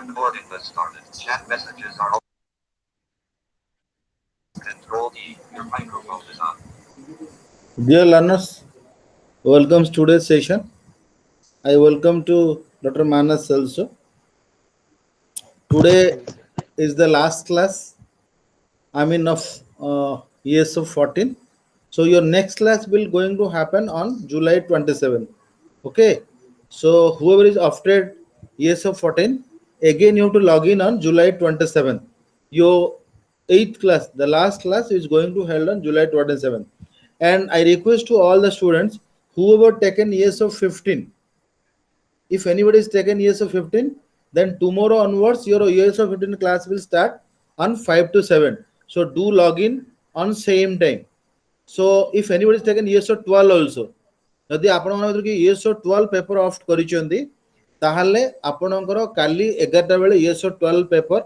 Recording has started. Chat messages are open. Control D. Your microphone is on. Dear learners, welcome to today's session. I welcome to Dr. Manas also. Today is the last class. I mean of years of 14. So your next class will going to happen on July 27. Okay. So whoever is after years of 14, again you have to log in on July 27. Your eighth class, the last class is going to held on July 27. And I request to all the students, whoever taken years of 15, if anybody is taken years of 15, then tomorrow onwards your years of 15 class will start on 5 to 7. So do log in on same time. So if anybody is taken years of 12 also, ଯଦି ଆପଣମାନଙ୍କ ଭିତରୁ କି yes O 12 paper of କରିଛନ୍ତି ତାହେଲେ ଆପଣଙ୍କର କାଲି 11ଟା ବେଳେ yes ଓ 12 paper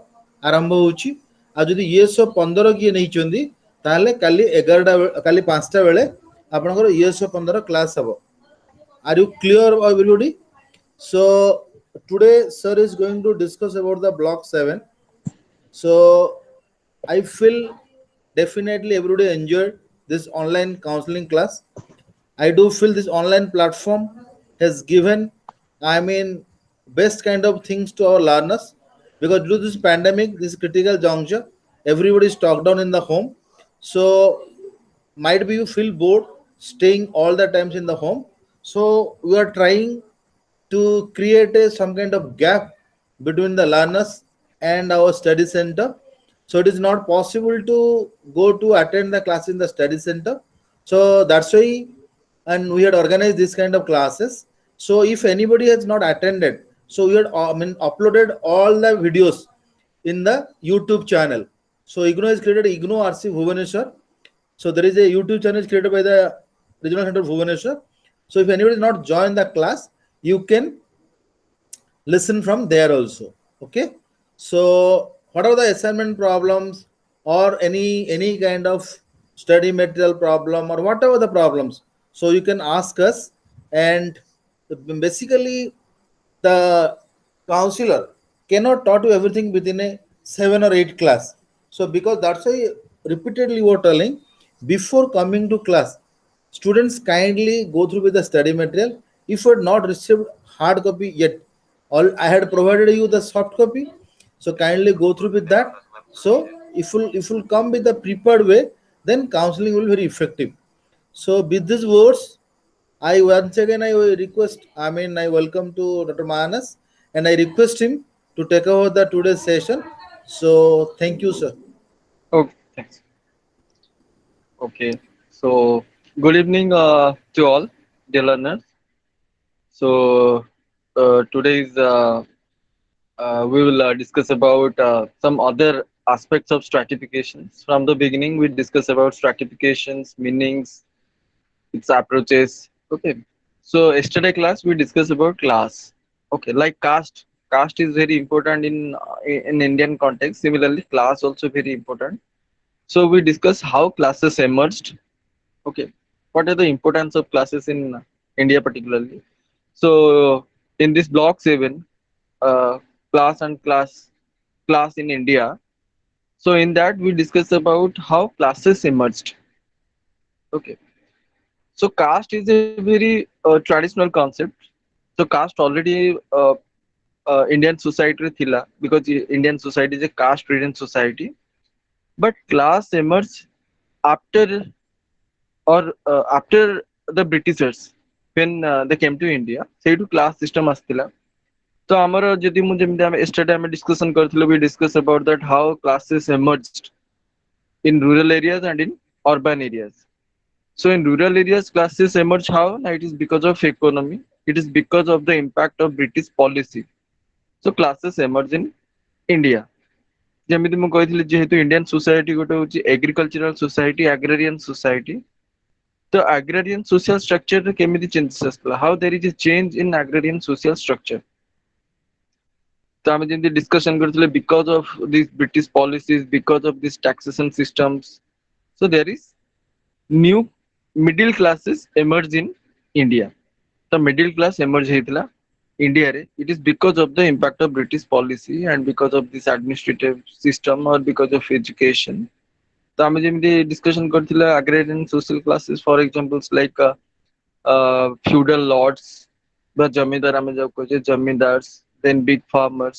ଆରମ୍ଭ ହେଉଛି। ଆଉ ଯଦି ଇଏସ୍ ଓ 15 କିଏ ନେଇଛନ୍ତି ତାହେଲେ କାଲି 11ଟା କାଲି 5ଟା ବେଳେ ଆପଣଙ୍କର ଇଏସ୍ ଓ 15 କ୍ଲାସ୍ ହେବ। Are you clear everybody? So today sir is going to discuss about the block 7. So I feel definitely everybody enjoyed this online counseling class. I do feel this online platform has given, I mean, best kind of things to our learners, because due to this pandemic, this critical juncture, everybody is locked down in the home. So might be you feel bored staying all the times in the home. So we are trying to create some kind of gap between the learners and our study center. So it is not possible to go to attend the class in the study center. So that's why, and we had organized this kind of classes. So if anybody has not attended, so we had uploaded all the videos in the YouTube channel. So IGNO has created IGNO RC Bhubaneswar. So there is a YouTube channel created by the Regional Center of Bhubaneswar. So if anybody has not joined the class, you can listen from there also. Okay. So what are the assignment problems or any kind of study material problem or whatever the problems, so you can ask us. And basically the counselor cannot taught you everything within a 7 or 8 class. So because that's why repeatedly we're telling, before coming to class, students kindly go through with the study material. If you had not received hard copy yet, all I had provided you the soft copy. So kindly go through with that. So if you'll come with the prepared way, then counseling will be very effective. So with these words, I once again I request, I welcome to Dr. Manas, and I request him to take over the today's session. So thank you, sir. Okay, thanks. Okay, so good evening to all, dear learners. So today is we will discuss about some other aspects of stratifications. From the beginning, we discuss about stratifications, meanings, its approaches. Okay, so yesterday class we discussed about class. Okay, like caste. Caste is very important in Indian context. Similarly, class also very important. So we discuss how classes emerged. Okay, what are the importance of classes in India particularly? So in this block 7, uh, class and class in India. So in that we discuss about how classes emerged. Okay, so caste is a very traditional concept. So caste already Indian society thila, because Indian society is a caste ridden society. But class emerged after after the Britishers, when they came to India, ସେଇଠୁ class system ଆସିଥିଲା। ତ ଆମର ଯଦି ମୁଁ ଯେମିତି ଆମେ yesterday ଆମେ discussion କରିଥିଲୁ, we discuss about that how classes emerged in rural areas and in urban areas. So in rural areas, classes emerge how? It is because of economy. It is because of the impact of British policy. So classes emerge in India. ଯେମିତି ମୁଁ କହିଥିଲି, ଯେହେତୁ Indian society ଗୋଟେ ହଉଛି agricultural society, ଆଗ୍ରାରିଆନ୍ society, ତ agrarian social structure ରେ କେମିତି changes ଆସିଥିଲା? How there is a change in agrarian social structure? ତ ଆମେ ଯେମିତି discussion କରିଥିଲେ, because of these British policies, because of these taxation systems, so there is new middle classes emerge in India. ତ middle class emerge ହେଇଥିଲା India रे, it is because of the impact of British policy and because of this administrative system or because of education. तो आमे जेमती discussion करथिला agrarian social classes for examples like feudal lords বা জমিদার ଆମେ যাও কইছে zamindars, then big farmers,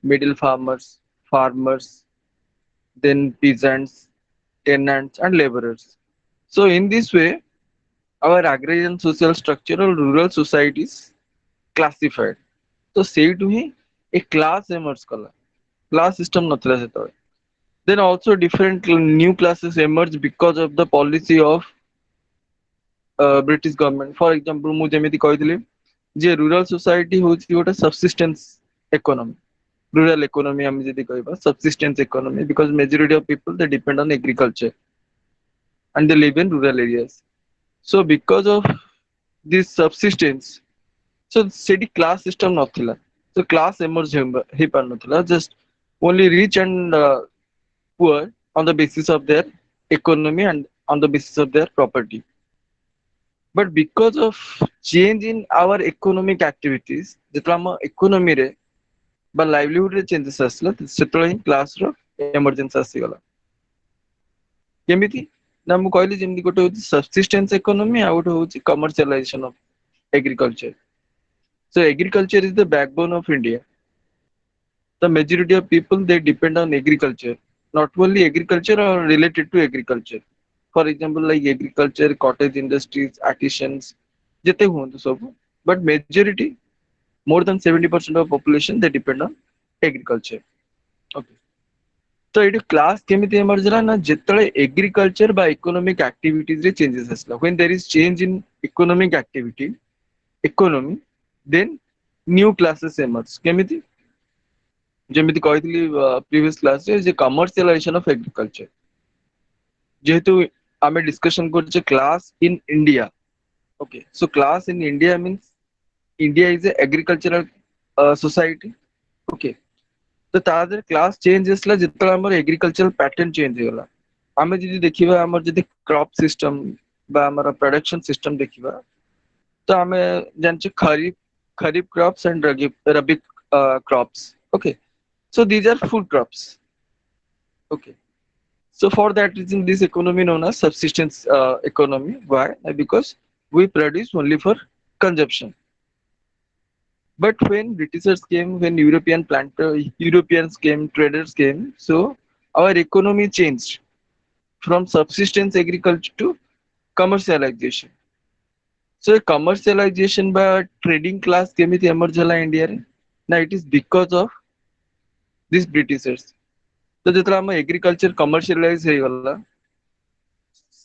middle farmers, farmers, then peasants, tenants and laborers. So in this way our agrarian social structure or rural societies classified. तो ସେଇଠୁ ହିଁ a class emerge କଲା, class system ନଥିଲା ସେତେବେଳେ. Then also different new classes emerge because of the policy of British government. For example ମୁଁ ଯେମିତି କହିଥିଲି ଯେ rural society ହଉଛି ଗୋଟେ subsistence economy. Rural economy ଆମେ ଯଦି କହିବା subsistence economy because majority of people they depend on agriculture and they live in rural areas. So because of this subsistence, so ସେଠି class system ନଥିଲା. So class emerge ହେଇପାରୁ ନଥିଲା, just only rich and poor on the basis of their economy and on the basis of their property. But because of change in our economic activities, ଯେତେବେଳେ ଆମ economy ରେ বা livelihood ରେ changes ଆସିଲା ସେତେବେଳେ ହିଁ class ର emergence ଆସିଗଲା. କେମିତି ନା ମୁଁ କହିଲି ଯେମିତି ଗୋଟେ ହଉଛି subsistence economy ଆଉ ଗୋଟେ ହଉଛି commercialization of agriculture. So agriculture is the backbone of India. The majority of people they depend on agriculture, not only agriculture or related to agriculture. For example, like agriculture, cottage industries, artisans, jete huantu sabu. But majority, more than 70% of population they depend on agriculture. Okay. So it class kemiti emerge la na jetale agriculture by economic activities re changes asla. When there is change in economic activity, economy, then new classes emerge. Kemiti ଯେମିତି କହିଥିଲି previous class ରେ ଯେ commercialization of agriculture. ଯେହେତୁ ଆମେ discussion କରୁଛେ class in India. Okay, so class in India means India is a agricultural society. Okay, ତ ତା ଦେହରେ class change ଆସିଲା ଯେତେବେଳେ ଆମର agricultural pattern change ହେଇଗଲା. ଆମେ ଯଦି ଦେଖିବା ଆମର ଯଦି crop system ବା ଆମର production system ଦେଖିବା ତ ଆମେ ଜାଣିଛେ kharif crops and rabi crops. Okay. So these are food crops. Okay. So for that reason, this economy known as subsistence economy. Why? Because we produce only for consumption. But when Britishers came, when Europeans came, traders came, so our economy changed from subsistence agriculture to commercialization. So commercialization by trading class came with emerge in India. Now it is because of these Britishers. तो जेतला हम agriculture commercialise हे गला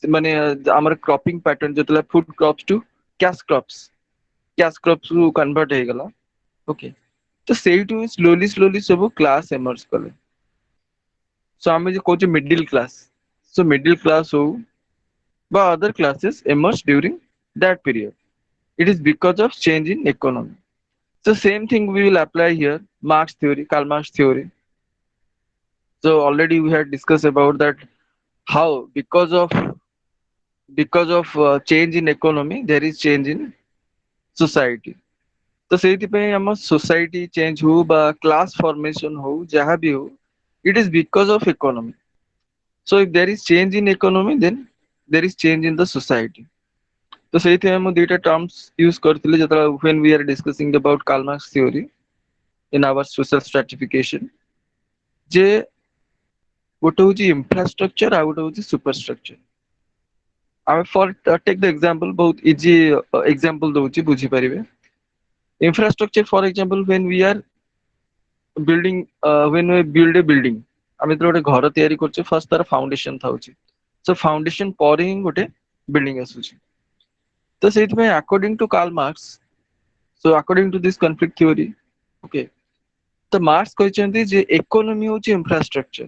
माने हमर cropping pattern जेतला food crops to cash crops को convert हे गला. Okay, तो सेही टू स्लोली सब क्लास एमर्ज कले. सो हम जे कोचे middle class, so middle class हो बा other classes emerge during that period. It is because of change in economy. So same thing we will apply here, Marx theory, Karl Marx theory. So already we had discussed about that how because of change in economy there is change in society. तो सेही पे हम society change हो बा class formation हो जहाँ भी हो, it is because of economy. So if there is change in economy then there is change in the society. तो सही थे हम दुईटा टर्म्स यूज करथिले जतरा when we are discussing about Karl Marx theory in our social stratification जे गोटे होची infrastructure आ गोटे होची superstructure. I for take the example बहुत easy example दोची बुझी परिबे. Infrastructure for example when we are building when we build a building आमे तो गोटे घर तयारी करछे फर्स्ट तार फाउंडेशन थाउची. सो फाउंडेशन पर ही गोटे बिल्डिंग आसुची. तो सेही में according to Karl Marx, so according to this conflict theory, okay, तो मार्क्स कहते जे इकोनॉमी होची इंफ्रास्ट्रक्चर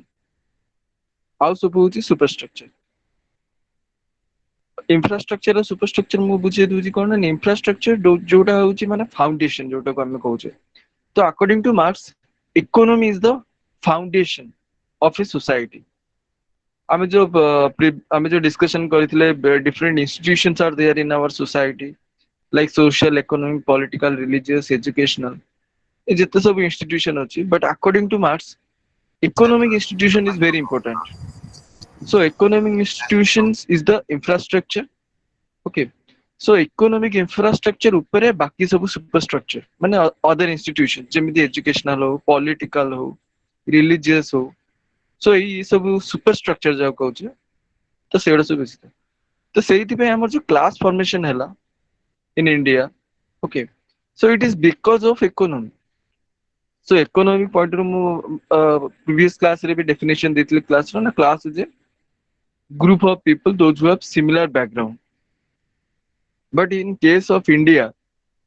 आउ सब होची सुपरस्ट्रक्चर. इंफ्रास्ट्रक्चर और सुपरस्ट्रक्चर मु बुझे दूची कोन ना इंफ्रास्ट्रक्चर जोटा होची माने फाउंडेशन जोटा को हम कहूचे. तो according to Marx economy is the foundation of a society. आमे जो डिस्कशन करथिले different institutions are there in our society like social, economic, political, religious, educational. ଏ ଯେତେ ସବୁ institution ଅଛି, but according to Marx, economic institution is very important. So economic institutions is the infrastructure. Okay. So economic infrastructure ଉପରେ ବାକି ସବୁ superstructure ମାନେ other institution ଯେମିତି educational ହଉ, political ହଉ, religious ହଉ. So ଏଇ ସବୁ superstructure ଯାହା କହୁଛି ତ ସେଗୁଡ଼ା ସବୁ ବେଶୀ ଥାଏ। ତ ସେଇଥିପାଇଁ ଆମର ଯୋଉ class formation ହେଲା in India, okay, so it is because of economy. So economic point ରୁ ମୁଁ previous class ରେ ବି definition ଦେଇଥିଲି class ର ନା class is a group of people those who have similar background. But in case of India,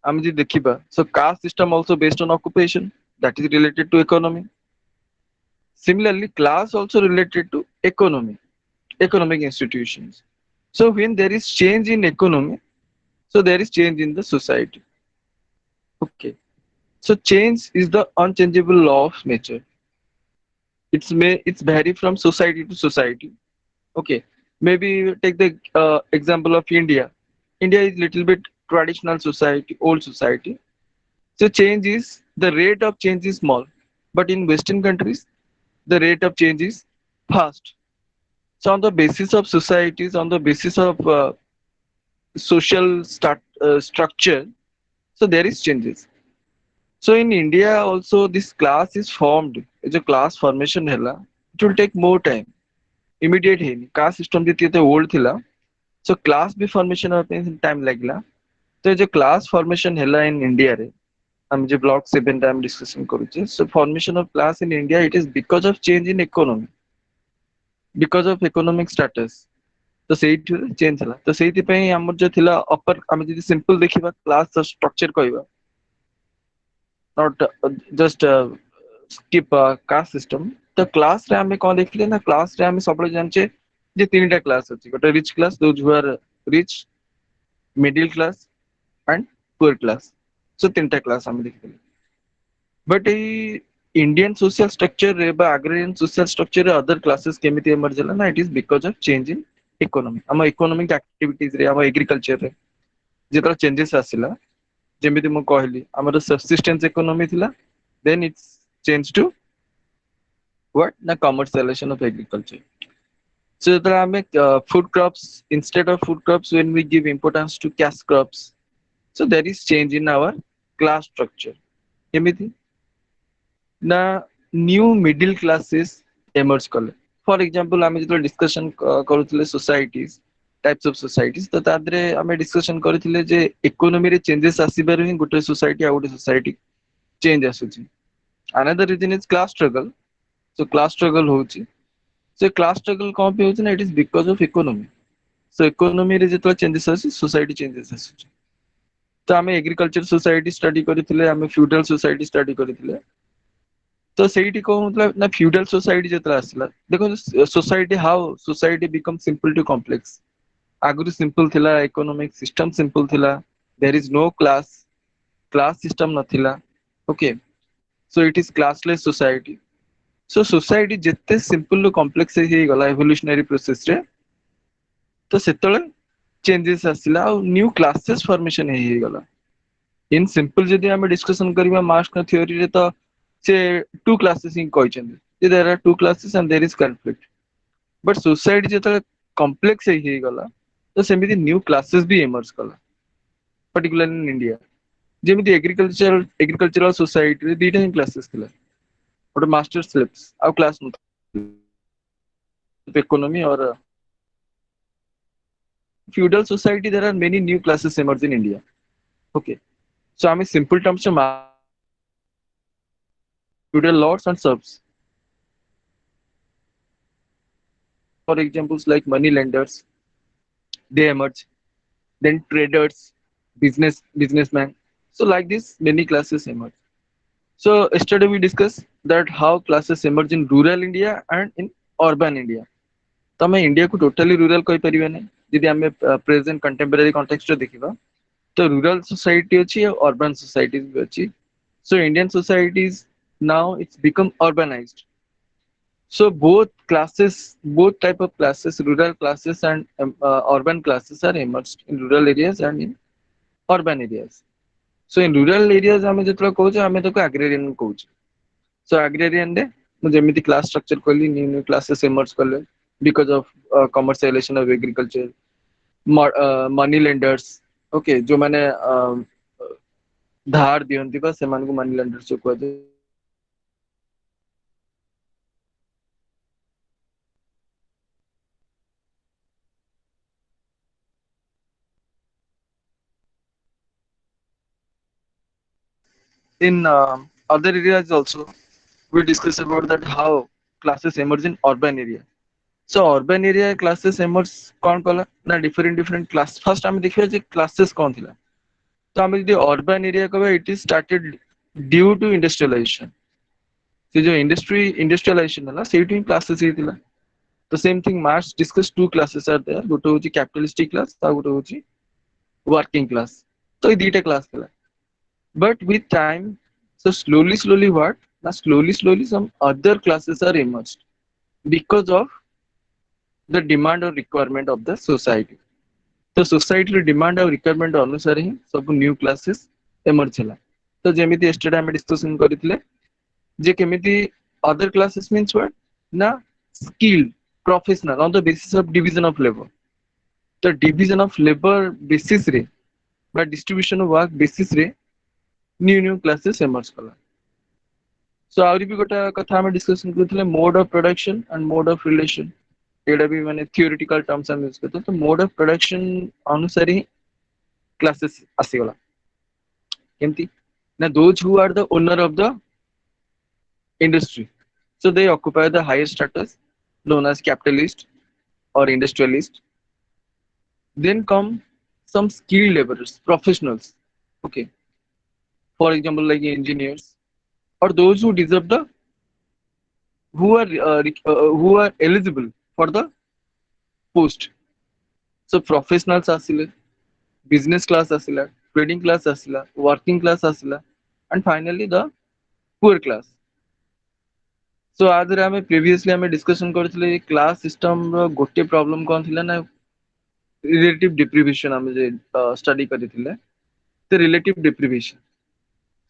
ଆମେ ଯଦି ଦେଖିବା, so caste system also based on occupation that is related to economy. Similarly, class also related to economy, economic institutions. So when there is change in economy, so there is change in the society. Okay. So change is the unchangeable law of nature. It's vary from society to society. Okay. Maybe take the example of India. India is little bit traditional society, old society. So change is the rate of change is small, but in Western countries, the rate of change is fast. So on the basis of societies, on the basis of social structure, so there is changes. So in India also this class is formed. It's a class formation hela. It will take more time. Immediate है नहीं. Caste system जितने थे old थिला. So class भी formation होने में time लगला. तो जो class formation hela in India रे, हम जो block 7 time discussion करूँचे. So formation of class in India, it is because of change in economy, because of economic status. तो ସେଇଠି change ହେଲା. ତ ସେଇଥିପାଇଁ ଆମର जो थिला upper, ଆମେ ଯଦି simple देखिबा class structure कहवा. Not just skip caste system. तो class रे हमें कौन देखले ना, class रे हमें सब लोग जानचे जे तीनटा class अछि. गोटे rich class, those who are rich, middle class and poor class. So तीनटा class हमें देखले. But ये Indian social structure रे बा agrarian social structure रे other classes केमिति emerge होला ना, it is because of change in economy. हम economic activities रे, हम agriculture रे जेतरा changes आसिला, ଯେମିତି ମୁଁ କହିଲି ଆମର subsistence economy ଥିଲା, then it's changed to what na commercialization of agriculture. So ଯେତେବେଳେ ଆମେ food crops, instead of food crops, when we give importance to cash crops, so there is change in our class structure. କେମିତି ନା new middle classes emerge କଲେ. For example, ଆମେ ଯେତେବେଳେ discussion କରୁଥିଲେ societies, types of societies, ତ ତା ଦେହରେ ଆମେ discussion କରିଥିଲେ ଯେ economy ରେ changes ଆସିବାରୁ ହିଁ ଗୋଟେ society ଆଉ ଗୋଟେ society change ଆସୁଛି. Another reason is class struggle. So class struggle ହଉଛି. So class struggle କଣ ପାଇଁ ହଉଛି ନା, it is because of economy. So economy ରେ ଯେତେବେଳେ changes ଆସୁଛି, society changes ଆସୁଛି. ତ ଆମେ agriculture society study କରିଥିଲେ, ଆମେ feudal society study କରିଥିଲେ. ତ ସେଇଠି କଣ ହଉଥିଲା ନା, feudal society ଯେତେବେଳେ ଆସିଲା, ଦେଖନ୍ତୁ society, how society becomes simple to complex. ଆଗରୁ simple ଥିଲା, economic system simple ଥିଲା, there is no class system ନଥିଲା. Okay, so it is classless society. So society ଯେତେ simple to complex ହେଇଗଲା evolutionary process ରେ, ତ ସେତେବେଳେ changes ଆସିଲା ଆଉ new classes formation ହେଇଗଲା. In simple ଯଦି ଆମେ discussion କରିବା Marx theory ରେ, ତ ସେ two classes ହିଁ କହିଛନ୍ତି. There are two classes and there is conflict. But society ଯେତେବେଳେ complex ହେଇଗଲା, ତ ସେମିତି new classes ବି emerge କଲା, particularly in India. ଯେମିତି agricultural society ରେ ଦିଟା ହିଁ classes ଥିଲା, ଗୋଟେ master slaves ଆଉ class ନଥିଲା. Economy or feudal society, there are many new classes emerge in India. Okay, so I'm simple terms to feudal lords and serfs. For examples like money lenders, they emerge. Then traders, businessmen. So like this, many classes emerge. So yesterday we discussed that how classes emerge in rural India and in urban India. तो हमें India को totally rural कहि परिबे नै, जदि हमें present contemporary context देखिबा तो रूरल सोसाइटी अछि और अर्बन सोसाइटीज भी अछि. So Indian societies now it's become urbanized. So both classes, both type of classes, rural classes and urban classes are emerged in rural areas and in urban areas. So in rural areas ଆମେ ଯେତେବେଳେ କହୁଛେ ଆମେ ତାକୁ agrarian କହୁଛେ. So agrarian ରେ ମୁଁ ଯେମିତି class structure କଲି new classes emerge କଲେ because of commercialization of agriculture, money lenders, okay, ଯୋଉମାନେ ଧାର ଦିଅନ୍ତି ବା ସେମାନଙ୍କୁ money lenders କୁହାଯାଏ. In other areas also, we discuss about that how classes emerge in urban area. So urban area classes emerge कौन कला ना different class. First ଆମେ ଦେଖିବା ଯେ classes कौन थिला. तो ଆମେ ଯଦି urban area कहबा it is started due to industrialization. से जो industrialization ହେଲା ସେଇଠୁ ହିଁ classes ହେଇଥିଲା. The same thing Marx discussed two classes are there. ଗୋଟେ ହଉଛି capitalistic class ଆଉ ଗୋଟେ ହଉଛି working class. तो ये दिटा class ଥିଲା. But with time, so slowly what? Now slowly some other classes are emerged because of the demand or requirement of the society. तो society ର demand और requirement अनुसार ही सब new classes emerge ହେଲା. तो जेमिति yesterday ଆମେ discussion କରିଥିଲେ जे केमिति other classes means what? ना skilled, professional on the basis of division of labor. तो division of labor basis रे বা distribution of work basis रे new classes emerge कला. So आउरी भी गोटा कथा हमें डिस्कशन करथिले mode of production and mode of relation. एडा भी माने थियोरेटिकल टर्म्स हम यूज करते तो मोड ऑफ प्रोडक्शन अनुसार ही क्लासेस आसी गला. केमती ना those who are the owner of the industry, so they occupy the higher status known as capitalist or industrialist. Then come some skilled laborers, professionals, okay, for example like engineers or those who deserve the who are eligible for the post. So professionals asile, business class asila, trading class asila, working class asila, and finally the poor class. So आज रे हमें previously हमें discussion करथिले class system रो गोटे problem कौन थिला ना relative deprivation हमें जे study करथिले तो relative deprivation.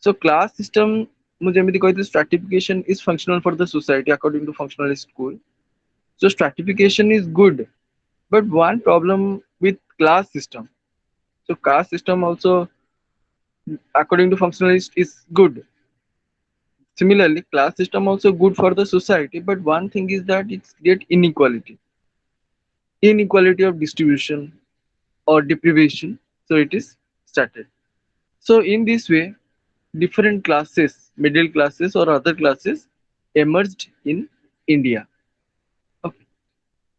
So class system मुझे एमिति कहते stratification is functional for the society according to functionalist school. So stratification is good, but one problem with class system. So caste system also according to functionalist is good. Similarly, class system also good for the society, but one thing is that it create inequality of distribution or deprivation. So it is started. So in this way, different classes, middle classes or other classes emerged in India. Okay.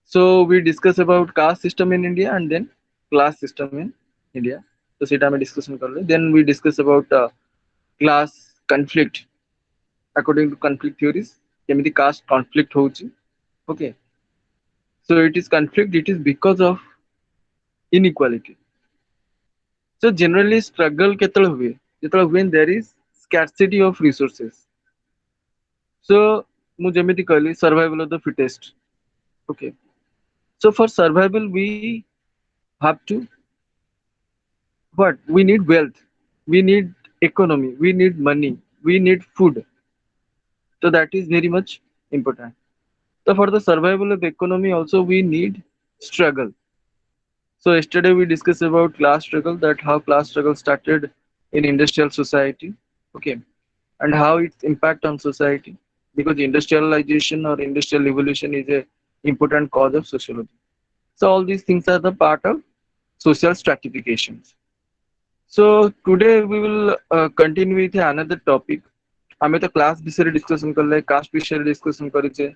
So we discuss about caste system in India and then class system in India. So सेटा में discussion कर ले. Then we discuss about class conflict according to conflict theories. केमिति caste conflict होची. Okay. So it is conflict. It is because of inequality. So generally struggle केतल हुए. जेतल when there is scarcity of resources. So मु जेमिति कहली survival of the fittest. Okay. So for survival we have to what? We need wealth, we need economy, we need money, we need food. So that is very much important. So for the survival of the economy also we need struggle. So yesterday we discussed about class struggle, that how class struggle started in industrial society, okay, and how its impact on society, because industrialization or industrial evolution is a important cause of sociology. So all these things are the part of social stratifications. So today we will continue with another topic. आमे तो class विषय discussion करले, cast विषय discussion करिचे,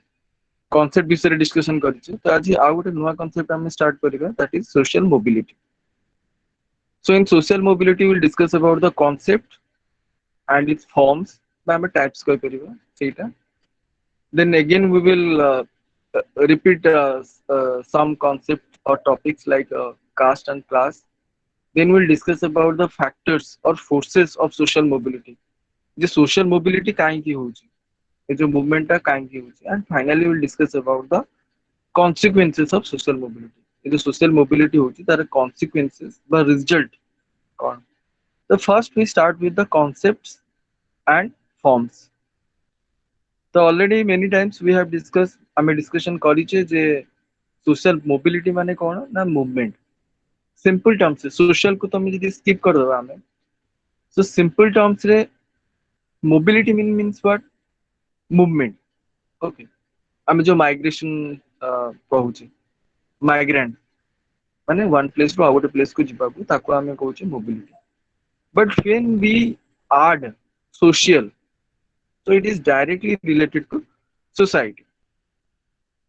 concept विषय discussion करिचे. तो आज आ गोटे नुवा कॉन्सेप्ट हम स्टार्ट करिबा, that is social mobility. So in social mobility we will discuss about the concept and its forms, बा हम टाइप्स कहि परिबा सेटा. Then again we will repeat some concept or topics like caste and class. Then we'll discuss about the factors or forces of social mobility. The social mobility काहे की होची, ये जो movement टा काहे की होची, and finally we'll discuss about the consequences of social mobility. ये जो social mobility होची तार consequences बा result कौन. So first we start with the concepts and forms. So already many times we have discussed, ଆମେ discussion କରିଛେ ଯେ social mobility ମାନେ କଣ ନା movement. Simple terms ରେ social କୁ ତମେ ଯଦି skip କରିଦବା ଆମେ, so simple terms ରେ mobility means what? Movement. Okay. ଆମେ ଯୋଉ migration କହୁଛେ, migrant ମାନେ one place ରୁ ଆଉ ଗୋଟେ place କୁ ଯିବାକୁ ତାକୁ ଆମେ କହୁଛେ mobility. But when we add social, so it is directly related to society.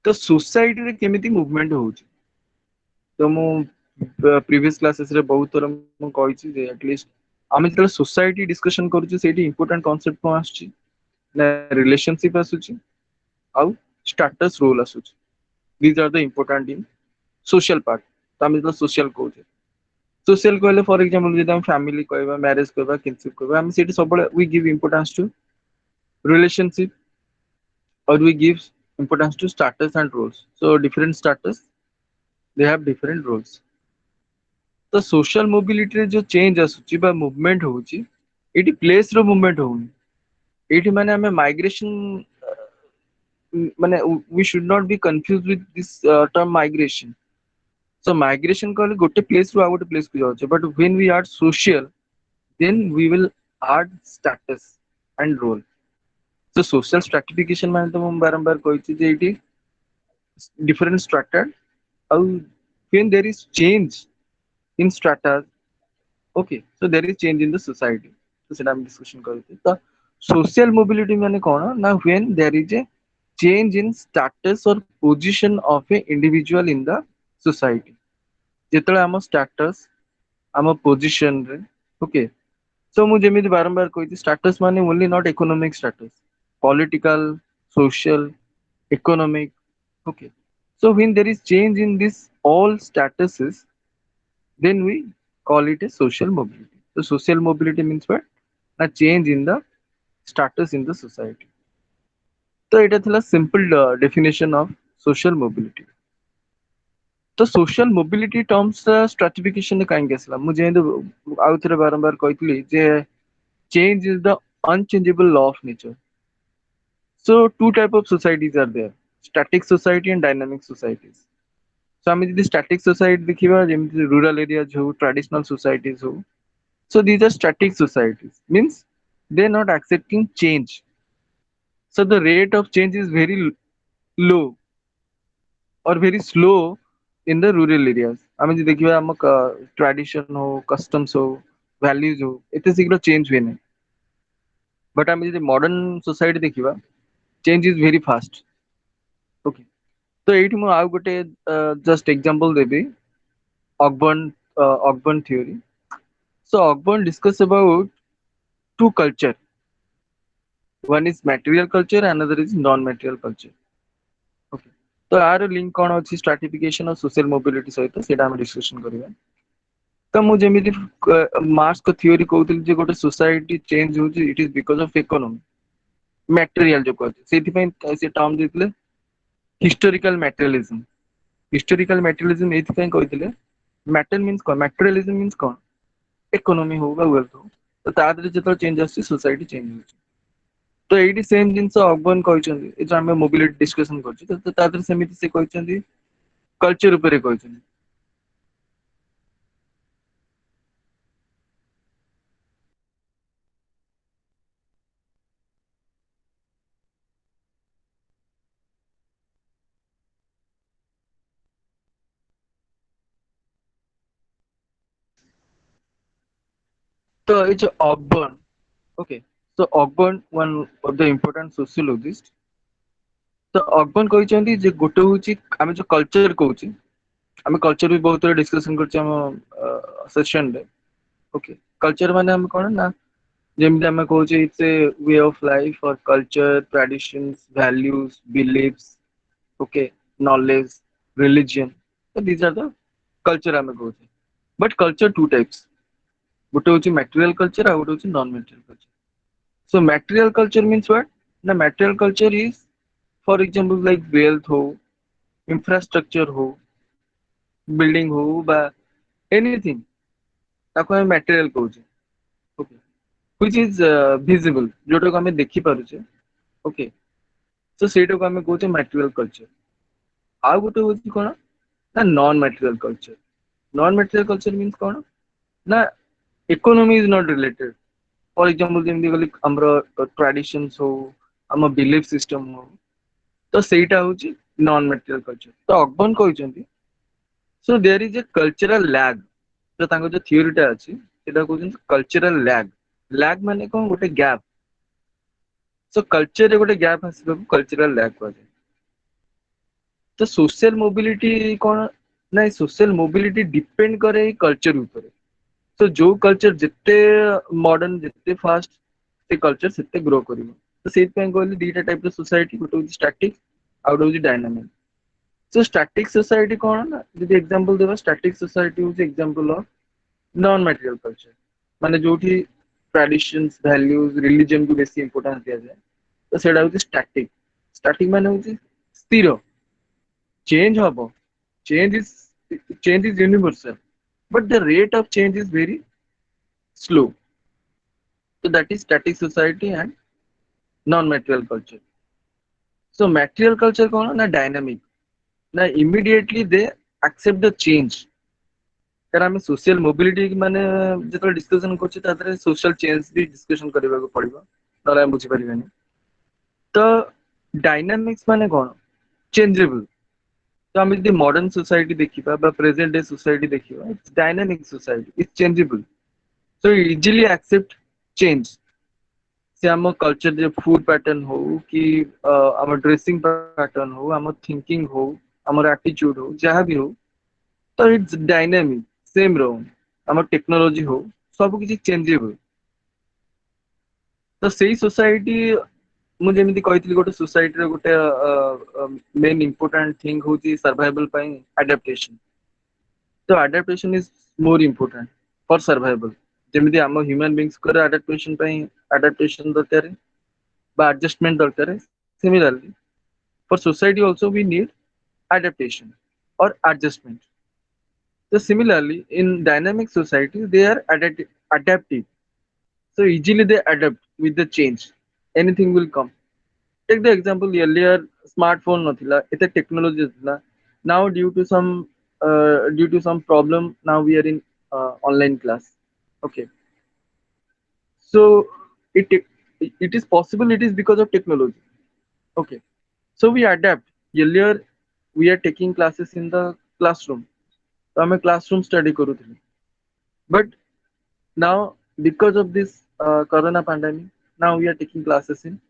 ତ society ରେ କେମିତି movement ହଉଛି, ତ ମୁଁ previous classes ରେ ବହୁତ ଥର ମୁଁ କହିଛି ଯେ at least ଆମେ ଯେତେବେଳେ society discussion କରୁଛୁ ସେଇଠି important concept କଣ ଆସୁଛି ନା relationship ଆସୁଛି ଆଉ status role ଆସୁଛି. These are the important in social part. ତ ଆମେ ଯେତେବେଳେ social କହୁଛେ, social କହିଲେ for example ଯଦି ଆମେ family କହିବା, marriage କହିବା, kinship କହିବା, ଆମେ ସେଇଠି ସବୁବେଳେ we give importance to relationship or we give importance to status and roles. So different status, they have different roles. तो social mobility रे जो change आସୁची बा movement होउची, एटी place रो movement होउनी. एटी माने हमें migration माने we should not be confused with this term migration. So migration कहले गोटे place रो आ गोटे place को जाउचे, but when we add social, then we will add status and role. So social stratification माने तो हम बारंबार कहछि जे eighty different strata, and when there is change in strata, okay, so there is change in the society. So सेटा हम discussion करते. तो social mobility माने कौन ना when there is a change in status or position of a individual in the society. ଯେତେବେଳେ ଆମ status ଆମ position ରେ, okay, so ମୁଁ ଯେମିତି ବାରମ୍ବାର କହିଛି status ମାନେ only not economic status, political, social, economic, okay. So when there is change in this all statuses, then we call it a social mobility. So social mobility means what? A change in the status in the society. So it is a simple definition of social mobility. तो social mobility terms stratification रे काहे गेसला मु जेंद आउ थरे बारंबार कहतली जे change is the unchangeable law of nature. So two type of societies are there, static society and dynamic societies. So ଆମେ ଯଦି static society ଦେଖିବା ଯେମିତି rural areas हो, traditional societies हो, so these are static societies, means they are not accepting change. So the rate of change is very low or very slow in the rural areas. ଆମେ ଯଦି ଦେଖିବା ଆମ tradition हो, customs हो, values हो, ଏତେ ଶୀଘ୍ର change ହୁଏ ନାହିଁ. But ଆମେ ଯଦି modern society ଦେଖିବା, change is very fast. Okay. ତ ଏଇଠି ମୁଁ ଆଉ ଗୋଟେ just example ଦେବି, Ogburn theory. So Ogburn discuss about two culture. One is material culture, another is non-material culture. Okay. तो यार लिंक कौन अच्छी stratification और social mobility सहित सेटा हम डिस्कशन करिया. तो मु जेमिति मार्क्स को थ्योरी कहउतिल जे गोटे सोसाइटी चेंज होची, it is because of economy, material जो कहते सेति पय से टर्म दितले हिस्टोरिकल मटेरियलिज्म. हिस्टोरिकल मटेरियलिज्म एथि पय कहतिले मैटर मींस कोन, मटेरियलिज्म मींस कोन, इकोनॉमी हो बा वेल्थ हो, तो तादरे जेतो चेंज आसी सोसाइटी चेंज होची. तो एटी सेम जिंस अगबन कहचंदी ए जो हम मोबिलिटी डिस्कशन करछि, तो तादरे समिति से कहचंदी कल्चर ऊपर कहचंदी. तो ये जो Ogburn, okay, so Ogburn one of the important sociologist. तो Ogburn कहचंदी जे गोटे होची आमे जो कल्चर कहूची, आमे कल्चर भी बहुत थोड़ा डिस्कशन करछि हम सेशन रे. ओके, कल्चर माने हम कोन ना जेमि आमे कहूची it's a way of life और culture, traditions, values, beliefs, okay, knowledge, religion. So these are the culture आमे कहूची. But culture two types. गोटे होची material culture और गोटे होची non material culture. So material culture means what? Na material culture is for example like wealth हो, infrastructure हो, building हो बा anything, ताको हम material कहूची. which is visible, जोटा को हमें देखी पारुचे. Okay, so सेटा को हमें कहते material culture. आउ गोटे होची कोन ना non material culture. Non material culture means कोन ना economy is not related. For example, जेमती गली हमरो traditions हो, हम belief system हो, तो सेटा होची non material culture. तो अकबन कहउचंती, so there is a cultural lag. तो तांको जो theory टा अछि सेटा कहउचंती cultural lag. Lag माने कोन गोटे gap. So culture रे गोटे gap आसीबा cultural lag कहै. तो सोशल मोबिलिटी कौन ना सोशल मोबिलिटी डिपेंड करे कल्चर ऊपर. तो जो कल्चर जिते मॉडर्न जिते फास्ट से कल्चर सेते ग्रो करिवो. तो सेत पे कहली दीटा टाइप रो सोसाइटी गोटे होची स्टैटिक आउट होची डायनामिक. सो स्टैटिक सोसाइटी कौन ना जदि एग्जांपल देबा स्टैटिक सोसाइटी होची example of non material culture माने जोठी ट्रेडिशंस वैल्यूज रिलीजन को बेसी इंपोर्टेंस दिया जाए. तो सेडा होची स्टैटिक. स्टैटिक माने होची स्थिर. Change habo. Change is universal, but the rate of change is very slow. So that is static society and non-material culture. So material culture कौन ना dynamic. ना immediately they accept the change. कारण हमें social mobility माने जितना discussion करते तादरे social change भी discussion करेगा को पड़ेगा. ना हम बुझी परिवानी. तो dynamics माने कौन changeable. तो हम यदि मॉडर्न सोसाइटी देखिबा बा प्रेजेंट डे सोसाइटी देखिबा it's dynamic society it's changeable. So easily accept change. से हम कल्चर जे फूड पैटर्न हो कि हम ड्रेसिंग पैटर्न हो हम थिंकिंग हो हम एटीट्यूड हो जहाँ भी हो तो इट्स डायनामिक सेम रहो. हम टेक्नोलॉजी हो सब किसी चेंजेबल. तो सही सोसाइटी मुझे एमती कही गोटे सोसाइटी रे गोटे मेन इंपोर्टेंट थिंग होची सर्वाइवल पई एडेप्टेशन. तो adaptation is more important for survival. जेमती हम ह्यूमन बीइंग्स को एडेप्टेशन पई एडेप्टेशन दरकार बा एडजस्टमेंट दरकार. Similarly for society also we need adaptation और एडजस्टमेंट. तो similarly in dynamic society they are adaptive. So easily they adapt with the change. Anything will come. Take the example earlier smartphone nathila ete technology thila. Now due to some problem now we are in online class. Okay, so it is possible it is because of technology. Okay, so we adapt. Earlier we are taking classes in the classroom, so hame classroom study karuthili, but now because of this corona pandemic now we are taking classes in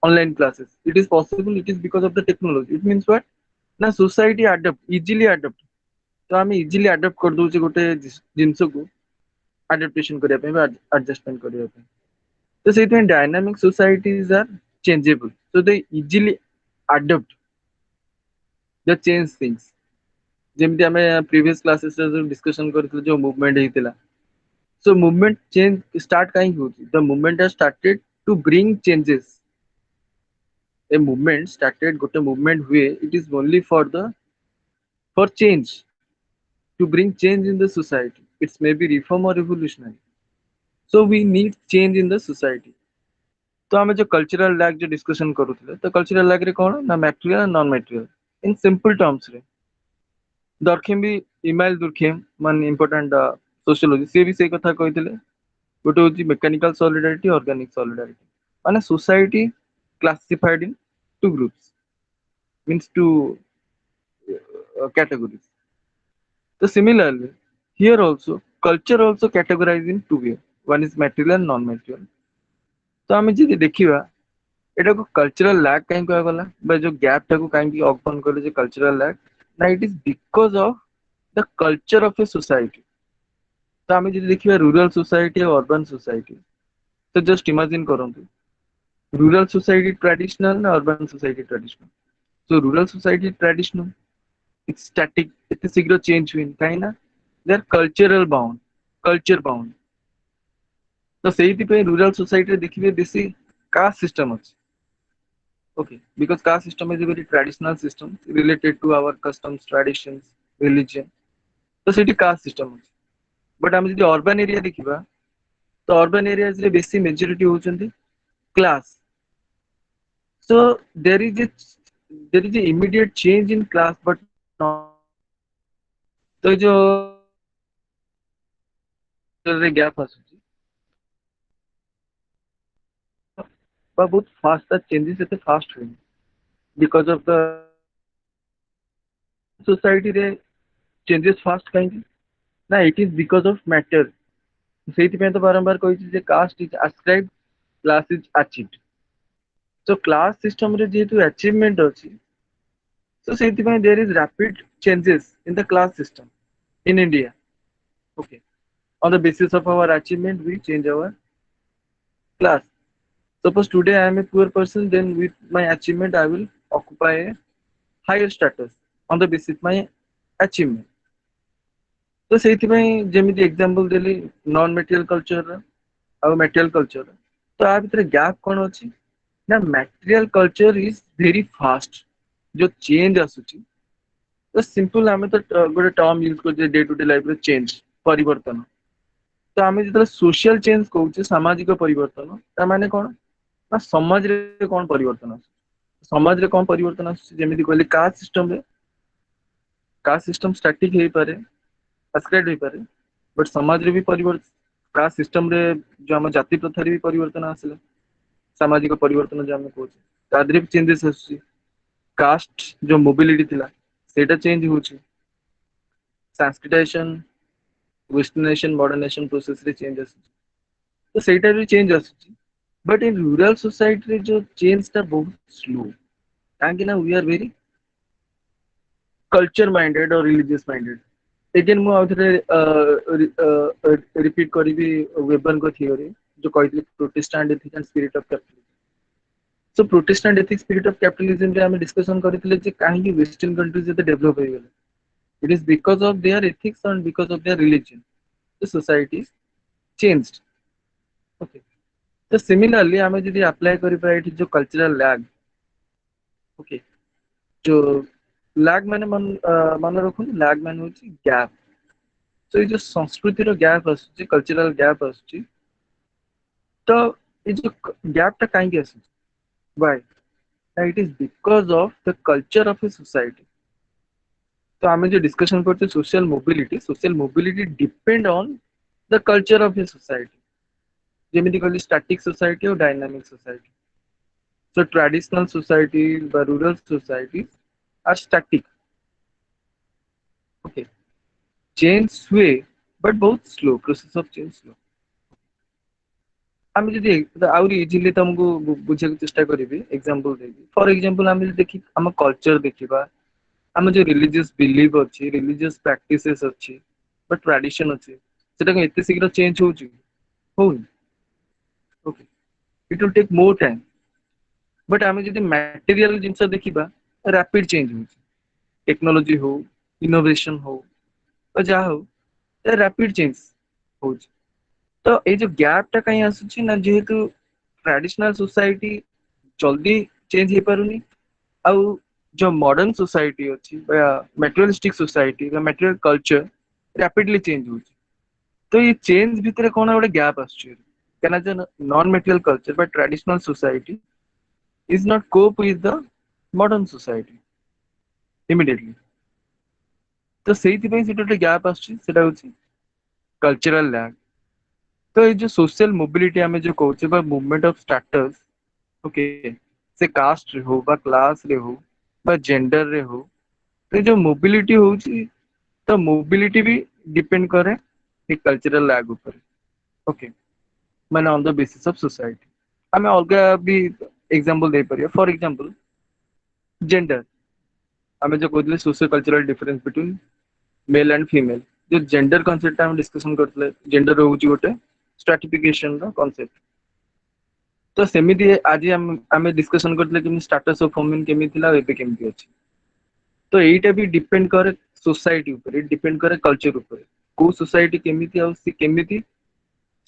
online classes. It is possible it is because of the technology. It means what na society easily adapt. तो हमें easily adapt कर दूचे गोटे जिंस को adaptation करिया पे adjustment करिया पे. तो सेही में dynamic societies are changeable, so they easily adapt the change things. जेमती हमें previous classes रे जो discussion करथिले जो movement हेतिला. So movement change start काई होती. The movement has started to bring changes. A movement started gote movement way it is only for change, to bring change in the society. It's maybe reform or revolutionary. So we need change in the society. तो हमें जो cultural lag जो discussion करूथले तो cultural lag रे कोन ना material और non material in simple terms रे दरखेम भी इमेल दुरखेम मन इंपोर्टेंट सोशियोलॉजी से भी से कथा कहितले. गोटे होची मैकेनिकल सॉलिडारिटी ऑर्गेनिक सॉलिडारिटी माने society classified in two groups, means two categories. So similarly here also culture also categorized in two way. One is material and non-material. तो हमें जी देखिवा एटा को कल्चरल लैग काई कहला गला बा जो गैप टा को काई ओपन करले जे कल्चरल लैग ना it is because of the culture of a society. तो हमें जी देखिवा रूरल सोसाइटी और अर्बन सोसाइटी. तो जस्ट इमेजिन करंतु rural society traditional na urban society traditional. So rural society traditional it's static, it's sigro change win kaina they are culture bound. So seiti pe rural society re dekhibe besi caste system ଅଛି. Okay, because caste system is a very traditional system related to our customs, traditions, religion. So seiti caste system ଅଛି. But हम जदि urban area देखिबा तो urban areas रे बेसी majority होचंती class. So there is a immediate change in class, but not. तो जो गैप आସୁଛି ବା ବହୁତ ଫାଷ୍ଟ ତା ଚେଞ୍ଜେସ୍ ଏତେ ଫାଷ୍ଟ ହୁଏନି ବିକଜ ଅଫ ଦ ସୋସାଇଟିରେ ଚେଞ୍ଜେସ୍ ଫାଷ୍ଟ କାହିଁକି ନା ଇଟ୍ ଇଜ ବିକଜ ଅଫ ମ୍ୟାଟର. ସେଇଥିପାଇଁ ତ ବାରମ୍ବାର କହିଛି ଯେ କାଷ୍ଟ ଇଜ ଆସ୍କ୍ରାଇବ୍, କ୍ଲାସ ଇଜ ଆଚିଭ୍ଡ. ତ କ୍ଲାସ ସିଷ୍ଟମରେ ଯେହେତୁ ଆଚିଭମେଣ୍ଟ ଅଛି, so ସେଇଥିପାଇଁ there is rapid changes in the class system in India. Okay, on the basis of our achievement we change our class. Suppose today I am a poor person, then with my achievement I will occupy a higher status on the basis of my achievement. तो ସେଇଥିପାଇଁ ଯେମିତି example ଦେଲି non material culture ଆଉ material culture, ତ ଆ ଭିତରେ gap କ'ଣ ଅଛି ନା material culture is very fast. ଯୋଉ ଚେଞ୍ଜ ଆସୁଛି ତ ସିମ୍ପଲ ଆମେ ତ ଗୋଟେ ଟର୍ମ ୟୁଜ କରୁଛେ ଡେ ଟୁ ଡେ ଲାଇଫରେ ଚେଞ୍ଜ, ପରିବର୍ତ୍ତନ. ତ ଆମେ ଯେତେବେଳେ ସୋସିଆଲ ଚେଞ୍ଜ କହୁଛେ, ସାମାଜିକ ପରିବର୍ତ୍ତନ, ତା ମାନେ କ'ଣ ନା ସମାଜରେ କ'ଣ ପରିବର୍ତ୍ତନ ଆସୁଛି. ସମାଜରେ କ'ଣ ପରିବର୍ତ୍ତନ ଆସୁଛି ଯେମିତି କହିଲି କାଷ୍ଟ ସିଷ୍ଟମରେ, କାଷ୍ଟ ସିଷ୍ଟମ ଷ୍ଟାଟିକ ହେଇପାରେ, ଆସ୍କ୍ରାଇବ୍ ହେଇପାରେ, ବଟ୍ ସମାଜରେ ବି ପରିବର୍ତ୍ତନ, କାଷ୍ଟ ସିଷ୍ଟମରେ ଯୋଉ ଆମ ଜାତି ପ୍ରଥାରେ ବି ପରିବର୍ତ୍ତନ ଆସିଲା, ସାମାଜିକ ପରିବର୍ତ୍ତନ ଯୋଉ ଆମେ କହୁଛେ ତା ଦେହରେ ବି ଚେଞ୍ଜେସ୍ ଆସୁଛି. କାଷ୍ଟ ଯୋଉ ମୋବିଲିଟି ଥିଲା ସେଇଟା ଚେଞ୍ଜ ହଉଛି. ସାଂସ୍କ୍ରିଟାଇଜେସନ, ୱେଷ୍ଟର୍ନାଇଜେସନ, ମଡର୍ନାଇଜେସନ ପ୍ରୋସେସରେ ଚେଞ୍ଜ ଆସୁଛି. ତ ସେଇଟା ବି ଚେଞ୍ଜ ଆସୁଛି. ବଟ୍ ଇନ୍ ରୁରାଲ ସୋସାଇଟିରେ ଯୋଉ ଚେଞ୍ଜଟା ବହୁତ ସ୍ଲୋ, କାହିଁକି ନା we are very culture minded और रिलीजियस माइंडेड. एगेन ମୁଁ ଆଉ ଥରେ ରିପିଟ୍ କରିବି ୱେବରଙ୍କ ଥିଓରି जो କହିଥିଲି Protestant ethics and spirit of capitalism. So Protestant ethics spirit of capitalism रे हम डिस्कशन करथिले जे काहे वेस्टर्न कंट्रीज एते डेवलप होई गेले. It is because of their ethics and because of their religion the society changed. Okay, तो सिमिलरली हमें यदि अप्लाई करि पाए इट जो कल्चरल लैग. ओके, जो लैग माने मन रखुन लैग माने होची गैप. तो ये जो संस्कृति रो गैप आसुची, कल्चरल गैप आसुची, तो ये जो गैप टा काहे आसुची, why? It is because of the culture of a society. तो हमें जो डिस्कशन करते social mobility depend on the culture of a society. जेमिति कहली स्टैटिक सोसाइटी और dynamic society. So traditional society बा rural society are static. Okay, change हुए but बहुत slow, process of change slow. आम जी आउरी इजिली तुमको बुझे चेष्टा करी एग्जांपल देगी. फॉर एग्जांपल आम देखी आम कल्चर देखा, आम जो रिलीजियस बिलीव अच्छी, रिलीजियस प्रैक्टिसेस अच्छी बट ट्रेडिशन अच्छी, सेटा एते शीघ्र चेंज होउची होउनी. Okay, it will take more time. But आम जदि मटेरियल जिंस देखिबा रैपिड चेंज होउची. टेक्नोलॉजी हो, इनोवेशन हो, जा हो, रैपिड चेंज होउची. तो ये जो गैप टा कहीं आसुची ना, जेहेतु ट्रेडिशनल सोसाइटी जल्दी चेंज हो पारुनी, आउ जो मॉडर्न सोसाइटी अच्छी materialistic society material culture rapidly change होउची. तो ये चेंज भितर कोन गोटे गैप आसुची, काना जो non material culture but traditional society is not cope with the modern society immediately. तो सेहिति पई सेटा गोटे गैप आसुची, सेटा होची कल्चरल लैग. तो ये जो सोशल मोबिलिटी हमें जो कहते हैं मूवमेंट ऑफ स्टेटस, ओके, से कास्ट रे हो बा क्लास रे हो बा जेंडर रे हो, तो जो मोबिलिटी होची, तो मोबिलिटी भी डिपेंड करे एक कल्चरल लैग ऊपर. ओके, माने on the basis of society. हमें अलगा भी एग्जांपल दे परिया. फॉर एग्जांपल जेंडर, हमें जो कहते social cultural difference between male and female. जो जेंडर कॉन्सेप्ट हम डिस्कशन करते, जेंडर होची गोटे स्ट्राटिफिकेशन रो कॉन्सेप्ट. तो सेमिति आज आम डिस्कशन करते कि स्टेटस ऑफ वुमेन केमी थिला एबे केमती अछि. तो एटा भी डिपेंड करे सोसाइटी ऊपर, डिपेंड करे कल्चर ऊपर, को सोसाइटी केमिति आ सी केमिति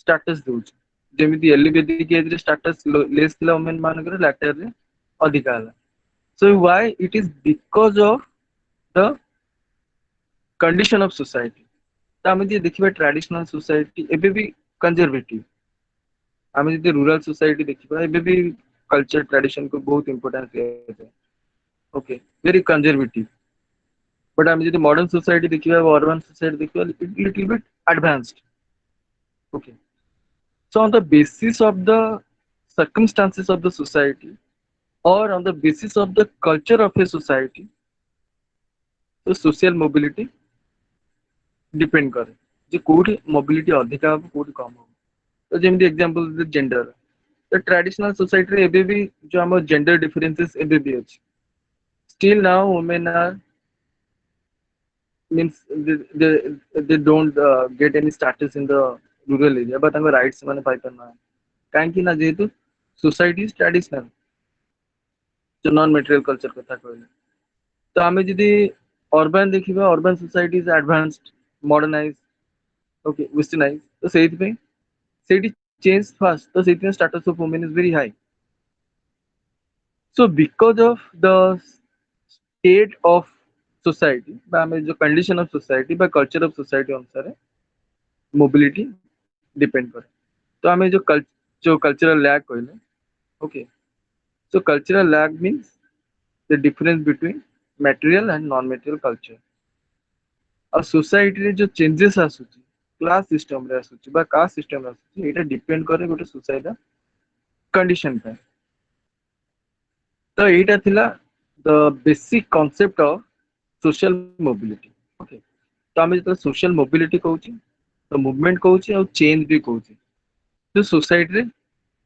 स्टेटस दोछ. जेमिति एलिवेटिक एज रे स्टेटस लेस थिला वुमेन मानकर लैटर रे अधिक आला. So why it is because of the condition of society. तो आम जे देखिबा ट्रेडिशनल सोसाइटी एबे भी कंजर्वेटिव, आम जो रूरल सोसाइटी देखा एबे भी कल्चर ट्रेडिशन को बहुत इंपोर्टेंस दिया जाए ओके वेरी कंजर्वेटिव बट आम जो मॉडर्न सोसाइटी देखा अर्बन सोसाइटी देखा little bit advanced okay so on the basis of the circumstances of the society or on the basis of the culture of a society तो social mobility depend करे जे कोठी mobility अधिका हो कोठी कम हो तो जेमती एग्जांपल जेंडर तो ट्रेडिशनल सोसाइटी रे एबे भी जो हम जेंडर डिफरेंसेस एबे भी अछि still now women are means they don't get any status in the rural area but तांको rights माने पाइ करना काहे कि ना जेतु सोसाइटी इज ट्रेडिशनल जो नॉन मेटेरियल कल्चर कथा कहले तो आमे जदी अर्बन देखिबा urban society is advanced modernize okay westernize तो सेहि पे सेठी चेंज फास्ट तो सेठी status of women is very high so because of the state of society बा आमे जो कंडीशन ऑफ सोसाइटी बा कल्चर ऑफ सोसाइटी अनुसार मोबिलिटी डिपेंड करे तो आमे जो कल्चरल लैग कहले okay so cultural lag means the difference between material and non-material culture. और सोसाइटी रे जो चेंजेस आसुची क्लास सिस्टम रे आसुची बा कास्ट सिस्टम रे आसुची एटा डिपेंड करे गोटे सोसाइटी कंडीशन पे तो एटा थिला the basic concept of social mobility okay तो आमे जो सोशल मोबिलिटी कहूची तो मूवमेंट कहूची और चेंज भी कहूची जो सोसाइटी रे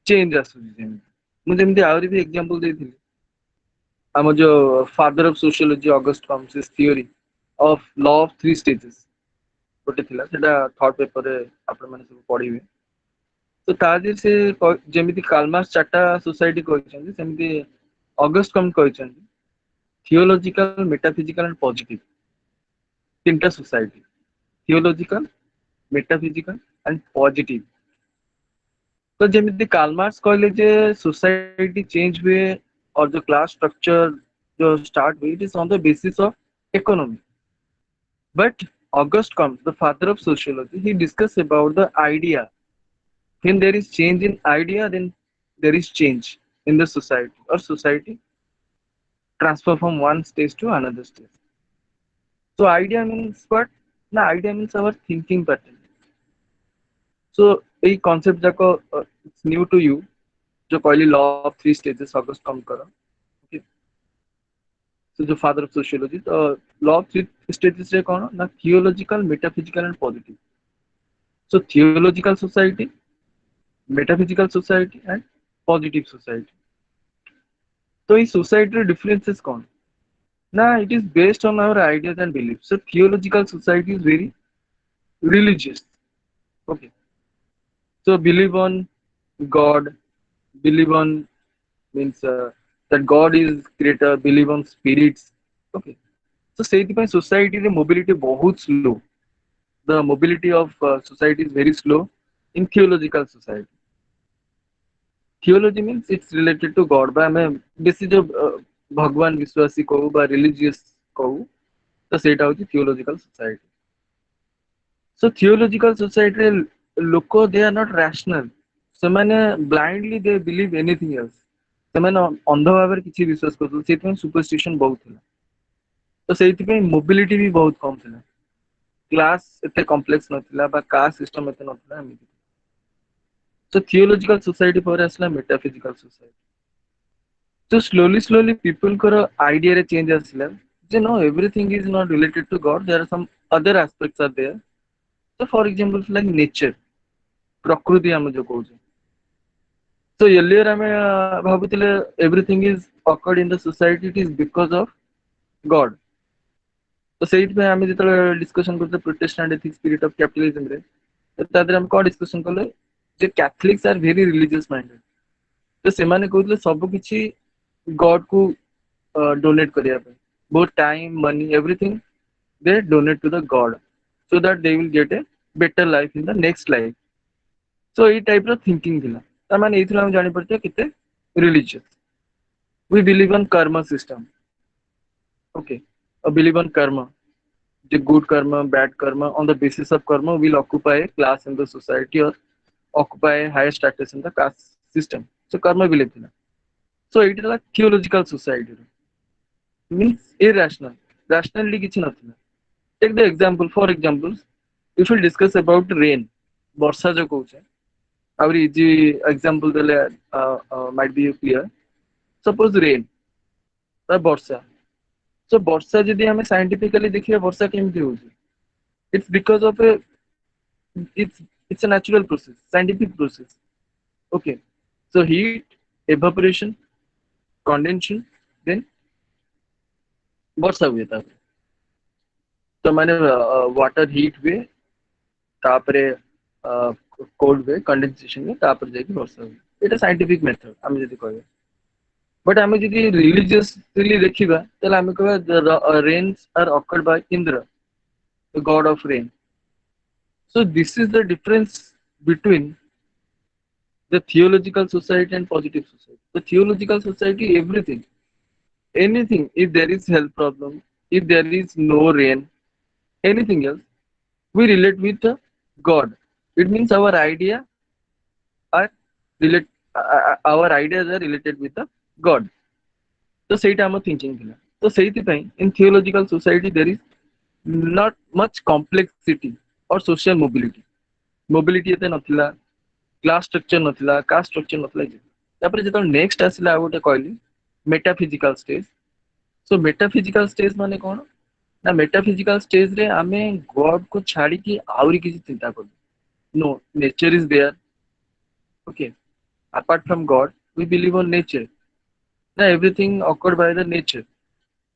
चेंज आसुची जेमि मु जेमि आउरी भी एग्जांपल देथिली आम जो father of sociology August Comte's theory of law of three stages गोटे थिला सेटा थर्ड पेपर रे आपण माने सब पढिबे तो ताजे से जेमिति काल्मार्स चारटा सोसाइटी कहछन सेमिति ऑगस्ट कॉम्प कहछन थियोलॉजिकल मेटाफिजिकल एंड पॉजिटिव तीनटा society theological metaphysical and positive तो जेमिति काल्मार्स कहले जे सोसाइटी चेंज हुए और जो क्लास स्ट्रक्चर जो स्टार्ट हुई it is on the basis of economy but August comes, the father of sociology, he discussed about the idea. When there is change in idea, then there is change in the society, or society transfer from one stage to another stage. So idea means what? No, idea means our thinking pattern. So a concept जाको it's new to you, जो कहली law of three stages August come करो. Okay. So the father of sociology, the law of three stages रे कौन ना theological, metaphysical and positive. So theological society, metaphysical society and positive society. तो इस society रे differences कौन ना it is based on our ideas and beliefs. So theological society is very religious. Okay. So believe on God, believe on means that God is creator, believe on spirits. Okay. So सेहिति society रे mobility बहुत slow. The mobility of society is very slow in theological society. Theology means it's related to God. बा हमें बेसी जो भगवान विश्वासी कहू बा religious कहू तो सेटा होची theological society. So theological society रे लोको they are not rational. ସେମାନେ blindly they believe anything else. ସେମାନେ अंध भाव किसी विश्वास करथु सेति सुपरस्टिशन बहुत थिला तो सेति मोबिलिटी भी बहुत कम थिला क्लास एते कॉम्प्लेक्स नथिला बा कास्ट सिस्टम एते नथिला एमिति so theological society पर असला metaphysical society so slowly people को idea रे change असला जे no everything is not related to God there are some other aspects are there so for example like nature प्रकृति हम जो कहू so earlier हमें भाबुतिले everything is occurred in the society it is because of God तो सेहित में हमें जितले discussion करते Protestant ethics spirit of capitalism रे तादरे हम को डिस्कशन करले जे Catholics are very religious minded तो से माने कहले सब किछि गॉड को डोनेट करिया पे both time money everything they donate to the god so that they will get a better life in the next life so ई टाइप रो थिंकिंग थिला त माने एथला हम जानि पड़ते किते religious we believe on karma system okay believe on karma the good karma bad karma on the basis of karma will occupy a class in the society or occupy higher status in the caste system. So karma belief thila. So it is like theological society means irrational. Rationality kichhi nathila. Take the example. For example, if we discuss about rain, ବର୍ଷା जो କହୁଛେ ଆହୁରି easy example ଦେଲେ might be clear. Suppose rain ବା ବର୍ଷା. So ବର୍ଷା ଯଦି ଆମେ scientifically ଦେଖିବା ବର୍ଷା କେମିତି ହଉଛି? It's because of it's a natural process, scientific process. Okay. So heat, evaporation, condensation, then ବର୍ଷା ହୁଏ ତାପରେ. ତ ମାନେ water heat ହୁଏ ତାପରେ cold ହୁଏ condensation ହୁଏ ତାପରେ ଯାଇକି ବର୍ଷା ହୁଏ. ଏଇଟା scientific method ଆମେ ଯଦି କହିବା. But ଆମେ ଯଦି religiously ଦେଖିବା ତାହେଲେ ଆମେ କହିବା the rains are occurred by Indra, the god of rain. So this is the difference between the theological society and positive society. The theological society, everything, anything, if there is health problem, if there is no rain, anything else, we relate with the God. It means are relate, our ideas are related with the God. So ସେଇଟା ଆମ thinking ଥିଲା. ତ ସେଇଥିପାଇଁ in theological society there is not much complexity or social mobility. Mobility ଏତେ ନଥିଲା, class structure ନଥିଲା, caste structure ନଥିଲା. ତାପରେ ଯେତେବେଳେ next ଆସିଲା ଆଉ ଗୋଟେ କହିଲି metaphysical stage. So metaphysical stage ମାନେ କ'ଣ? ନା metaphysical stage ରେ ଆମେ God କୁ ଛାଡ଼ିକି ଆହୁରି କିଛି ଚିନ୍ତା କରୁ. No, nature is there. Okay. Apart from God, we believe on nature. Na everything occurred by the nature.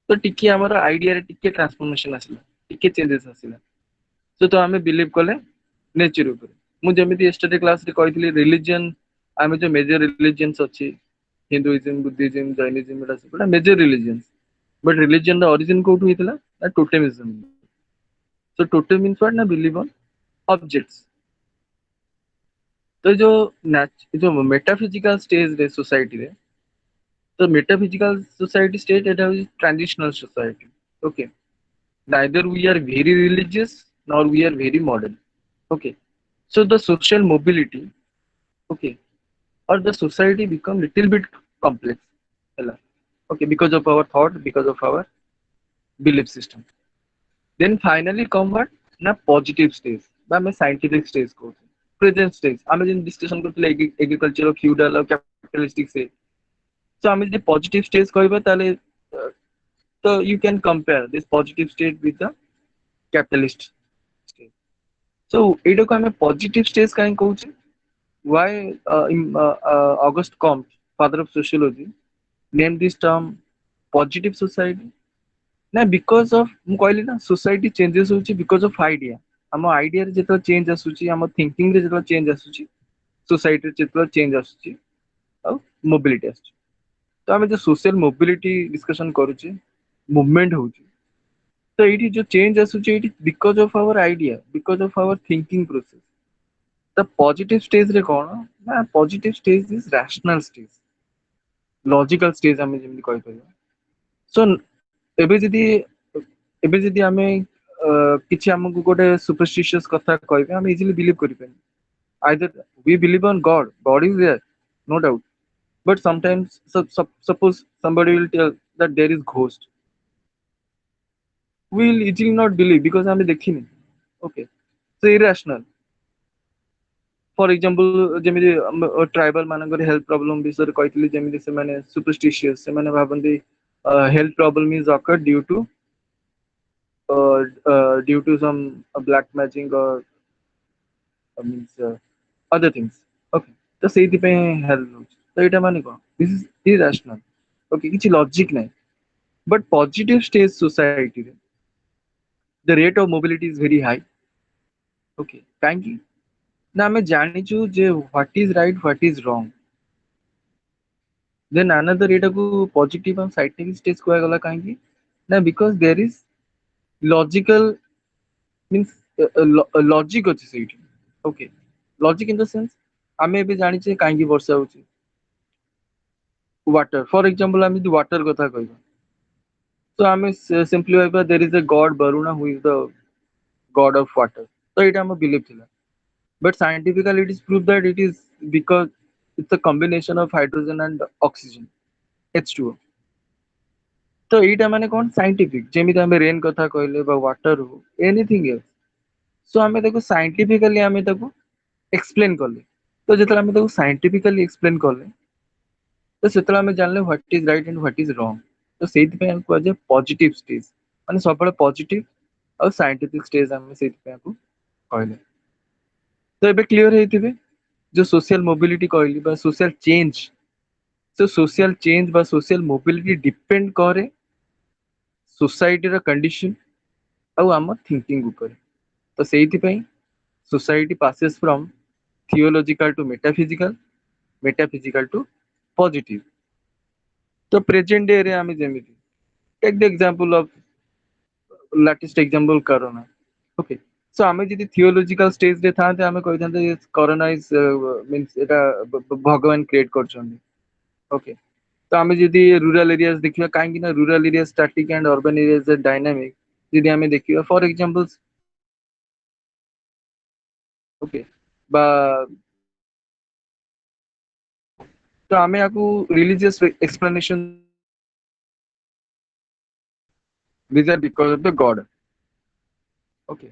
तो टिके हमारा आइडिया रे टिके ट्रांसफॉर्मेशन आसिला, टिके चेंजेस आसिला. So तो हमें बिलीव कले नेचर ऊपर. मु जेमिति यस्टरडे क्लास रे कहितली रिलीजन आमे जो मेजर रिलीजन्स अछि हिंदुइज्म, बुद्धिज्म, जैनिज्म एटा सब major religions. But religion the origin कोठु हितला ना totemism. So totem means what? ना बिलीव ऑन ऑब्जेक्ट्स. तो जो मेटाफिजिकल स्टेज रे सोसाइटी रे the metaphysical society state it is transitional society. Okay, neither we are very religious nor we are very modern. Okay, so the social mobility, okay, or the society become little bit complex. Hela. Okay, because of our thought, because of our belief system. Then finally come what? Na positive stage বা ଆମେ scientific stage କହୁଛୁ. Present stage ଆମେ ଯେମିତି discussion କରୁଥିଲେ agricultural, feudal ଆଉ capitalistic stage. So ଆମେ ଯଦି positive stage କହିବା ତାହେଲେ so you can compare this positive state with the capitalist state. So ଏଇଟାକୁ ଆମେ positive stage କାହିଁ କହୁଛେ? Why Auguste Comte, father of sociology, named this term positive society? ନା because of ମୁଁ କହିଲି ନା society changes ହଉଛି because of idea. ଆମ idea ରେ ଯେତେବେଳେ change ଆସୁଛି, ଆମ thinking ରେ ଯେତେବେଳେ change ଆସୁଛି, society ରେ ଯେତେବେଳେ change ଆସୁଛି, ଆଉ mobility ଆସୁଛି. तो आम जो सोशल मोबिलिटी डिस्कशन करुचे मूवमेंट होची तो एठी जो चेंज आसुची एठी because of our idea because of our thinking process the positive stage रे कोन ना positive stage is rational stage logical stage आमे जेमि कहि परिबा सो एबे जदी आमे किछि हमकु गोटे सुपरस्टिशियस कथा कहबे हम इजीली बिलीव करि पे either we believe on god is there no doubt. But sometimes, suppose somebody will tell that there is ghost. We will easily not believe because ଆମେ ଦେଖିନି. Okay, so irrational. For example, ଯେମିତି tribal ମାନଙ୍କର health problem ବିଷୟରେ କହିଥିଲି ଯେମିତି ସେମାନେ superstitious ସେମାନେ ଭାବନ୍ତି health problem is occurred due to some black magic or means other things. Okay, ତ ସେଇଥିପାଇଁ health ହଉଛି. ତ ଏଇଟା ମାନେ କଣ? This is irrational. Okay, କିଛି logic ନାହିଁ. But positive stage society the rate of mobility is very high. Okay, କାହିଁକି ନା ଆମେ ଜାଣିଛୁ ଯେ what is right, what is wrong. Then another ଏଟାକୁ positive and scientific stage କୁହାଗଲା କାହିଁକି ନା because there is logical means logic ଅଛି ସେଇଠି. Okay, logic in the sense ଆମେ ଏବେ ଜାଣିଛେ କାହିଁକି ବର୍ଷା ହଉଛି. Water, for example ଆମେ ଯଦି water କଥା କହିବା so ଆମେ simply ଭାବିବା there is a god Varuna who is the god of water. ତ ଏଇଟା ଆମ belief ଥିଲା. but scientifically it is proved that it is because it's a combination of hydrogen and oxygen, H2O. तो ଏଇଟା ମାନେ କଣ ସାଇଣ୍ଟିଫିକ, ଯେମିତି ଆମେ ରେନ୍ କଥା କହିଲେ ବା ୱାଟର ହଉ ଏନିଥିଙ୍ଗ ଏଲ୍ସ, ସୋ ଆମେ ତାକୁ ସାଇଣ୍ଟିଫିକାଲି ଆମେ ତାକୁ ଏକ୍ସପ୍ଲେନ କଲେ। ତ ଯେତେବେଳେ ଆମେ ତାକୁ ସାଇଣ୍ଟିଫିକାଲି ଏକ୍ସପ୍ଲେନ କଲେ ତ ସେତେବେଳେ ଆମେ ଜାଣିଲେ what is right and what is ରଙ୍ଗ। ତ ସେଇଥିପାଇଁ ଆମେ କୁହାଯାଏ ପଜିଟିଭ ଷ୍ଟେଜ, ମାନେ ସବୁବେଳେ ପଜିଟିଭ ଆଉ ସାଇଣ୍ଟିଫିକ ଷ୍ଟେଜ ଆମେ ସେଇଥିପାଇଁ ଆକୁ କହିଲେ। ତ ଏବେ କ୍ଲିୟର ହେଇଥିବେ ଯୋଉ ସୋସିଆଲ ମୋବିଲିଟି କହିଲି ବା ସୋସିଆଲ ଚେଞ୍ଜ, ତ ସୋସିଆଲ ଚେଞ୍ଜ ବା ସୋସିଆଲ ମୋବିଲିଟି ଡିପେଣ୍ଡ କରେ ସୋସାଇଟିର କଣ୍ଡିସନ ଆଉ ଆମ ଥିଙ୍କିଙ୍ଗ ଉପରେ। ତ ସେଇଥିପାଇଁ society passes from theological to metaphysical, metaphysical to positive। ତ ପ୍ରେଜେଣ୍ଟ ଡେ ରେ ଆମେ ଯେମିତି take the example of latest example corona, okay. So ଆମେ ଯଦି ଥିଓଲୋଜିକାଲ ଷ୍ଟେଜ ରେ ଥାନ୍ତେ ଆମେ କହିଥାନ୍ତେ କରୋନା ଇଜ ମିନ୍ସ ଏଟା ଭଗବାନ କ୍ରିଏଟ କରିଛନ୍ତି, ଓକେ। ତ ଆମେ ଯଦି ରୁରାଲ ଏରିଆଜ ଦେଖିବା, କାହିଁକି ନା rural area static and urban area dynamic ଯଦି ଆମେ ଦେଖିବା, ଫର ଏକ୍ସାମ୍ପଲ ଓକେ, ବା ତ ଆମେ ଆକୁ religious explanation these are because of the god, okay.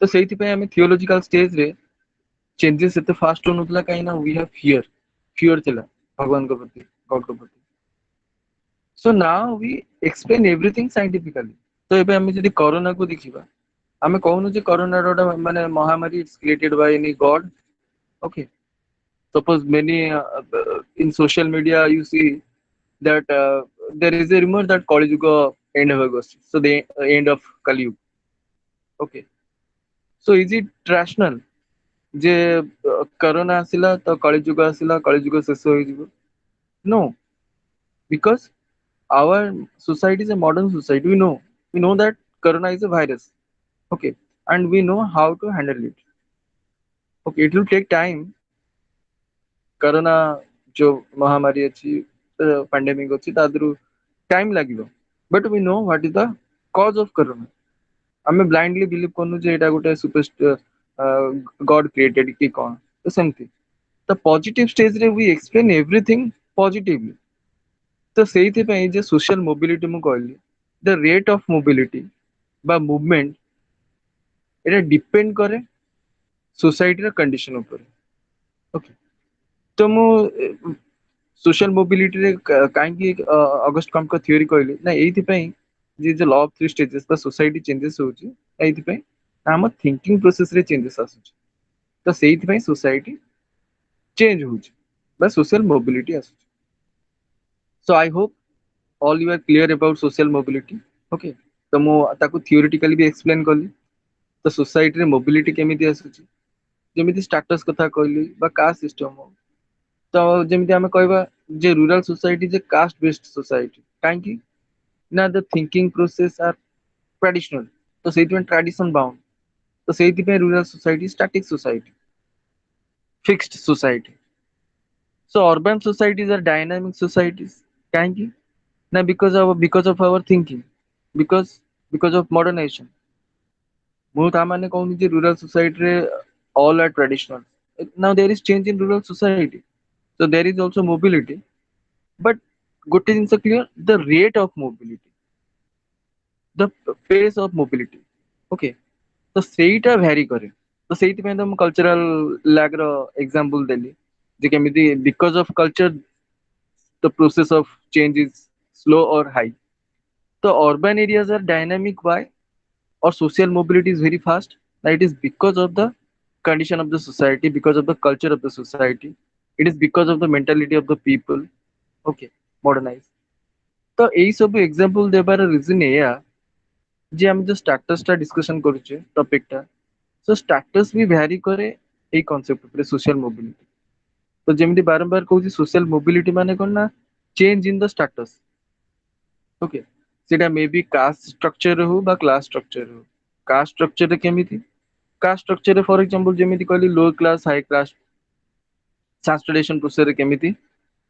ତ ସେଇଥିପାଇଁ ଆମେ ଥିଓଲୋଜିକାଲ ଷ୍ଟେଜ ରେ ଚେଞ୍ଜେସ୍ ଏତେ ଫାଷ୍ଟ ହଉନଥିଲା, କାହିଁକି ନା वी हैव ଫିୟର ଥିଲା ଭଗବାନଙ୍କ ପ୍ରତି, ଗଡଙ୍କ ପ୍ରତି। So now we explain everything scientifically. ତ ଏବେ ଆମେ ଯଦି କରୋନାକୁ ଦେଖିବା, ଆମେ କହୁନୁ ଯେ କରୋନାର ଗୋଟେ ମାନେ ମହାମାରୀ created by any Garh, okay. Suppose many in social media you see that there is a rumor that Kali Yuga end ହେବାକୁ ଅଛି, so the end of Kali Yuga, okay। So is it rational ଯେ corona ଆସିଲା ତ କଳି ଯୁଗ ଆସିଲା, କଳି ଯୁଗ ଶେଷ ହେଇଯିବ? No, because our society is a modern society. We know that corona is a virus, okay, and we know how to handle it, okay। It will take time, corona जो महामारी अच्छी pandemic अच्छी ତା ଦେହରୁ time ଲାଗିବ, but we know what is the cause of corona। ଆମେ blindly believe କରୁନୁ ଯେ ଏଇଟା ଗୋଟେ super god created କି କଣ, ତ ସେମିତି। ତ positive ଷ୍ଟେଜରେ we explain everything positively। ତ ସେଇଥିପାଇଁ ଯେ social mobility ମୁଁ କହିଲି, the rate of mobility ବା movement ଏଇଟା ଡିପେଣ୍ଡ କରେ ସୋସାଇଟିର କଣ୍ଡିସନ ଉପରେ, ଓକେ। ତ ମୁଁ सोशल मोबिलिटी रे काहेकि अगस्ट कम्पका थियोरी कहली ना, एइथिପାଇଁ जे जे लॉ ऑफ थ्री स्टेजेस बा सोसाइटी चेंजेस होची, एइथिପାଇଁ हम थिंकिंग प्रोसेस रे चेंजेस आसुची। तो सेइथिପାଇଁ सोसाइटी चेंज होची बा सोशल मोबिलिटी आसुची। So I hope all you are clear about social mobility, okay. तो मु ताको थियोरेटिकली भी एक्सप्लेन करली। तो सोसाइटी रे मोबिलिटी केमिति आसुची, जेमिति स्टेटस कथा कहली बा कास्ट सिस्टम हो। तो जेमिति आमे कहबा जे रूरल सोसाइटी जे कास्ट बेस्ड सोसाइटी, काहेकि ना the thinking process are traditional, तो सेइथिପାଇଁ ट्रेडिशन बाउंड। तो सेइथिପାଇଁ rural society static society, fixed society. So urban societies are dynamic societies, काहेकि ना because of our thinking, because of modernization. ମୁଁ ତା ମାନେ କହୁନି ଯେ रूरल सोसाइटी रे all are traditional। now there is change in rural society, so there is also mobility, but ଗୋଟେ ଜିନିଷ clear, the rate of mobility, the pace of mobility, okay। ତ ସେଇଟା ଭ୍ୟାରି କରେ। ତ ସେଇଥିପାଇଁ ତ ମୁଁ କଲଚରାଲ ଲାଗ ର ଏକ୍ସାମ୍ପଲ ଦେଲି ଯେ କେମିତି because of culture the process of change is slow or high. ତ urban areas are dynamic, why, or social mobility is very fast, that it is because of the condition of the society, because of the culture of the society, it is because of the mentality of the people, okay, modernize। ତ ଏଇ ସବୁ example ଦେବାର reason ଏଇଆ ଯେ ଆମେ ଯୋଉ status ଟା discussion କରୁଛେ ଟପିକ ଟା, ସୋ ଷ୍ଟାଟସ ବି ଭ୍ୟାରି କରେ ଏଇ କନସେପ୍ଟ ଉପରେ सोशल मोबिलिटी। ତ ଯେମିତି ବାରମ୍ବାର କହୁଛି सोशल मोबिलिटी ମାନେ କଣ ନା change in the status, okay. ସେଟା ମେ ବି କାଷ୍ଟ ଷ୍ଟ୍ରକ୍ଚର ହଉ ବା କ୍ଲାସ ଷ୍ଟ୍ରକ୍ଚର ହଉ। କାଷ୍ଟ ଷ୍ଟ୍ରକ୍ଚରରେ କେମିତି, କାଷ୍ଟ ଷ୍ଟ୍ରକ୍ଚରରେ ଫର ଏକ୍ସାମ୍ପଲ ଯେମିତି କହିଲି low class high class transportation process रे केमिति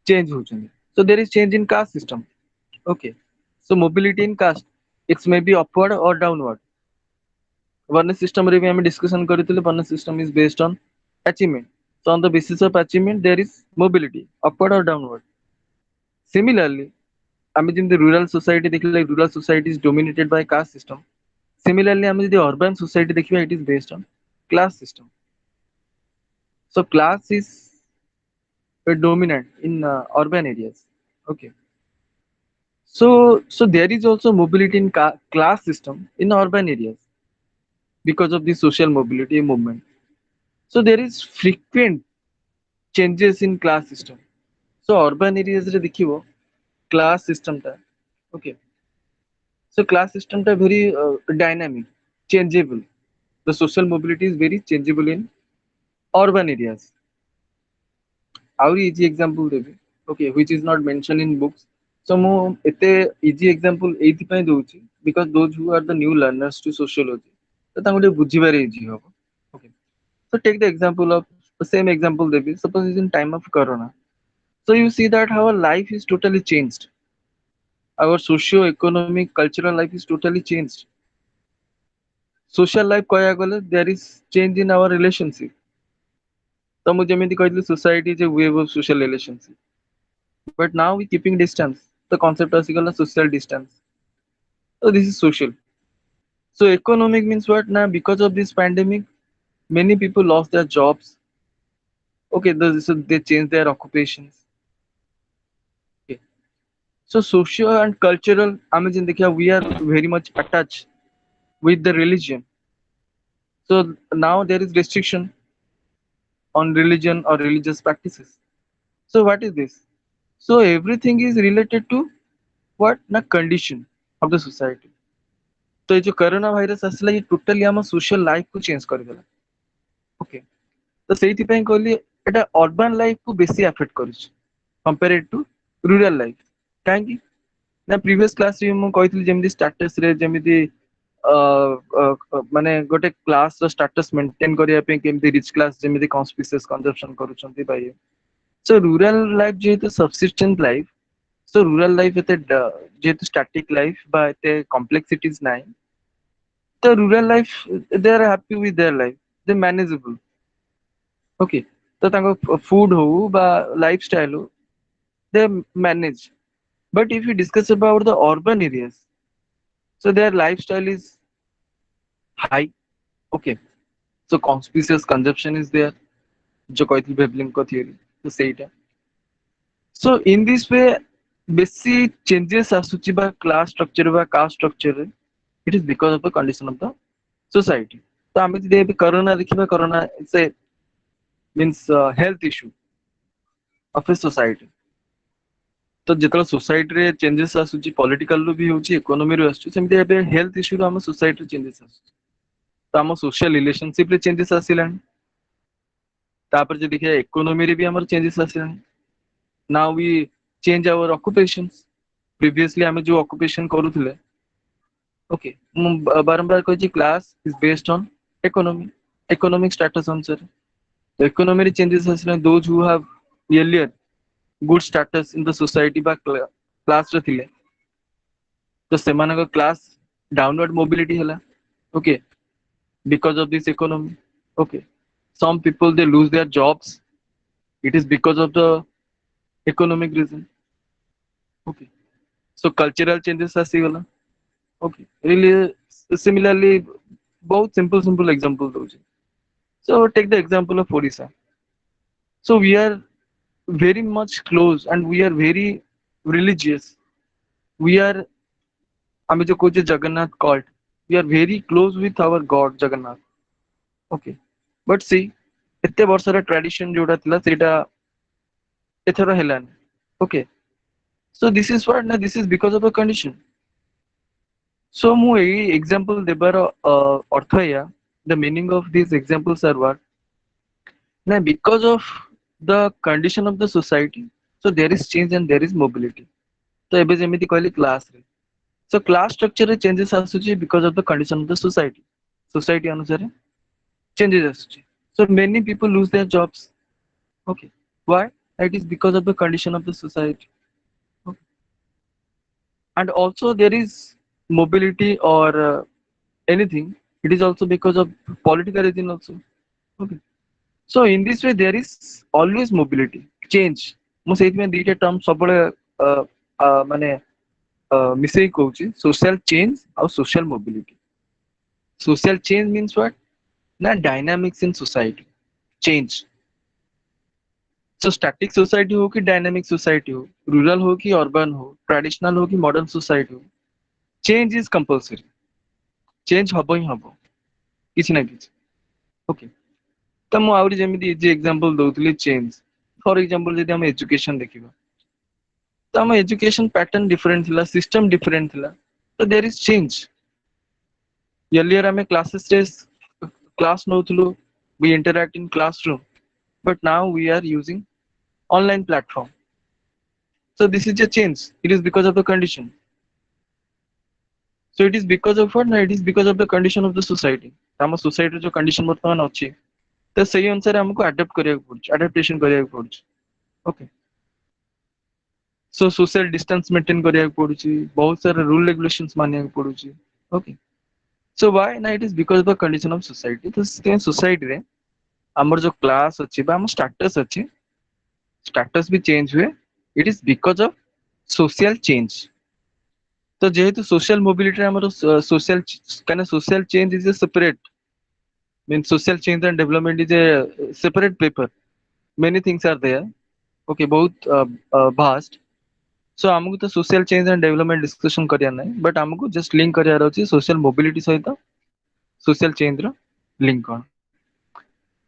चेंज होचंदी। So there is change in caste system, okay. So mobility in caste it's may be upward or downward. Varna system रे भी हम डिस्कशन करथिले, varna system is based on achievement. So on the basis of achievement, there is mobility, upward or downward. Similarly, আমি যেମିତି rural society ଦେଖିଲେ rural society is dominated by caste system. Similarly, ଆମେ ଯଦି urban society ଦେଖିବା, it is based on class system. So class is dominant in urban areas. Okay. So there is also mobility in class system in urban areas because of the social mobility movement. So there is frequent changes in class system. So urban areas रे देखिबो class system टा. Okay. So class system टा very dynamic, changeable. The social mobility is very changeable in urban areas. Our easy example Devi. Okay, which is not mentioned in books. So ମୁଁ ଏତେ easy example ଏଇଥିପାଇଁ ଦଉଛି because those who are the new learners to sociology, ତ ତାଙ୍କୁ ଟିକେ ବୁଝିବାରେ easy ହବ. Okay. So take the example of the same example Devi. Suppose it's in time of Corona. So you see that our life is totally changed. Our socio-economic, cultural life is totally changed. Social life କହିବାକୁ ଗଲେ there is change in our relationship. ତ ମୁଁ ଯେମିତି କହିଥିଲି society is a wave of social relationship. But now we keeping distance. The concept ଆସିଗଲା social distance. So this is social. So economic means what? Now because of this pandemic, many people lost their jobs. Okay, so they changed their occupations. Okay. So social and cultural, ଆମେ ଯେମିତି ଦେଖିବା, we are very much attached with the religion. So now there is restriction on religion or religious practices. So what is this? So everything is related to what? Na condition of the society. तो ये जो corona virus आसला ये totally आम social life को change करदेला. Okay, तो ସେଇଥିପାଇଁ କହିଲି ଏଟା अर्बन लाइफ को बेसी अफेक्ट करूଛି कंपेयर्ड टू रूरल लाइफ. କାହିଁକି ନା प्रीवियस क्लास रे ମୁଁ କହିଥିଲି ଯେମିତି ଷ୍ଟାଟସ୍ ରେ ଯେମିତି ମାନେ ଗୋଟେ କ୍ଲାସ ର ଷ୍ଟାଟସ୍ मेंटेन କରିବା ପାଇଁ କେମିତି ରିଚ୍ କ୍ଲାସ ଯେମିତି କନ୍ସପିସିୟସ୍ କନଜମ୍ପସନ କରୁଛନ୍ତି ବା ଇଏ. सो रूरल लाइफ जेहेतु subsistent life, so rural life एते जेहेतु स्टैटिक लाइफ बा एते कॉम्प्लेक्सिटीज नाही, तो rural life they are happy with their life, they manageable. Okay, तो तांको फूड हो बा लाइफस्टाइल हो, they manage. But if you discuss about the urban areas, so their lifestyle is high. Okay, so conspicuous consumption is there, जो कहती bevelling को theory, तो सेटा. So in this way बेसी changes आसुची बा class structure बा caste structure, it is because of the condition of the society. तो आमे जे भी कोरोना देखिबा, corona it's a means health issue of a society. तो जेतला सोसाइटी रे चेंजेस आसुची, पॉलिटिकल रो भी होची, इकोनॉमी रो आसुची, सेमते एबे हेल्थ इश्यू रो हम सोसाइटी रे चेंजेस आसुची. तो हम सोशल रिलेशनशिप रे चेंजेस आसिलानी. तापर जे देखिया इकोनॉमी रे भी हमर चेंजेस आसिलानी. Now we change our occupations. Previously हमें जो ऑक्युपेशन करूथिले, ओके, मु बारंबार कहै छी class is based on economy, economic status अनुसार. तो इकोनॉमी रे चेंजेस आसिलानी. Those who have earlier good status in the society बा क्लास रे थिले, तो सेमानक क्लास डाउनवर्ड मोबिलिटी हला. Okay, because of this economy. Okay, some people they lose their jobs, it is because of the economic reason. Okay, so cultural changes आसीगला. Okay, really similarly बहुत simple example दोचे. So take the example of Odisha. So we are very much close and we are very religious. We are, आमे जो कोचे Jagannath cult, we are very close with our God Jagannath. Okay, but see एते वर्षर tradition जोड़ा थिला सेटा एथरा हेलानी. Okay, so this is what, na this is because of a condition. So ମୁଁ ଏଇ example ଦେବାର ଅର୍ଥ ଏୟା, the meaning of these examples are what, na because of the condition of the society, so there is change and there is mobility. तो एबे जेमिति कहली class रे, so class structure रे changes आसुची because of the condition of the society. Society अनुसार changes आसुची. So many people lose their jobs. Okay, why? It is because of the condition of the society. Okay. And also there is mobility or anything, it is also because of political reason also. Okay, So in this way there is always mobility change. ମୁଁ ସେଇଥିପାଇଁ ଦୁଇଟା term ସବୁବେଳେ ମାନେ ମିଶେଇ କହୁଛି, social change ଆଉ social mobility. Social change means what? Na dynamics in society change. So static society हो कि dynamic society हो, rural हो कि urban हो, traditional हो कि modern society हो, change is compulsory. Change hub he hub किसी ना किसी. Okay. तो ମୁଁ ଆହୁରି ଯେମିତି ଇଜି ଏକ୍ସାମ୍ପଲ ଦଉଥିଲି ଚେଞ୍ଜ. ଫର ଏକ୍ସାମ୍ପଲ ଯଦି ଆମେ ଏଜୁକେସନ ଦେଖିବା, ତ ଆମ ଏଜୁକେସନ ପ୍ୟାଟର୍ନ ଡିଫରେଣ୍ଟ ଥିଲା, ସିଷ୍ଟମ ଡିଫରେଣ୍ଟ ଥିଲା, ତ ଦେयर ଇଜ ଚେଞ୍ଜ. ଏର୍ଲିୟର ଆମେ କ୍ଲାସେସରେ class ନଉଥିଲୁ, we interact in classroom, but now we are using online platform. So this is a change. It is because of the condition. So it is because of what? No, it is because of the condition of the society. ଆମ society जो condition ବର୍ତ୍ତମାନ ଅଛି, ତ ସେଇ ଅନୁସାରେ ଆମକୁ adapt କରିବାକୁ ପଡୁଛି, ଆଡାପ୍ଟେସନ କରିବାକୁ ପଡୁଛି. Okay. So social distance maintain କରିବାକୁ ପଡୁଛି, ବହୁତ ସାରା ରୁଲ ରେଗୁଲେସନ୍ସ ମାନିବାକୁ ପଡୁଛି. ଓକେ. ସୋ ୱାଇ ନା ଇଟ୍ is because of the condition of society. ତ ସେଥିପାଇଁ ସୋସାଇଟିରେ ଆମର ଯୋଉ କ୍ଲାସ ଅଛି ବା ଆମ ଷ୍ଟାଟସ ଅଛି, ଷ୍ଟାଟସ ବି ଚେଞ୍ଜ ହୁଏ. ଇଟ୍ is because of social change. ତ ଯେହେତୁ ସୋସିଆଲ ମୋବିଲିଟିରେ ଆମର ସୋସିଆଲ କାହିଁକିନା social change is a separate, means social change and development is a separate paper. Many things are there. Okay, बहुत vast. So ଆମକୁ ତ social change and development discussion କରିବାର ନାହିଁ, but ଆମକୁ just link କରିବାର ଅଛି social mobility ସହିତ social change ର link କଣ.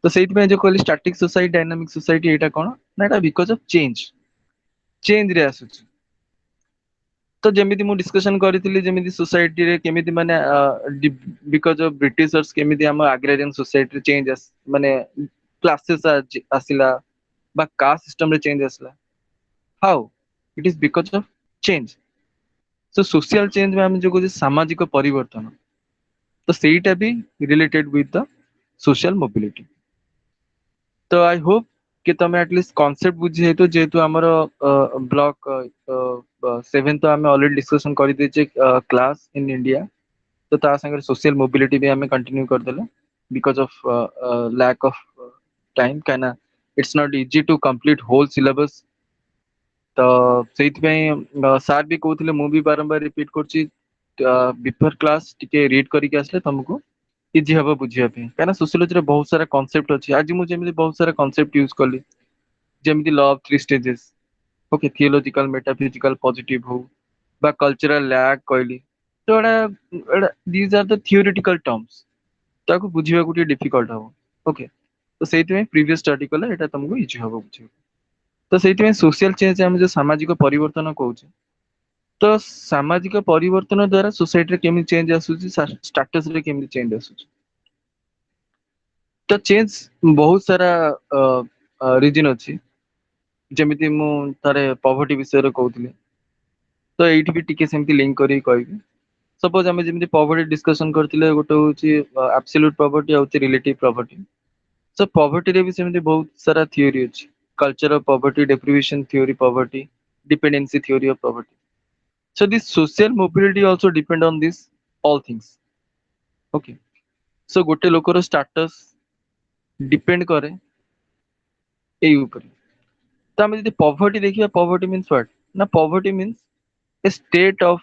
ତ ସେଇଥିପାଇଁ ଯୋଉ କହିଲି static society, dynamic society, ଏଇଟା କଣ ନା ଏଇଟା because of change ରେ ଆସୁଛି. ତ ଯେମିତି ମୁଁ ଡିସ୍କସନ କରିଥିଲି, ଯେମିତି ସୋସାଇଟିରେ କେମିତି ମାନେ ବିକଜ ଅଫ ବ୍ରିଟିଶର୍ସ କେମିତି ଆମ ଆଗ୍ରାରିଆନ ସୋସାଇଟିରେ ଚେଞ୍ଜ ମାନେ କ୍ଲାସେସ୍ ଆସିଲା ବା କାଷ୍ଟ ସିଷ୍ଟମରେ ଚେଞ୍ଜ ଆସିଲା. How? It is because of change. So social change ଆମେ ଯୋଉ କହୁଛେ ସାମାଜିକ ପରିବର୍ତ୍ତନ, ତ ସେଇଟା ବି related with the social mobility. ତ ଆଇ ହୋପ कि तमे एटलिस्ट कॉन्सेप्ट बुझी हेतु, जेहेतु हमर ब्लॉक 7 तो हमें ऑलरेडी डिस्कशन कर देचे क्लास इन इंडिया. तो ता संगे सोशल मोबिलिटी भी हमें कंटिन्यू कर देले because of lack of time, काना it's not easy to complete whole syllabus. तो सेइथि सार भी कहते मु भी बारंबार रिपीट करछि, बिफोर क्लास टिके रीड करके आसले तुमको इजी हम बुझिया पे, काना सोशियोलॉजी रे बहुत सारा कांसेप्ट अछि. आज मु जेमिति बहुत सारा कांसेप्ट यूज कली, जेमिति law of 3 stages. Okay, theological, metaphysical, positive हो बा कल्चरल लैग कहली, तो एडा these are the theoretical terms, ताको बुझिया गुटी डिफिकल्ट हो. ओके, तो सेइति में प्रीवियस स्टडी कले एटा तुमको इजी हो बुझिया. तो सेइति में सोशल चेंज हम जो सामाजिक परिवर्तन कहउछे, तो सामाजिक परिवर्तन द्वारा सोसाइटी रे केमि चेंज आसुची, स्टेटस रे केमि चेंज आसुची. तो चेंज बहुत सारा रीजन अछि, जेमिति मु तारे पॉवर्टी विषय रे कहउतली. तो एइठी भी टिके सेमति लिंक करी कहबी. सपोज हमें जेमिति पॉवर्टी डिस्कशन करथिले, गोटे होची एब्सोल्यूट पॉवर्टी और रिलेटिव पॉवर्टी. सो पॉवर्टी रे भी सेमति बहुत सारा थ्योरी अछि. Culture of poverty, deprivation theory poverty, dependency theory of poverty. So this social mobility also depend on this all things. Okay. So गोटे लोकर status depend करे एई ऊपर. तो हम यदि poverty देखिए, poverty means what? ना poverty means a state of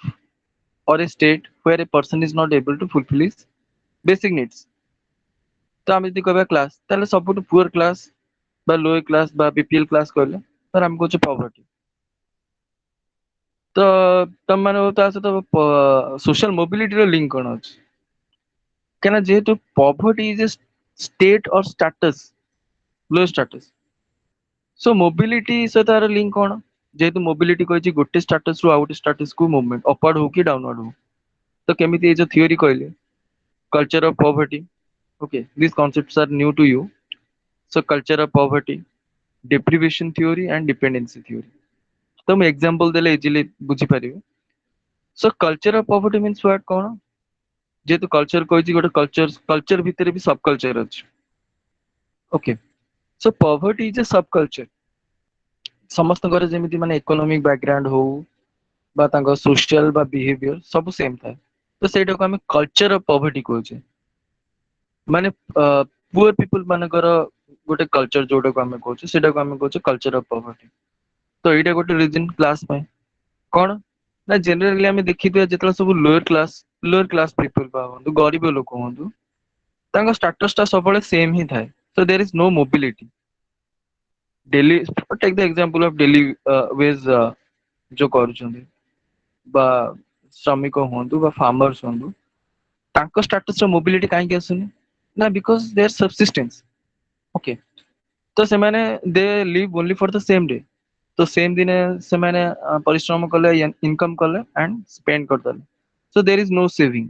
or a state where a person is not able to fulfill his basic needs. तो हम यदि कहबा क्लास, ताले सबटु पुअर क्लास बा लोअर क्लास बा बीपीएल क्लास कहले, तर हम कहू poverty. तो तम माने ता सहित सोशल मोबिलिटी रो लिंक कोन अछि, केना जेहेतु पॉवर्टी इज ए स्टेट और स्टेटस, लो स्टेटस. सो मोबिलिटी से तार लिंक कोन, जेहेतु मोबिलिटी कहै छी गोटे स्टेटस रु आउट स्टेटस को मूवमेंट अपवर्ड हो कि डाउनवर्ड हो. तो केमिति ए जो थ्योरी कहले culture of poverty. Okay, this concepts are new to you. So culture of poverty, deprivation theory and dependency theory. तो मैं एग्जांपल देले इजीली बुझी परिबे. So culture of poverty means what कोन, जेहेतु कल्चर कहै गोटे कल्चर भितर भी सब कल्चर अछि. Okay, so poverty is a सब कल्चर. समस्त घर जेमिति माने इकोनॉमिक बैकग्राउंड हो बा तांको सोशल बा बिहेवियर सब सेम था. तो सेटा को हम कल्चर ऑफ पॉवर्टी कहै छै. माने पुअर पीपल मानकर गोटे कल्चर जोटा को आमे कहूचे सेटा को आमे कहूचे कल्चर ऑफ पॉवर्टी। तो एटा गोटे रीजन क्लास में कौन ना जनरली आमे देखिथिया जेतला सब लोअर क्लास पीपल बा हंतु गरीब लोक हंतु तांका स्टेटस ता सबले सेम ही थाए। So there is no mobility daily take the example of daily wage जो करूछंदी बा श्रमिक हंतु बा फार्मर्स हंतु तांका स्टेटस रो मोबिलिटी काहे के आसुनी ना बिकॉज़ देयर सब्सिस्टेंस ओके। तो से माने they live only for the same day तो सेम दिन से माने परिश्रम कले इनकम कले एंड स्पेंड कर दले। So there is no saving.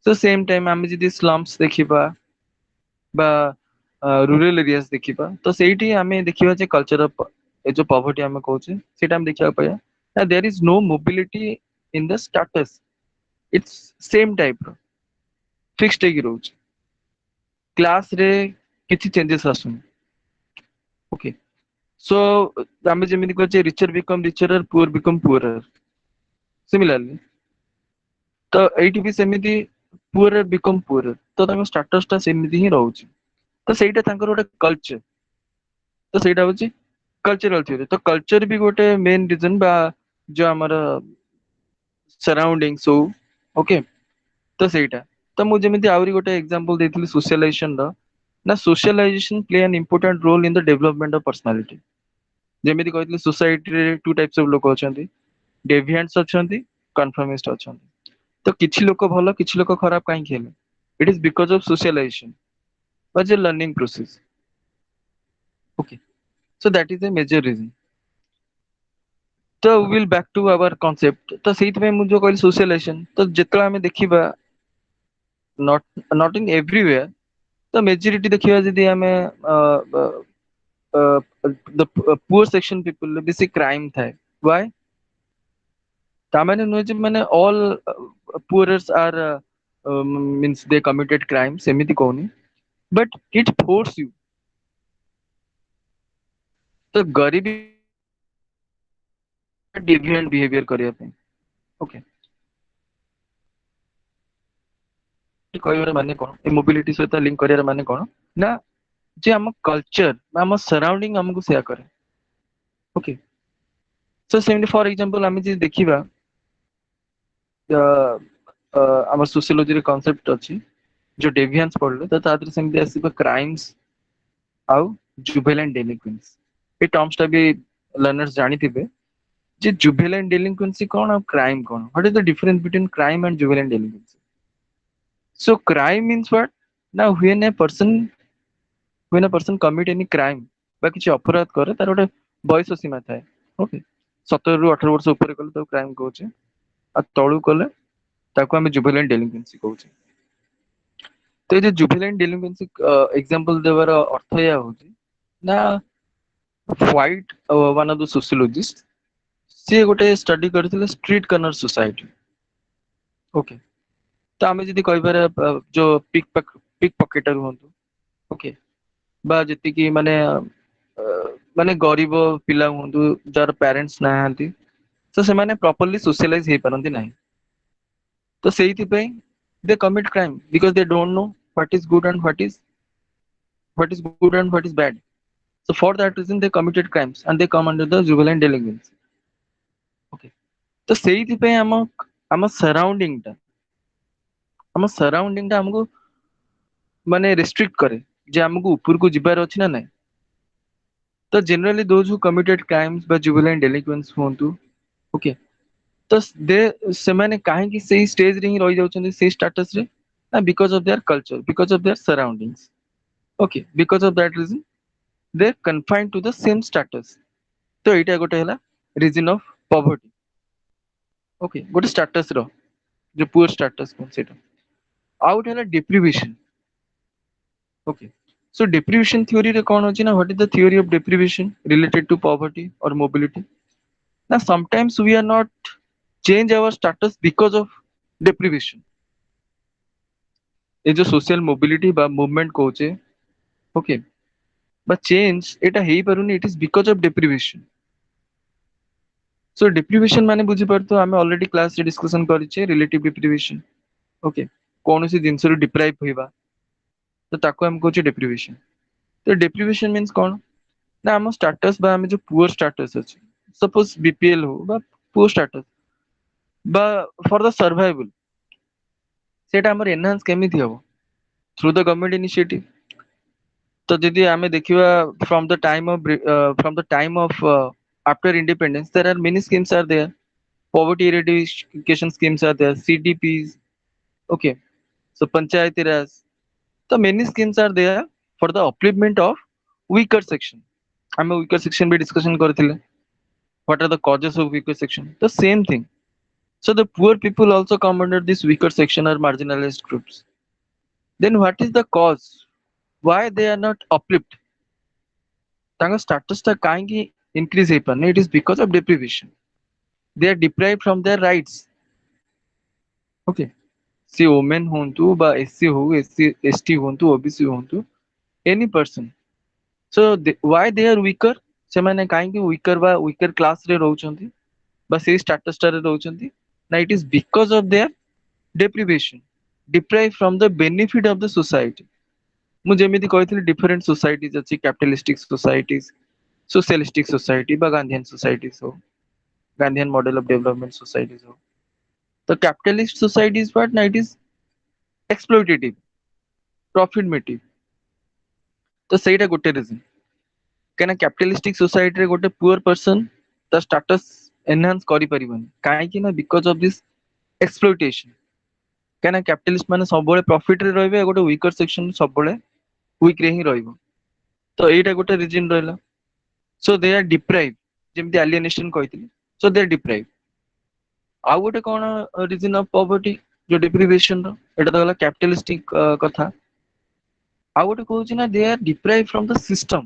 So same time आमे जदी स्लम्स देखिबा बा रूरल एरियाज देखिबा तो सेठी आमे देखिबा जे कल्चर ऑफ ए जो पॉवर्टी आमे कहूचे सेटा हम देखिबा पाया there is no mobility in the status it's same type रो फिक्स्ड हेगी रहउछ क्लास रे किछि चेंजेस आसुनी ओके। सो आमे जेमिति कहचे रिचर बिकम रिचर और पुअर बिकम पुअरर सिमिलरली तो एठी भी सेमिति पुअर बिकम पुअर तो ताको स्टेटस ता सेमिति ही रहउछ। तो सेटा तांकर गोटे कल्चर तो सेटा होची कल्चरल थ्योरी। तो कल्चर भी गोटे मेन रीजन बा जो हमर सराउंडिंग्स हो ओके। तो सेटा तो मु जेमिति आउरी गोटे एग्जांपल देथिली सोशलाइजेशन रो ना socialization play an important role in the development of personality. जेमिति कहथिली सोसाइटी रे टू टाइप्स ऑफ लोक अछंती डेविएंट्स अछंती कन्फर्मिस्ट अछंती। तो किछि लोक भलो किछि लोक खराब काहे खेले it is because of socialization but a learning process okay. So that is a major reason. तो will back to our concept तो सेति में मु जो कहली सोशलाइजेशन तो जेतला हमें देखिबा नॉट इन एवरीवेयर तो मेजॉरिटी देखिबा जदी हमें the poor section people बेसी क्राइम थाए व्हाई तामाने नो जे माने all poorers are means they committed crime सेमिति कोनी बट इट फोर्स यू तो गरीबी डिविएंट बिहेवियर करिया पे ओके। कहयर माने कोन ए मोबिलिटी सहित लिंक करियर माने कोन ना जे हम कल्चर हम सराउंडिंग हमको शेयर करे okay. So Semli for example हम जे देखिबा हमर सोशियोलॉजी रे कांसेप्ट अछि जो डेविएंस पढ़ले तो तादर सेमती आसीबा क्राइम्स आउ जुवेनाइल डेलिक्वेंस ए टर्म्स ता भी लर्नर्स जानि थिबे जे जुवेनाइल डेलिक्वेंसी कोन और क्राइम कोन what is the difference between crime and juvenile delinquency. So crime means what ना when a person commit any crime बा किछि अपराध करे तार गोटे बयस सीमा थाए ओके 17 रु 18 वर्ष ऊपर कले तो क्राइम कहूचे आ तळु कले ताको हम जुवेनाइल डेलिक्वेंसी कहूचे। तो ये जुवेनाइल डेलिक्वेंसी एग्जांपल देवार अर्थ या होची ना white one of the sociologist से गोटे स्टडी करथिले स्ट्रीट कर्नर सोसाइटी ओके। तो आमे जदी कहि बारे जो पिक पॉकेटर होंतु ओके बा जति कि माने माने गरीब पिला हुंतु जार पेरेंट्स नाहंती तो से माने प्रॉपर्ली सोशलाइज हे परंती नाही तो सेहिति पे दे commit crime because they don't know what is good and what is bad. So for that reason they committed crimes and they come under the juvenile delinquency okay। तो सेहिति पे हम surrounding टा हमको माने restrict करे जे हमको ऊपर को जिबार अछि ना नहीं। तो generally those who committed crimes बा जुवेनाइल डेलिक्वेंस होंतु ओके तो दे से माने काहे कि सेही स्टेज रे ही रहि जाउछन से स्टेटस रे ना because of their culture because of their surroundings okay because of that reason they confined to the same status। तो एटा गोटे हला रीजन ऑफ पॉवर्टी ओके गोटे स्टेटस रो जो पुअर स्टेटस को सेटा आउट हला deprivation okay. So deprivation theory रे कोन होची ना what is the theory of deprivation related to poverty और मोबिलिटी ना sometimes we are not change our status because of deprivation ए जो सोशल मोबिलिटी बा मूवमेंट कोचे ओके but change एटा हेई परुनी it is because of deprivation. So deprivation माने बुझी परतो हमें ऑलरेडी क्लास रे डिस्कशन करिचे रिलेटिव डिप्रिवेशन ओके कोनोसी जिंस रो डिप्राइव होइबा तो ताको हम कहूचे डिप्रिवेशन तो deprivation means कौन ना आम status बा आम जो poor status अच्छे suppose BPL हो बा poor status बा for the survival सेटा हमर enhance केमिति हबो through the government initiative तो जदि आमे देखिबा from the time of after independence there are many schemes are there poverty eradication schemes are there CDPs okay so panchayati raj so many schemes are there for the upliftment of weaker section आमे weaker section भी discussion करथिले what are the causes of weaker section the same thing so the poor people also come under this weaker section or marginalized groups then what is the cause why they are not uplift ତାଙ୍କ status ଟା କାହିଁକି increase ହେଇପାରୁନି it is because of deprivation they are deprived from their rights okay see women ହୁଅନ୍ତୁ ବା SC ହଉ ST ହୁଅନ୍ତୁ OBC ହୁଅନ୍ତୁ any person so why they are weaker ସେମାନେ କାହିଁକି weaker ବା weaker class ରେ ରହୁଛନ୍ତି ବା ସେଇ status ଟାରେ ରହୁଛନ୍ତି ନା it is because of their deprivation deprived from the benefit of the society ମୁଁ ଯେମିତି କହିଥିଲି different societies ଅଛି capitalistic societies socialistic society ବା Gandhian societies ହଉ Gandhian model of development societies ହଉ the capitalist society is what na it is exploitative profit motive ତ ସେଇଟା ଗୋଟେ reason କାହିଁକିନା କ୍ୟାପିଟାଲିଷ୍ଟିକ ସୋସାଇଟିରେ ଗୋଟେ ପୁଅର ପର୍ସନ ତା ଷ୍ଟାଟସ ଏନହାନ୍ସ କରିପାରିବନି କାହିଁକି ନା ବିକଜ ଅଫ ଦିସ୍ ଏକ୍ସପ୍ଲୋଇଟେସନ କାହିଁକିନା କ୍ୟାପିଟାଲିଷ୍ଟ ମାନେ ସବୁବେଳେ ପ୍ରଫିଟରେ ରହିବେ ଗୋଟେ ୱିକର ସେକ୍ସନ ସବୁବେଳେ ୱିକରେ ହିଁ ରହିବ ତ ଏଇଟା ଗୋଟେ ରିଜିନ ରହିଲା ସୋ ଦେ ଆର୍ ଡିପ୍ରାଇଭ ଯେମିତି ଆଲିଏନେସନ କହିଥିଲି ସୋ ଦେ ଆର୍ ଡିପ୍ରାଇଭ ଆଉ ଗୋଟେ କଣ ରିଜିନ ଅଫ ପଭର୍ଟି ଯୋଉ ଡିପ୍ରିଭେସନ ର ଏଇଟା ତ ଗଲା କ୍ୟାପିଟାଲିଷ୍ଟିକ କଥା ଆଉ ଗୋଟେ କହୁଛି ନା they are deprive from the system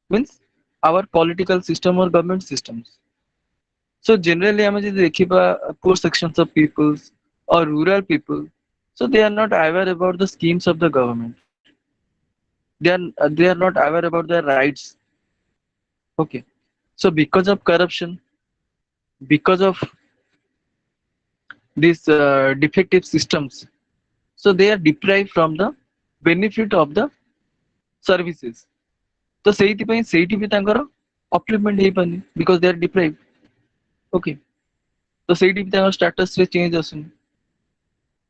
means our political system or government systems. So generally, ଆମେ ଯଦି ଦେଖିବା poor sections of people or rural people, so they are not aware about the schemes of the government. They are not aware about their rights. Okay. So because of corruption, because of these defective systems, so they are deprived from the benefit of the services. ତ ସେଇଥିପାଇଁ ସେଇଠି ବି ତାଙ୍କର ଅପଲିପମେଣ୍ଟ ହେଇପାରୁନି because De are ଡିପ୍ରାଇଭ okay ତ ସେଇଠି ବି ତାଙ୍କର status ରେ change ଆସୁନି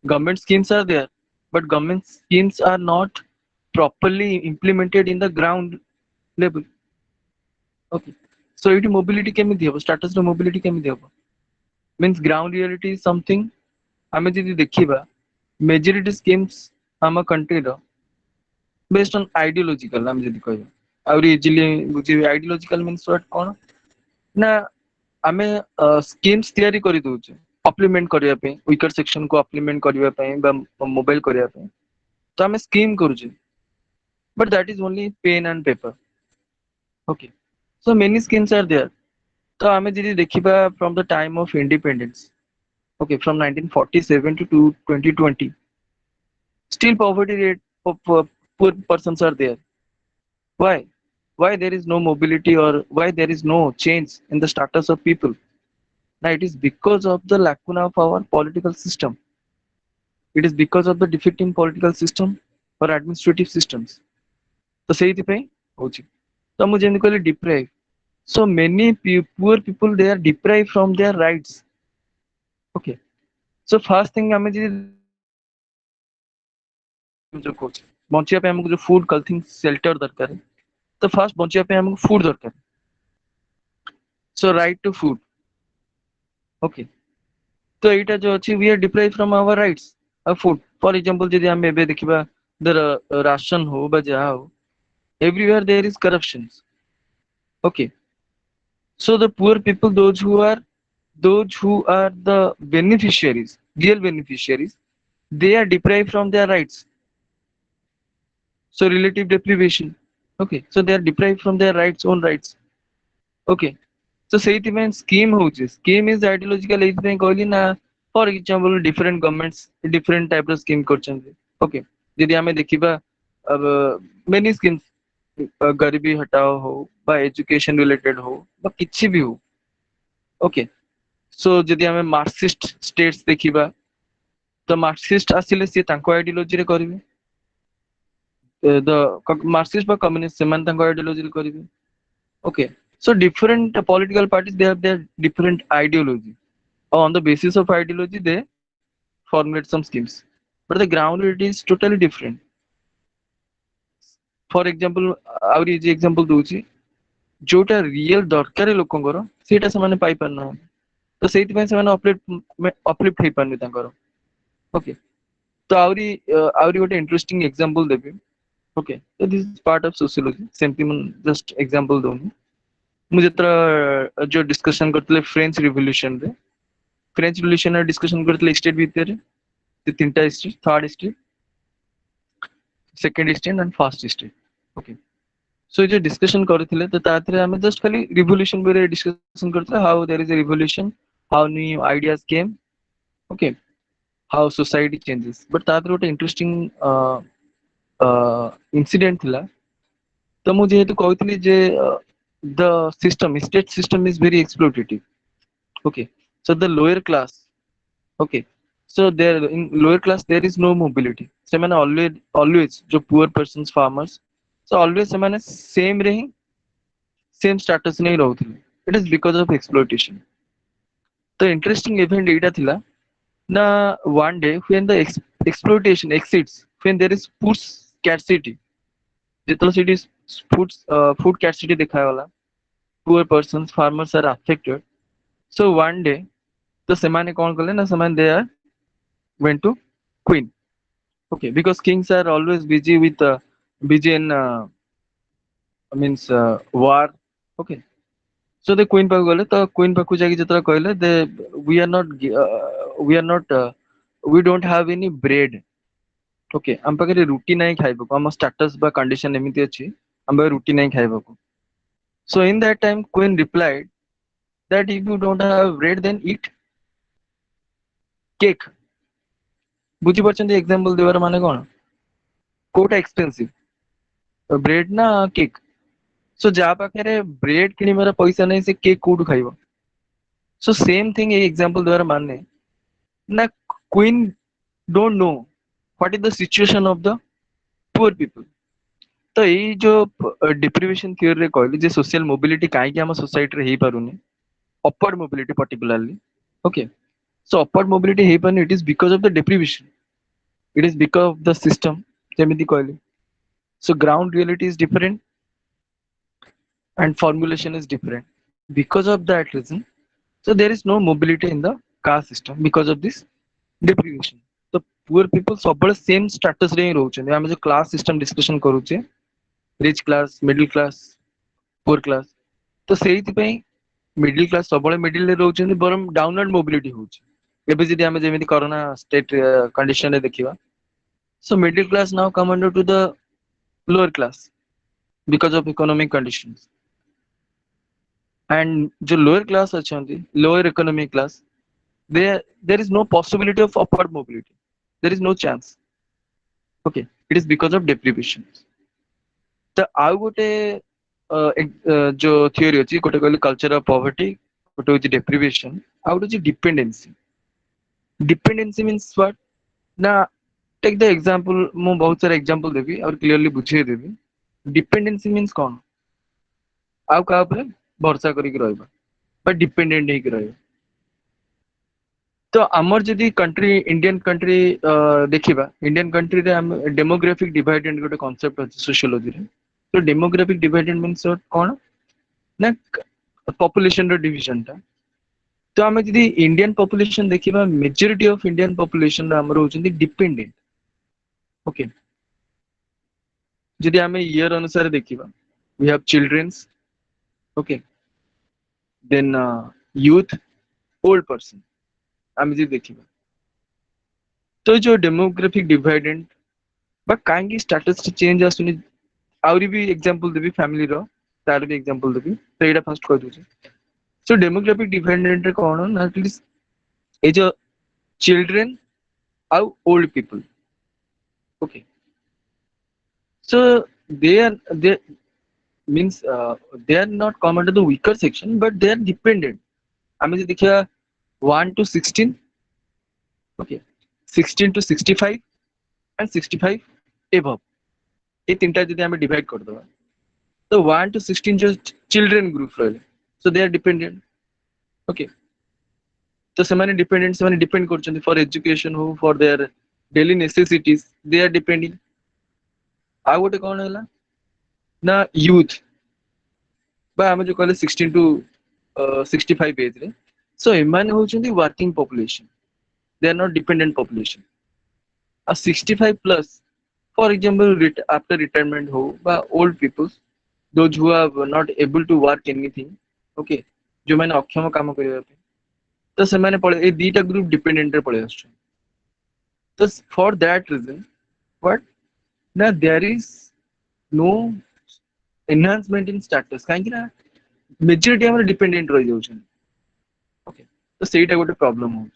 government schemes are there but government schemes are not properly implemented in the ground level okay so ଏଇଠି ମୋବିଲିଟି କେମିତି ହବ ଷ୍ଟାଟସ ର ମୋବିଲିଟି କେମିତି ହବ ମିନ୍ସ ଗ୍ରାଉଣ୍ଡ ରିଆଲିଟି ସମଥିଙ୍ଗ ଆମେ ଯଦି ଦେଖିବା ମେଜରିଟି ସ୍କିମ୍ସ ଆମ କଣ୍ଟ୍ରିର ବେସ୍ଡ ଅନ୍ ଆଇଡିଓଲୋଜିକାଲ ଆମେ ଯଦି କହିବା ଆହୁରି ଇଜିଲି ବୁଝିବି ଆଇଡିଓଲୋଜିକାଲ ମିନ୍ସ ୱାଟ କଣ ନା ଆମେ ସ୍କିମ୍ସ ତିଆରି କରିଦଉଛେ ଅପ୍ଲିମେଣ୍ଟ କରିବା ପାଇଁ ୱିକର ସେକ୍ସନ କୁ ଅପ୍ଲିମେଣ୍ଟ କରିବା ପାଇଁ ବା ମୋବାଇଲ କରିବା ପାଇଁ ତ ଆମେ ସ୍କିମ୍ କରୁଛେ but that is only pen and paper okay so many schemes are there ତ ଆମେ ଯଦି ଦେଖିବା from the time of independence okay from 1947 to 2020 still poverty rate of poor persons are there why there is no mobility or why there is no change in the status of people now it is because of the lacuna of our political system it is because of the defecting political system or administrative systems तो ସେଇଥିପାଇଁ ହଉଛି ତ ମୁଁ ଯେମିତି କହିଲି deprive so many poor people they are deprived from their rights okay so first thing ଆମେ ଯଦି ଯୋଉ କହୁଛେ ବଞ୍ଚିବା ପାଇଁ ଆମକୁ ଯୋଉ ଫୁଡ କ୍ଲଥିଂ ସେଲ୍ଟର ଦରକାର ତ ଫାର୍ଷ୍ଟ ବଞ୍ଚିବା ପାଇଁ ଆମକୁ ଫୁଡ ଦରକାର so right to food okay ତ ଏଇଟା ଯୋଉ ଅଛି we are deprived from our rights ଆଉ ଫୁଡ ଫର ଏକ୍ସାମ୍ପଲ ଯଦି ଆମେ ଏବେ ଦେଖିବା ରାସନ ହଉ ବା ଯାହା ହଉ everywhere there is corruption okay so the poor people those who are the beneficiaries real beneficiaries they are deprived from their rights so relative deprivation okay so they are deprived from their rights own rights okay so ସେଇଥିପାଇଁ scheme ହଉଛି scheme is ideological ଏଇଥିପାଇଁ କହିଲି ନା for example different government different type ର scheme କରିଛନ୍ତି okay ଯଦି ଆମେ ଦେଖିବା ମେନି ସ୍କିମ୍ସ ଗରିବୀ ହଟାଓ ହଉ ବା ଏଜୁକେସନ ରିଲେଟେଡ ହଉ ବା କିଛି ବି ହଉ ଓକେ ସୋ ଯଦି ଆମେ ମାର୍କସିଷ୍ଟ ଷ୍ଟେଟ୍ସ ଦେଖିବା ତ ମାର୍କସିଷ୍ଟ ଆସିଲେ ସିଏ ତାଙ୍କ ଆଇଡିଓଲୋଜିରେ କରିବେ the Marxist বা communist ସେମାନେ ତାଙ୍କ ideology କରିବେ. Okay, so different political parties they have their different ideology. On the basis of ideology they formulate some schemes, but the ground it is totally different. For example, ଆହୁରି ଯେ example ଦଉଛି ଯୋଉଟା real ଦରକାର ଲୋକଙ୍କର ସେଇଟା ସେମାନେ ପାଇପାରୁନାହାନ୍ତି, ତ ସେଇଥିପାଇଁ ସେମାନେ uplift ହେଇପାରୁନି ତାଙ୍କର. Okay, ତ ଆହୁରି ଗୋଟେ interesting example ଦେବି. Okay, so this is part of sociology. ସେମିତି ମୁଁ just example ଦଉନି. ମୁଁ ଯେତେବେଳେ ଯୋଉ discussion କରିଥିଲେ French Revolution ରେ, French Revolution ରେ discussion କରିଥିଲେ state ଭିତରେ ସେ ତିନିଟା state, third state, second state and first state. Okay, so ये जो discussion କରିଥିଲେ ତ ତା ଦେହରେ ଆମେ just ଖାଲି revolution ଉପରେ discussion କରିଥିଲେ, how there is a revolution, how new ideas came. Okay, how society changes. But ତା ଦେହରେ ଗୋଟେ interesting incident ଥିଲା. ତ ମୁଁ ଯେହେତୁ କହିଥିଲି ଯେ the state system is very exploitative. Okay, so the lower class, okay, so there in lower class there is no mobility. ସେମାନେ always जो poor persons farmers, so always ସେମାନେ same ରେ ହିଁ same status ରେ ହିଁ ରହୁଥିଲେ. It is because of exploitation. The interesting event ଏଇଟା ଥିଲା ନା one day when the exploitation exceeds, when there is food scarcity, ଯେତେବେଳେ ସେଠି food scarcity ଦେଖାଗଲା, poor persons farmers are affected. So one day ତ ସେମାନେ କଣ କଲେ ନା ସେମାନେ they are went to queen. Okay, because kings are always busy in means war. Okay, so the queen ପାଖକୁ ଗଲେ, ତ queen ପାଖକୁ ଯାଇକି ଯେତେବେଳେ କହିଲେ we don't have any bread. Okay, ଆମ ପାଖରେ ରୁଟି ନାହିଁ ଖାଇବାକୁ, ଆମ status ବା condition ଏମିତି ଅଛି, ଆମ ପାଖରେ ରୁଟି ନାହିଁ ଖାଇବାକୁ. So in that time queen replied that if you don't have bread then eat cake. ବୁଝିପାରୁଛନ୍ତି ଏକ୍ସାମ୍ପଲ ଦେବାର ମାନେ କଣ, କୋଉଟା ଏକ୍ସପେନ୍ସିଭ, ବ୍ରେଡ ନା କେକ୍? ସୋ ଯାହା ପାଖରେ ବ୍ରେଡ କିଣିବାର ପଇସା ନାହିଁ ସେ କେକ୍ କୋଉଠୁ ଖାଇବ? ସୋ ସେମ୍ ଥିଙ୍ଗ ଏଇ ଏକ୍ସାମ୍ପଲ ଦେବାର ମାନେ ନା queen don't know what is the situation of the ପୁଅର ପିପଲ. ତ ଏଇ ଯୋଉ ଡିପ୍ରିଭେସନ ଥିଓରୀରେ କହିଲି ଯେ ସୋସିଆଲ ମୋବିଲିଟି କାହିଁକି ଆମ ସୋସାଇଟିରେ ହେଇପାରୁନି, upward mobility particularly. Okay, so upward mobility ହେଇପାରୁନି, it is because of the deprivation, it is because of the system ଯେମିତି କହିଲି. So ground reality is different and formulation is different. Because of that reason, so there is no mobility in the caste system because of this deprivation. So poor people ସବୁବେଳେ same status ରେ ହିଁ ରହୁଛନ୍ତି. ଆମେ ଯୋଉ class system discussion କରୁଛେ, rich class, middle class, poor class, ତ ସେଇଥିପାଇଁ middle class ସବୁବେଳେ middle ରେ ରହୁଛନ୍ତି, ବରଂ downward mobility ହଉଛି. ଏବେ ଯଦି ଆମେ ଯେମିତି କରୋନା ଷ୍ଟେଟ୍ କଣ୍ଡିସନ ରେ ଦେଖିବା, so middle class now come under to the lower class because of economic conditions. And जो lower class अछंती, lower economic class, there is no possibility of upward mobility, there is no chance. Okay, it is because of deprivation. तो ଆଉ ଗୋଟେ जो theory ଅଛି, ଗୋଟେ କହିଲେ culture of poverty, ଗୋଟେ ହେଉଛି deprivation, ଆଉ ଗୋଟେ ହେଉଛି dependency. Dependency means what? ना take the example, ମୁଁ ବହୁତ ସାରା example ଦେବି और clearly ବୁଝେଇ ଦେବି. Dependency means କଣ? ଆଉ କାହା ଉପରେ ଭରସା କରିକି ରହିବା ବା ଡିପେଣ୍ଡେଣ୍ଟ ହେଇକି ରହିବା. ତ ଆମର ଯଦି କଣ୍ଟ୍ରି ଇଣ୍ଡିଆନ କଣ୍ଟ୍ରି ଦେଖିବା, ଇଣ୍ଡିଆନ କଣ୍ଟ୍ରିରେ ଆମେ ଡେମୋଗ୍ରାଫିକ ଡିଭାଇଡେଡ୍ ଗୋଟେ କନସେପ୍ଟ ଅଛି ସୋସିଓଲୋଜିରେ. ତ ଡେମୋଗ୍ରାଫିକ ଡିଭାଇଡେଡ୍ ମିନ୍ସ କଣ ନା ପପୁଲେସନ ର ଡିଭିଜନ ଟା. ତ ଆମେ ଯଦି ଇଣ୍ଡିଆନ ପପୁଲେସନ ଦେଖିବା, ମେଜରିଟି ଅଫ ଇଣ୍ଡିଆନ ପପୁଲେସନ ଆମର ହଉଛନ୍ତି ଡିପେଣ୍ଡେଣ୍ଟ. ଓକେ, ଯଦି ଆମେ ଇୟର ଅନୁସାରେ ଦେଖିବା, we have children's, okay, then youth, old person. ଆମେ ଯଦି ଦେଖିବା ତ ଯୋଉ ଡେମୋଗ୍ରାଫିକ ଡିଭାଇଡେଡ୍ ବା କାହିଁକି ଷ୍ଟାଟସ୍ ଚେଞ୍ଜ ଆସୁନି, ଆହୁରି ବି ଏକ୍ସାମ୍ପଲ ଦେବି ଫ୍ୟାମିଲିର, ତାର ବି ଏକ୍ସାମ୍ପଲ ଦେବି, ତ ଏଇଟା ଫାର୍ଷ୍ଟ କହିଦଉଛି. ସୋ ଡେମୋଗ୍ରାଫିକ ଡିଭାଇଡେଡ୍ ରେ କଣ ନା, ଏଇ ଯୋଉ ଚିଲଡ୍ରେନ୍ ଆଉ old people, okay, so they means they are not come under the weaker section but they are dependent. ଆମେ ଯଦି ଦେଖିବା 1 to 16, okay, 16 to 65 and 65 above. ये तीनटा जदि आमे डिवाइड कर दवा तो 1 to 16 जो चिल्ड्रन ग्रुप रहे so they are dependent okay तो सेमाने डिपेंडेंट सेमाने डिपेंड करछन फॉर एजुकेशन हो for their daily necessities they are depending आ गोटे कोन होला ना यूथ बा आमे जो कहले 16 to 65 एज रे सो एमाने होचंदी working population they are not dependent population a 65 plus for example after retirement ho ba old people those who are not able to work anything okay जो मैंने अक्षम काम करिया पे तो से माने पळे ए दीटा ग्रुप डिपेंडेंट रे पळे आछन तो फॉर दैट रीजन बट ना there is no enhancement in status काहे कि ना मेजॉरिटी हमर डिपेंडेंट रहि जाउछन ओके तो सेटा गोटे प्रॉब्लम हो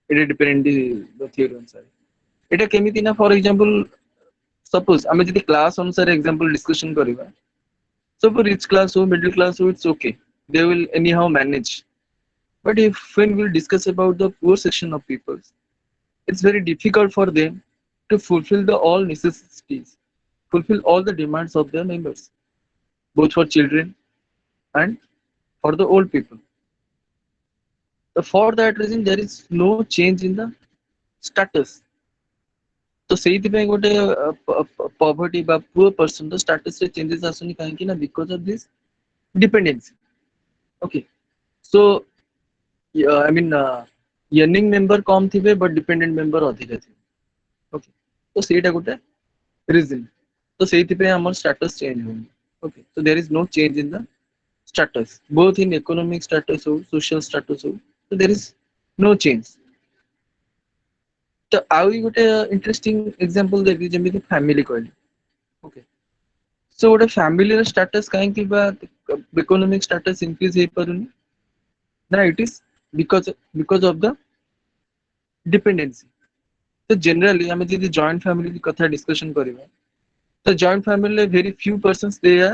एटा डिपेंडेंट द थियरी अनुसार एटा केमिति ना फॉर एग्जांपल सपोज आमे जदि क्लास अनुसार एग्जांपल डिस्कशन करिबा so for rich class or middle class so it's okay they will anyhow manage but if when we'll discuss about the poor section of people it's very difficult for them to fulfill the all necessities fulfill all the demands of their members both for children and for the old people so for that reason there is no change in the status तो सेहिति पे गोटे poverty बा poor person द status रे changes आसुनी काहे कि ना because of this dependency okay so I mean earning member कम थिबे बट डिपेंडेंट मेंबर अधिक थिबे ओके तो सेटा गोटे रीजन तो सेहिति पे हमर स्टेटस चेंज होनी okay so there is no change in the status both in economic status or social status so there is no change तो आउ गोटे इंटरेस्टिंग एग्जांपल देबी जेमिति फैमिली कहली ओके सो गोटे फैमिली रे स्टेटस काहे कि बा इकोनॉमिक स्टेटस इंक्रीज हे परुनी ना it is because of the dependency तो जनरली हम जदि जॉइंट फैमिली की कथा डिस्कशन करिबा तो जॉइंट फैमिली रे very few persons they are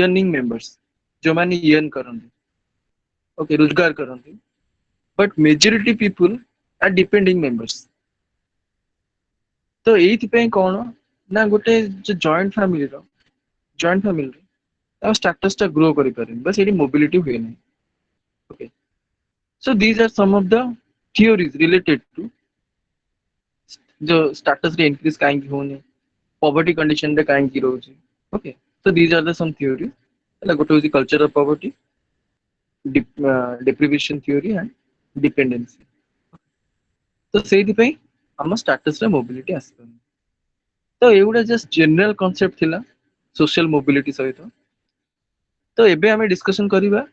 earning members जो माने अर्न करंती ओके रोजगार करंती but majority people are depending members तो एइथि कौन ना गोटे जो जॉइंट फैमिली स्टेटस टा ग्रो करि पारे बस एडी मोबिलिटी हुए नहीं okay so these are some of the theories related to जो स्टेटस रे इंक्रीज काहे कि होने पॉवर्टी कंडीशन रे काहे कि रहउची okay so these are the some theories हला गोटे होची culture of poverty deprivation theory and dependency तो सेइथि पे हम स्टेटस रे मोबिलिटी आसबन तो एगुडा जस्ट जनरल कांसेप्ट थिला सोशल मोबिलिटी सहित तो एबे हमें डिस्कशन करिबा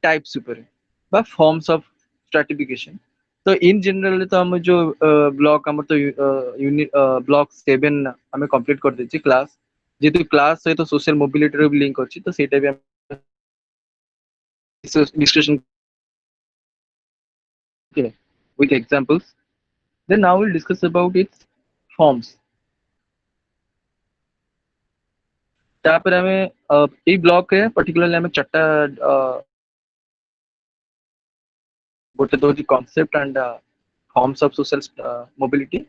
टाइप्स ऊपर बा फॉर्म्स ऑफ स्ट्रैटिफिकेशन तो इन जनरल तो हम जो ब्लॉक हम तो यूनिट ब्लॉक 7 हमें कंप्लीट कर देछि क्लास जेतु क्लास सहित सोशल मोबिलिटी रे लिंक अछि तो सेटा भी हम discussion with examples then now we'll discuss about its forms तापर हमें ए ब्लॉक है पर्टिकुलरली हमें चट्टा गोटे तो concept and forms of social mobility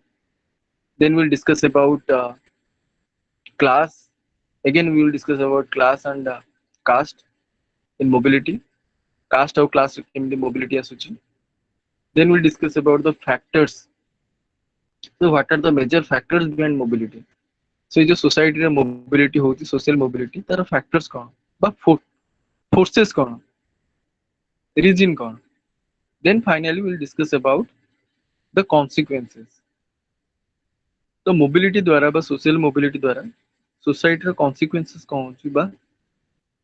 then we'll discuss about class again we will discuss about class and caste in mobility caste or class in the mobility asuchi then we'll discuss about the factors so what are the major factors behind mobility so जो society रे mobility होती social mobility तार factors कौन बा forces कौन reason कौन then finally will discuss about the consequences तो mobility द्वारा बा सोशल मोबिलिटी द्वारा सोसाइटी रे कॉन्सिक्वेंसेस कौन होची बा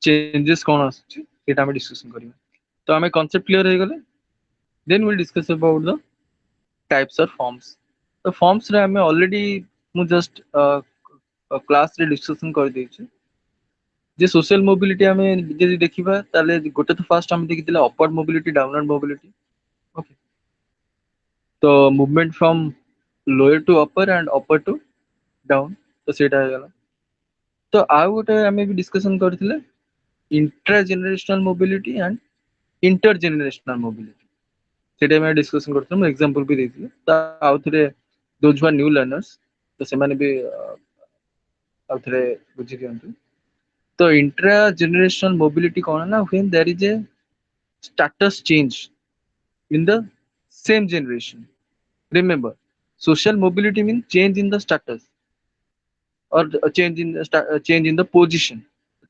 चेंजेस कौन आछी एटा हम डिस्कशन करिबा तो हमें कांसेप्ट क्लियर हो गले then will discuss about the types और फॉर्म्स तो फॉर्म्स रे हमें ऑलरेडी मु जस्ट क्लास रे डिस्कशन कर देछि जे सोशल मोबिलिटी हमें जदि देखिबा ताले गोटे तो फर्स्ट हम देखितिला upward mobility downward mobility okay तो movement from lower to upper and upper to down तो सेटा हो गला तो आ गोटे हमें भी डिस्कशन करथिले intra generational mobility and inter generational mobility सेटा में डिस्कशन करथिले एग्जांपल भी देथिले तो आउ थरे those who are new learners तो से माने भी आउथरे बुझि दियंतु तो इंट्रा जनरेशनल मोबिलिटी कोन ना when there is a status change in the same generation. Remember, social mobility means change in the status or change in the position.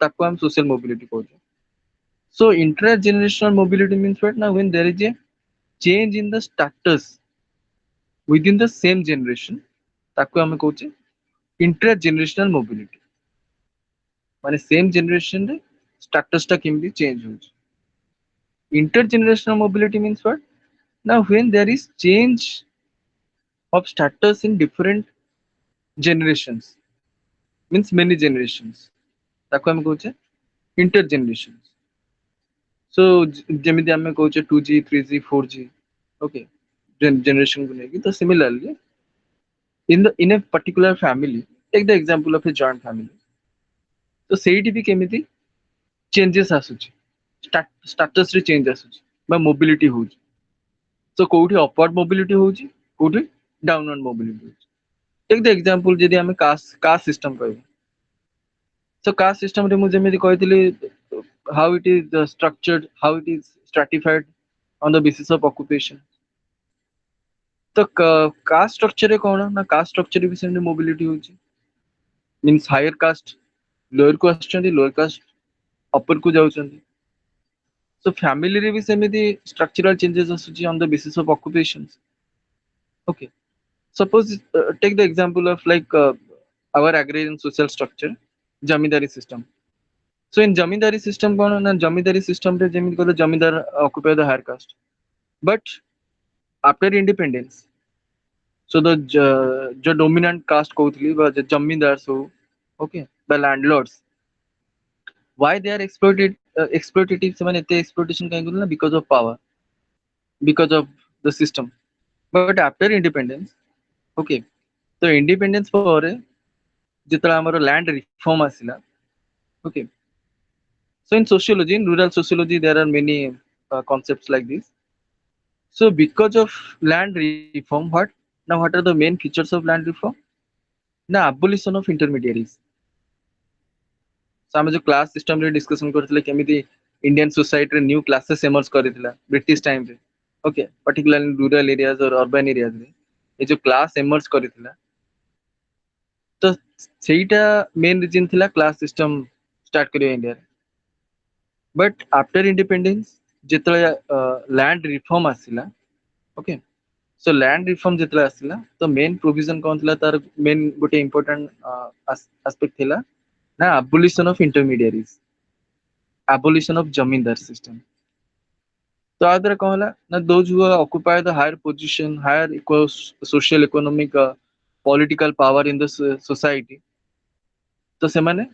ताको हम social mobility कहते हैं. So intra-generational mobility means what? Now when there is a change in the status within the same generation, ताको हम कहते हैं intra-generational mobility. माने same generation रे status टा केमती change होଉଛି. Intergenerational mobility means what? Now when there is change of status in different generations, means many generations, ताको हम कहते हैं intergenerations. So ଯେମିତି ଆମେ କହୁଛେ 2G 3G 4G okay generation को लेके तो similarly in a particular family, take the example of a joint family, तो ସେଇଠି ବି କେମିତି changes ଆସୁଛି, status ରେ change ଆସୁଛି ବା mobility ହଉଛି. So କୋଉଠି upward mobility ହଉଛି, କୋଉଠି downward mobility ହଉଛି. Take the example ଯଦି ଆମେ caste system କହିବା. So caste system ରେ ମୁଁ ଯେମିତି କହିଥିଲି how it is structured, how it is stratified on the basis of occupation. तो caste structure रे कौन ना caste structure भी सेमती mobility होची. Means higher caste lower को आछंती, lower caste upper को जाउछंती. So family रे भी सेमती structural changes आसुची on the basis of occupations. Okay. Suppose take the example of like our agrarian social structure, zamindari system. So in zamindari system कौन ना zamindari system रे जेमिति कहले zamindar occupy the higher caste. But after independence, so the जो dominant caste कहउतली बा zamindars हो, okay, the landlords, why they are exploitative ସେମାନେ ଏତେ exploitation କାଇଁ करले ना because of power, because of the system. But after independence, okay, तो independence ପରେ ଯେତେବେଳେ ଆମର land reform ଆସିଲା, okay, so in sociology, in rural sociology there are many concepts like this. So because of land reform, what are the main features of land reform? Na abolition of intermediaries. So ଆମେ जो class system रे discussion करथिले केमिति Indian society रे new classes emerge କରିथिला British time रे, okay, particularly in rural areas or urban areas रे ये जो class emerge କରିथिला तो ସେଇଟା main reason थिला class system start करिया India रे. But after independence ଯେତେବେଳେ land reform ଆସିଲା, okay, so land reform ଯେତେବେଳେ ଆସିଲା ତ main provision କଣ ଥିଲା, ତାର main ଗୋଟେ important aspect ଥିଲା ନା abolition of intermediaries, abolition of zamindar system. तो आ द्वारा कौन होला ना those who occupy the higher position, higher social economic political power in the society, तो ସେମାନେ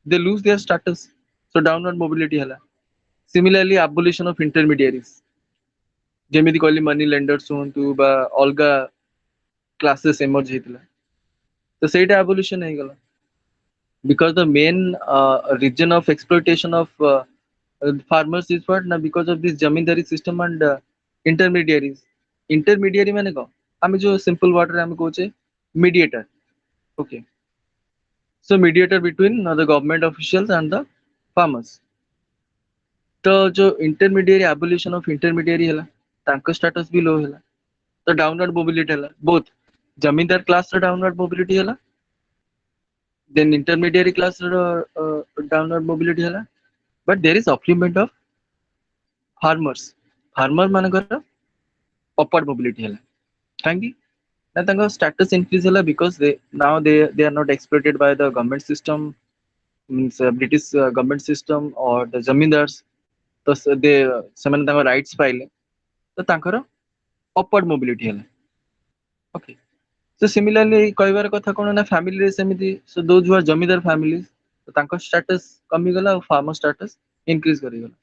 they lose their status, so downward mobility ହେଲା. Similarly abolition of intermediaries, ଯେମିତି କହିଲି money lenders ହୁଅନ୍ତୁ ବା ଅଲଗା classes emerge ହେଇଥିଲା ତ ସେଇଟା abolition ହେଇଗଲା. Because the main region of exploitation of farmers is what na because of this zamindari system and intermediaries. Intermediary माने कौन, आमे जो simple word रे आमे कहूचे mediator, okay, so mediator between the government officials and the farmers. तो जो intermediary abolition of intermediary ହେଲା तांको status भी low ହେଲା तो downward mobility ହେଲା, both zamindar class ର downward mobility ହେଲା, then intermediary class ର downward mobility ହେଲା. But there is upliftment of farmers, farmer ମାନଙ୍କର upward mobility ହେଲା. କାହିଁକି ନା ତାଙ୍କ status increase ହେଲା because they are not exploited by the government system, means British government system or the zamindars. तो ସେମାନେ ତାଙ୍କ rights ପାଇଲେ ତ ତାଙ୍କର upward mobility ହେଲା. Okay. So similarly କହିବାର କଥା କଣ ନା family ରେ ସେମିତି, so those who are zamindar families ତ ତାଙ୍କ status କମିଗଲା ଆଉ farmer status increase କରିଗଲା.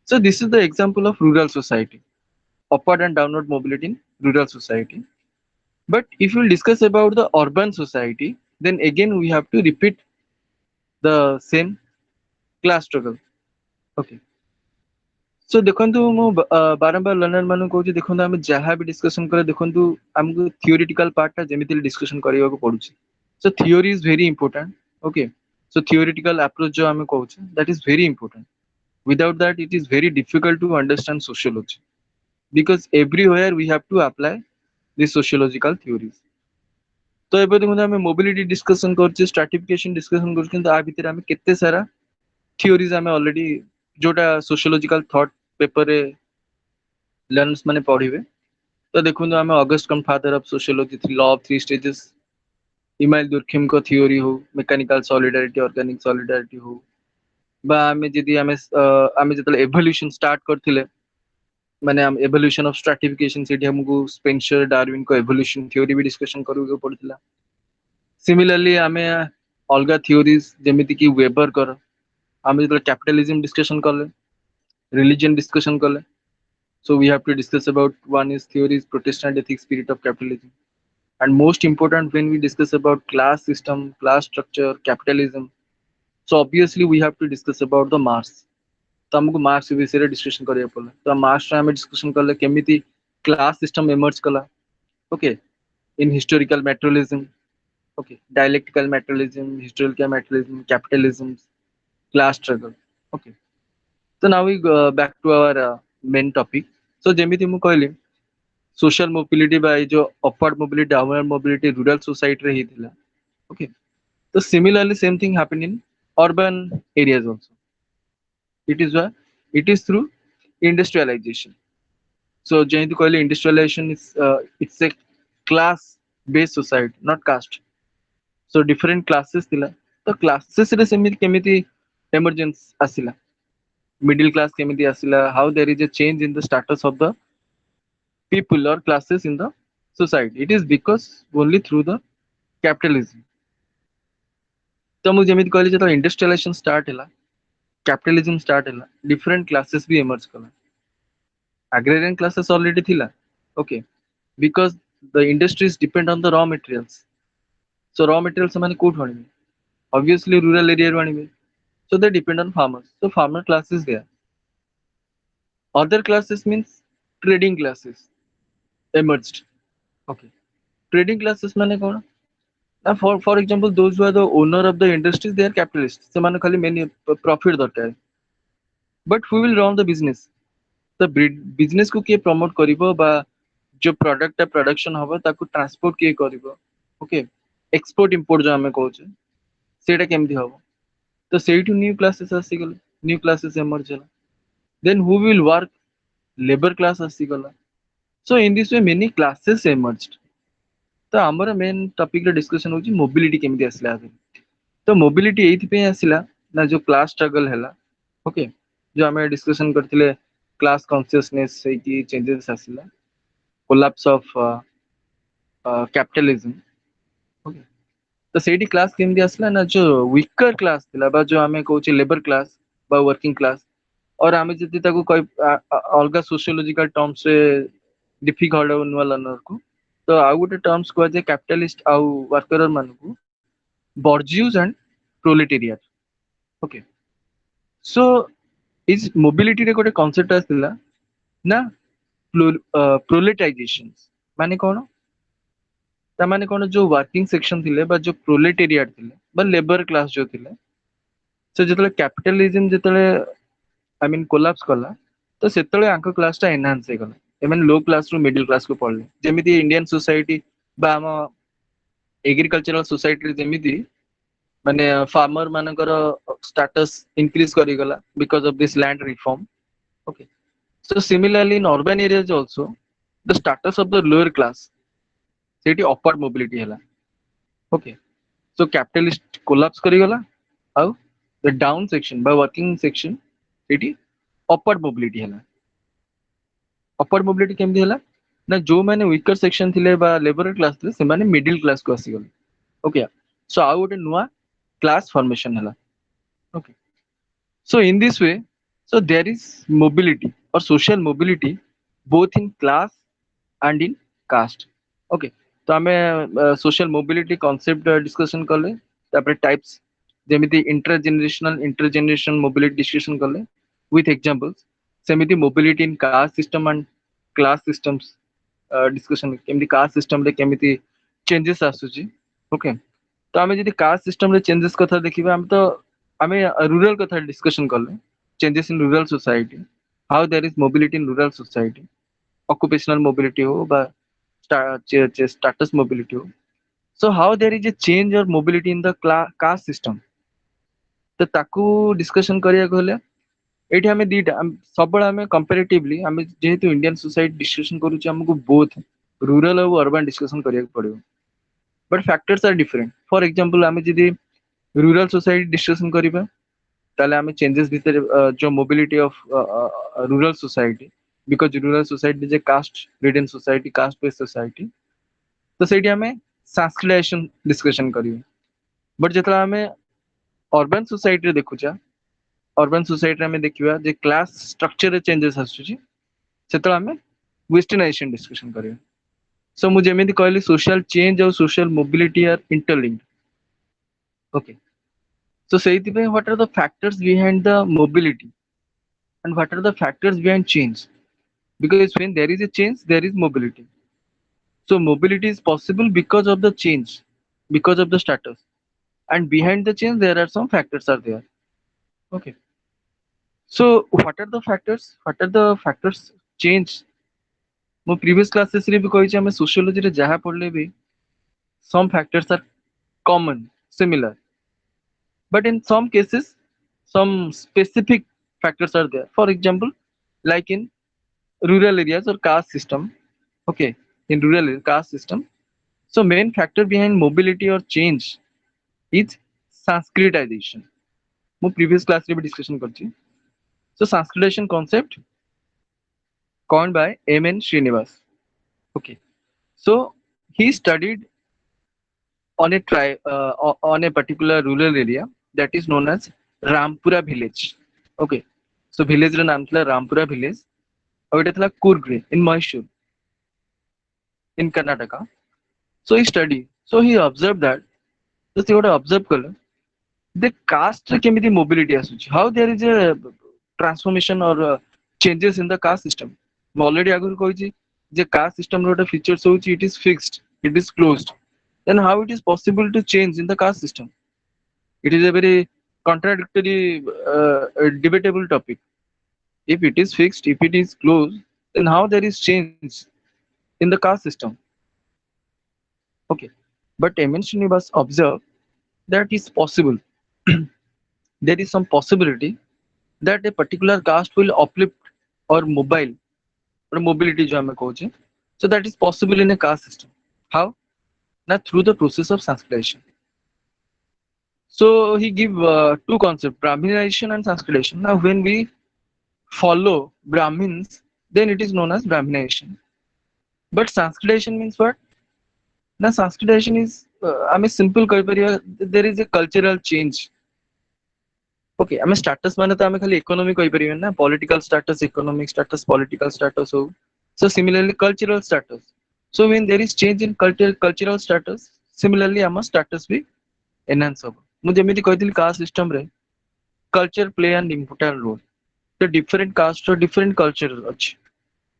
So this is the example of rural society, upward and downward mobility in rural society. But if we discuss about the urban society, then again we have to repeat the same class struggle. Okay. So ଦେଖନ୍ତୁ ମୁଁ ବାରମ୍ବାର learner ମାନଙ୍କୁ କହୁଛି ଦେଖନ୍ତୁ ଆମେ ଯାହା ବି discussion କରେ ଦେଖନ୍ତୁ ଆମକୁ theoretical part ଟା ଯେମିତି discussion କରିବାକୁ ପଡୁଛି. So theory is very important. Okay, so theoretical approach जो हमें कहूँ that is very important. Without that, it is very difficult to understand sociology because everywhere we have to apply these sociological theories. तो ଏବେ ଦେଖନ୍ତୁ ଆମେ mobility discussion କରୁଛେ, stratification discussion କରୁଛେ, କିନ୍ତୁ ଆ ଭିତରେ ଆମେ କେତେ ସାରା theories ଆମେ already जोटा sociological thought paper ରେ learners ମାନେ ପଢିବେ। ତ ଦେଖନ୍ତୁ ଆମେ Auguste Comte father of sociology law of three stages Emile Durkheim को थियोरी हो मेकानिकल सॉलिडारिटी ऑर्गेनिक सॉलिडारिटी हो बा आमे जदी आमे जतले एवोल्यूशन स्टार्ट करथिले माने हम एवोल्यूशन ऑफ स्ट्रैटिफिकेशन सेठी हमकु स्पेंसर डार्विन को एवोल्यूशन थ्योरी भी डिस्कशन करू पड़थिला। सिमिलरली आमे अलगा थ्योरीज जेमिति कि वेबर कर आमे जतले कैपिटलिज्म डिस्कशन करले रिलीजन डिस्कशन करले so we have to discuss about one is theories protestant ethic spirit of capitalism and most important when we discuss about class system class structure capitalism so obviously we have to discuss about the Marx तो हमको marks विषय discussion करिया पड़ला तो marks में discussion करले केमिति class system emerge कला okay in historical materialism okay dialectical materialism historical materialism capitalism class struggle okay so now we go back to our main topic so जेमिति मु कहली सोशल मोबिलिटी बा जो upward mobility downward mobility rural society रे हिथिला okay तो similarly same thing happen in urban areas also it is through industrialization so जेमिति कहली industrialization is it's a class based society not caste so different classes थिला तो classes रे सेमिति केमिति emergence आसिला middle class केमिति आसिला how there is a change in the status of the people or classes in the society it is because only through the capitalism तो मु जेमिति कहली जत industrialisation start हैला कैपिटलिज्म स्टार्ट हैला different classes भी emerge कला agrarian classes already थिला okay because the industries depend on the raw materials so raw materials माने कोठ आनिबे obviously rural area row आनिबे so they depend on farmers so farmer class is there other classes means trading classes emerged okay trading classes माने कोन ना for example those who are the owner of the industries they are capitalists से माने खाली main profit दरकार but who will run the business the business को के promote करिवो बा जो प्रोडक्ट प्रोडक्शन हबो ताकू ट्रांसपोर्ट के करिवो ओके एक्सपोर्ट इंपोर्ट जो हमें कहउछे सेटा केमथि हबो तो सेइटु न्यू क्लासेस आसी गेल न्यू क्लासेस इमर्ज होला then who will work labour class आसी गेला so in this way many classes emerged तो हमर मेन टॉपिक रे डिस्कशन होची मोबिलिटी केमथि आसला तो मोबिलिटी एथि पे आसिला ना जो क्लास स्ट्रगल हैला ओके जो हमें डिस्कशन करथिले क्लास कॉन्शियसनेस से की changes आसिला collapse of capitalism okay तो सेठी क्लास केमदी आसला ना जो वीकर क्लास थिला बा जो हमें कहउचे लेबर क्लास बा वर्किंग क्लास और हमें जति ताको कोई अलगा सोशियोलॉजिकल टर्म्स रे डिफिकल्ट नुवा लर्नर को तो आ गुटे टर्म्स को जे कैपिटलिस्ट आ वर्कर मान को bourgeois and proletariat okay so is mobility रे गोटे कांसेप्ट आसला ना प्रोलेटाइजेशन माने कोन ता माने कोन जो वर्किंग सेक्शन थिले बा जो प्रोलेटेरिएट थिले बा लेबर क्लास जो थिले से जतले कैपिटलिज्म जतले आई मीन कोलैप्स कला तो सेतले आंको क्लास ता एनहांस हे गला ए माने लो क्लास रु मिडिल क्लास को पड़ले जेमिति इंडियन सोसाइटी बा हम एग्रीकल्चरल सोसाइटी जेमिति माने फार्मर मानकर स्टेटस इंक्रीज करी गला because of this land reform okay so similarly in urban areas also the status of the lower class Sethi upward mobility हैला okay so capitalist collapse करी गला आउ the down section by working section Sethi upward mobility हैला upward mobility केमदी हैला ना जो माने weaker section थिले बा लेबर क्लास थिले से माने मिडिल क्लास को आसी गले okay so आउ गोटे नुवा क्लास फॉर्मेशन हैला okay so in this way so there is mobility or social mobility both in class and in caste okay तो हमें social mobility concept discussion करले तापर types जेमिति intergenerational mobility discussion करले with examples सेमिति mobility in caste system and class systems discussion केमिति caste system रे केमिति changes आसुची okay तो आमे जदि कास्ट सिस्टम रे चेंजेस कथा देखिबा हम तो आमे रूरल कथा डिस्कशन करले changes in rural society how there is mobility in rural society occupational mobility हो बा status mobility हो so how there is a change or mobility in the caste system तो ताकू डिस्कशन करिया गले एठी हमें दीटा सबल हमें कंपैरेटिवली हमें जेहेतु इंडियन सोसाइटी डिस्कशन करूची हमको बोथ रूरल और अर्बन डिस्कशन करिया पड़ियो but factors are different for example हमें जदी रूरल सोसाइटी डिस्कशन करिबा ताले हमें चेंजेस भीतर जो mobility of rural society because rural society is a caste ridden society caste based society तो सेठी हमें सांस्क्रिटाइजेशन डिस्कशन करियो बट जेतला हमें अर्बन सोसाइटी रे देखुचा अर्बन सोसाइटी में देखिबा जे क्लास स्ट्रक्चर रे चेंजेस आसुची सेतला हमें वेस्टर्नाइजेशन डिस्कशन करियो सो मु जेमिति कहली सोशल चेंज और social mobility are interlinked okay so सेइतिबे what are the factors behind the mobility and what are the factors behind change because when there is a change there is mobility so mobility is possible because of the change because of the status and behind the change there are some factors are there okay so what are the factors change mo previous classes रे भी कहि छै हमें sociology रे जहा पढ़ले भी some factors are common similar but in some cases some specific factors are there for example like in rural areas or caste system okay in rural caste system so main factor behind mobility or change is sanskritization mo previous class रे भी discussion करछि so sanskritization concept coined by M.N. Srinivas okay so he studied on on a particular rural area that is known as Rampura village okay so village ର नाम थला Rampura village और एटा थला Coorg रे in Mysore in Karnataka so he studied so he observed that so he would observe kala the caste रे केमिति mobility आसुची how there is a transformation or changes in the caste system मैं already आगु कहिछि जे caste system रो features होची it is fixed it is closed then how it is possible to change in the caste system it is a very contradictory debatable topic if it is fixed if it is closed then how there is change in the caste system okay but M.N. Srinivas observed that is possible there is some possibility that a particular caste will uplift or mobile or mobility जो हमें कहूँ so that is possible in a caste system how now through the process of sanskritization so he give two concepts brahminization and sanskritization now when we follow brahmins then it is known as brahminization but sanskritization means what now sanskritization is I mean simple कहि there is a cultural change okay I mean status माने तो हमें खाली economic कहि परिबे ना political status economic status political status हो so similarly cultural status so when there is change in cultural status similarly our status भी enhance हो मु जेमिति कहितली caste system रे culture play an important role the different caste or different culture अछि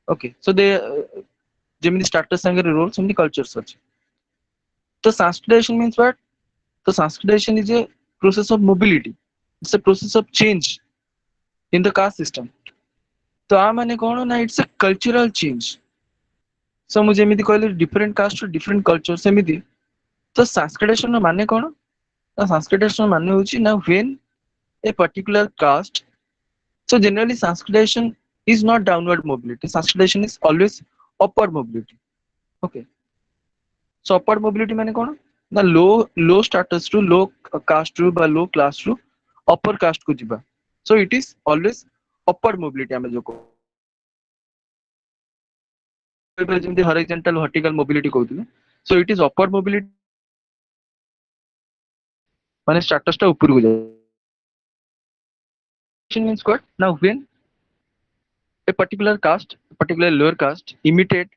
okay so they जेमिति status संगे role सेमिति cultures अछि तो sanskritization means what so sanskritization is a process of mobility it's a process of change in the caste system तो आ माने कोन ना it's a cultural change so मु जेमिति कहले different caste or different culture सेमिति तो sanskritization माने कोन ना sanskritization माने होची ना when a particular caste so generally sanskritization is not downward mobility sanskritization is always upward mobility okay so upward mobility माने कोन ना low status to low caste to बा low class to upper caste को जिबा so it is always upward mobility हमें जो को जेमति horizontal vertical mobility कहउतले so it is upward mobility माने status टा ऊपर को जाय means what now when a particular caste particular lower caste imitate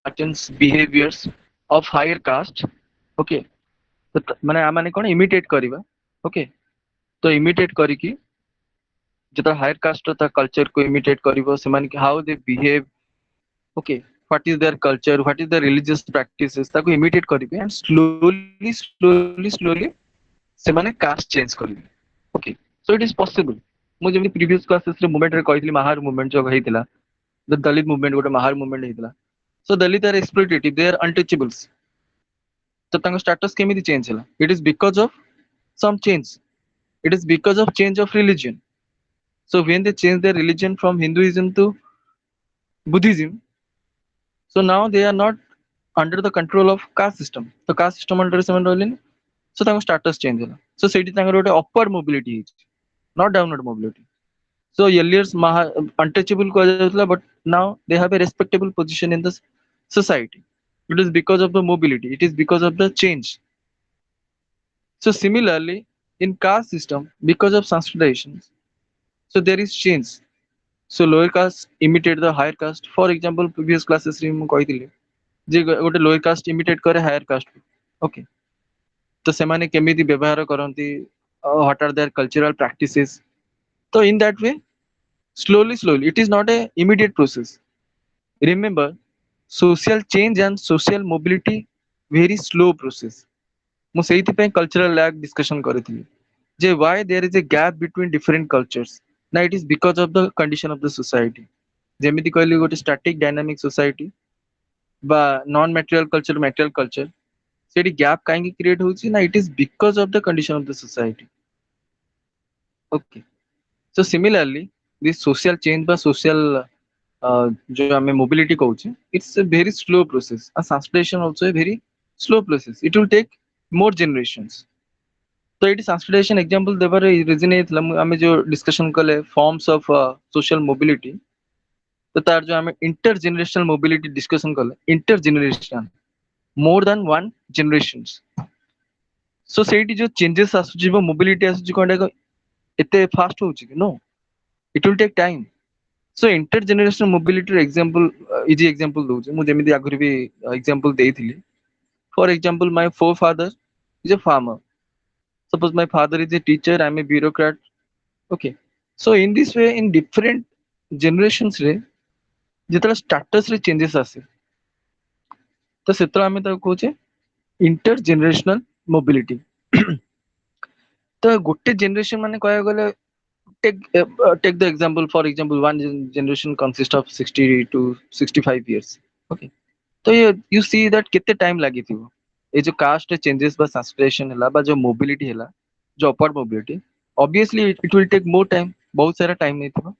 certain behaviors of higher caste okay तो माने आ माने कोन इमिटेट करिबा ओके तो इमिटेट करी कि जेता हायर कास्ट ता कल्चर को इमिटेट करिवो से माने how they behave okay what is their culture, what is their religious practices, ତାକୁ imitate କରିବେ and slowly ସେମାନେ caste change କରିବେ. Okay, so it is possible. ମୁଁ ଯେମିତି previous classes ରେ movement ରେ କହିଥିଲି, ମାହାର movement ଯୋଉ ହେଇଥିଲା, the Dalit movement ଗୋଟେ ମାହାର movement ହେଇଥିଲା. So Dalit are exploitative, they are untouchables. ତ ତାଙ୍କ status କେମିତି change ହେଲା? It is because of some change. It is because of change of religion. So when they change their religion from Hinduism to Buddhism, so now they are not under the control of caste system. The caste system under ସେମାନେ ରହିଲେନି, so ତାଙ୍କ status change ହେଲା. So ସେଇଠି ତାଙ୍କର ଗୋଟେ upward mobility ହେଇଛି, not downward mobility. So earlier untouchable କୁହାଯାଉଥିଲା, but now they have a respectable position in the society. It is because of the mobility, it is because of the change. So similarly in caste system, because of sanskritization, so there is change. So lower caste imitate the higher caste. For example, previous classes ରେ ମୁଁ କହିଥିଲି ଯେ ଗୋଟେ lower caste imitate करे higher caste. Okay, ତ ସେମାନେ କେମିତି ବ୍ୟବହାର କରନ୍ତି, what are their cultural practices. So in that way, slowly it is not a immediate process. Remember, social change and social mobility very slow process. ମୁଁ ସେଇଥିପାଇଁ cultural lag discussion କରିଥିଲି ଯେ why there is a gap between different cultures. Now it is because of the condition of the society. ଯେମିତି କହିଲି ଗୋଟେ static dynamic society বা non material culture material culture, ସେଠି gap କାହିଁକି create ହଉଛି ନା, it is because of the condition of the society. Okay, so similarly this social change বা social जो ଆମେ mobility कହୁचे, it's a very slow process and sanskritization also a very slow process. It will take more generations. तो ଏଠି sanskritization example ଦେବାର reason ହେଇଥିଲା, ଆମେ जो discussion कले forms of social mobility, ତ ତାର जो ଆମେ intergenerational mobility discussion कले, intergenerational more than one generations. So ସେଇଠି जो changes ଆସୁଛି ବା mobility ଆସୁଛି କଣଟା ଏତେ fast ହଉଛି କି? No, it will take time. So intergenerational mobility example, easy example ଦଉଛି ମୁଁ, ଯେମିତି ଆଗରୁ ବି example ଦେଇଥିଲି. For example, my forefather is a farmer. Suppose my father is a teacher, I am a bureaucrat. Okay, so in this way in different generations ରେ ଯେତେବେଳେ status ରେ changes ଆସେ, ତ ସେତେବେଳେ ଆମେ ତାକୁ କହୁଛେ intergenerational mobility. ତ ଗୋଟେ generation ମାନେ କହିବାକୁ ଗଲେ, take the example, for example one generation consists of 60 to 65 years. Okay, तो you see that केते time लागिथिबो ए जो caste changes बा sanskritization हला बा जो mobility हला, जो upward mobility, obviously it will take more time, बहुत सारा time नेथिबो.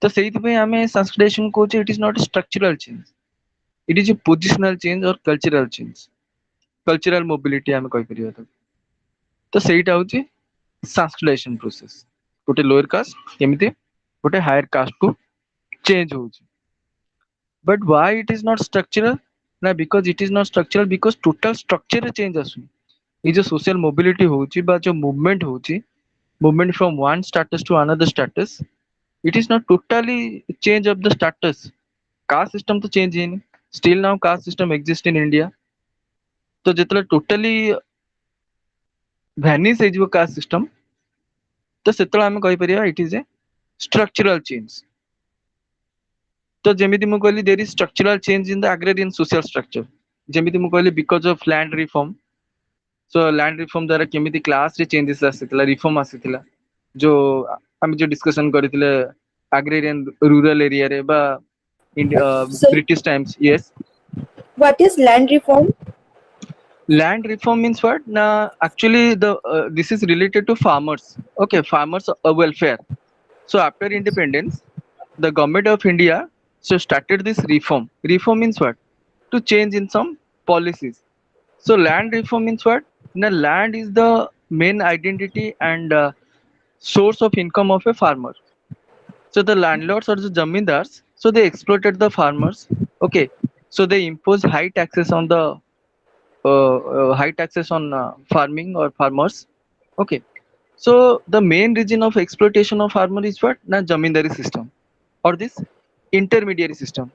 तो सेहिति पे हमें sanskritization Koche it is not a structural change, it is a positional change or cultural change. Cultural mobility हमें कहि परियो त. तो सेहिटा होची sanskritization process. गोटे lower caste केमिति गोटे higher caste को change होची. But why it is not structural? ना, because it is not structural because total structure रे change आसुनी. ये जो social mobility होची बा जो movement होची, movement from one status to another status, it is not totally change of the status. Caste system तो change ହେଇନି, still now caste system exists in India. तो जेतले totally vanish ହେଇଯିବ caste system, तो सेतले ଆମେ कहि परिया it is a structural change. तो जेमिति मु कहली there is structural change in the agrarian social structure. जेमिति मु कहली because of land reform. So land reform द्वारा केमिति class रे changes आसितला, reform आसितला, जो आमे जो discussion करथिले agrarian rural area रे बा So, British times. Yes, what is land reform? land reform means what? Na, actually the this is related to farmers. Okay, farmers welfare. So after independence, the government of India so started this reform. Reform means what? To change in some policies. So land reform means what? Na, land is the main identity and source of income of a farmer. So the landlords or the zamindars, so they exploited the farmers. Okay, so they impose high taxes on the farming or farmers. Okay, so the main reason of exploitation of farmer is what? Na, zamindari system or this intermediary system.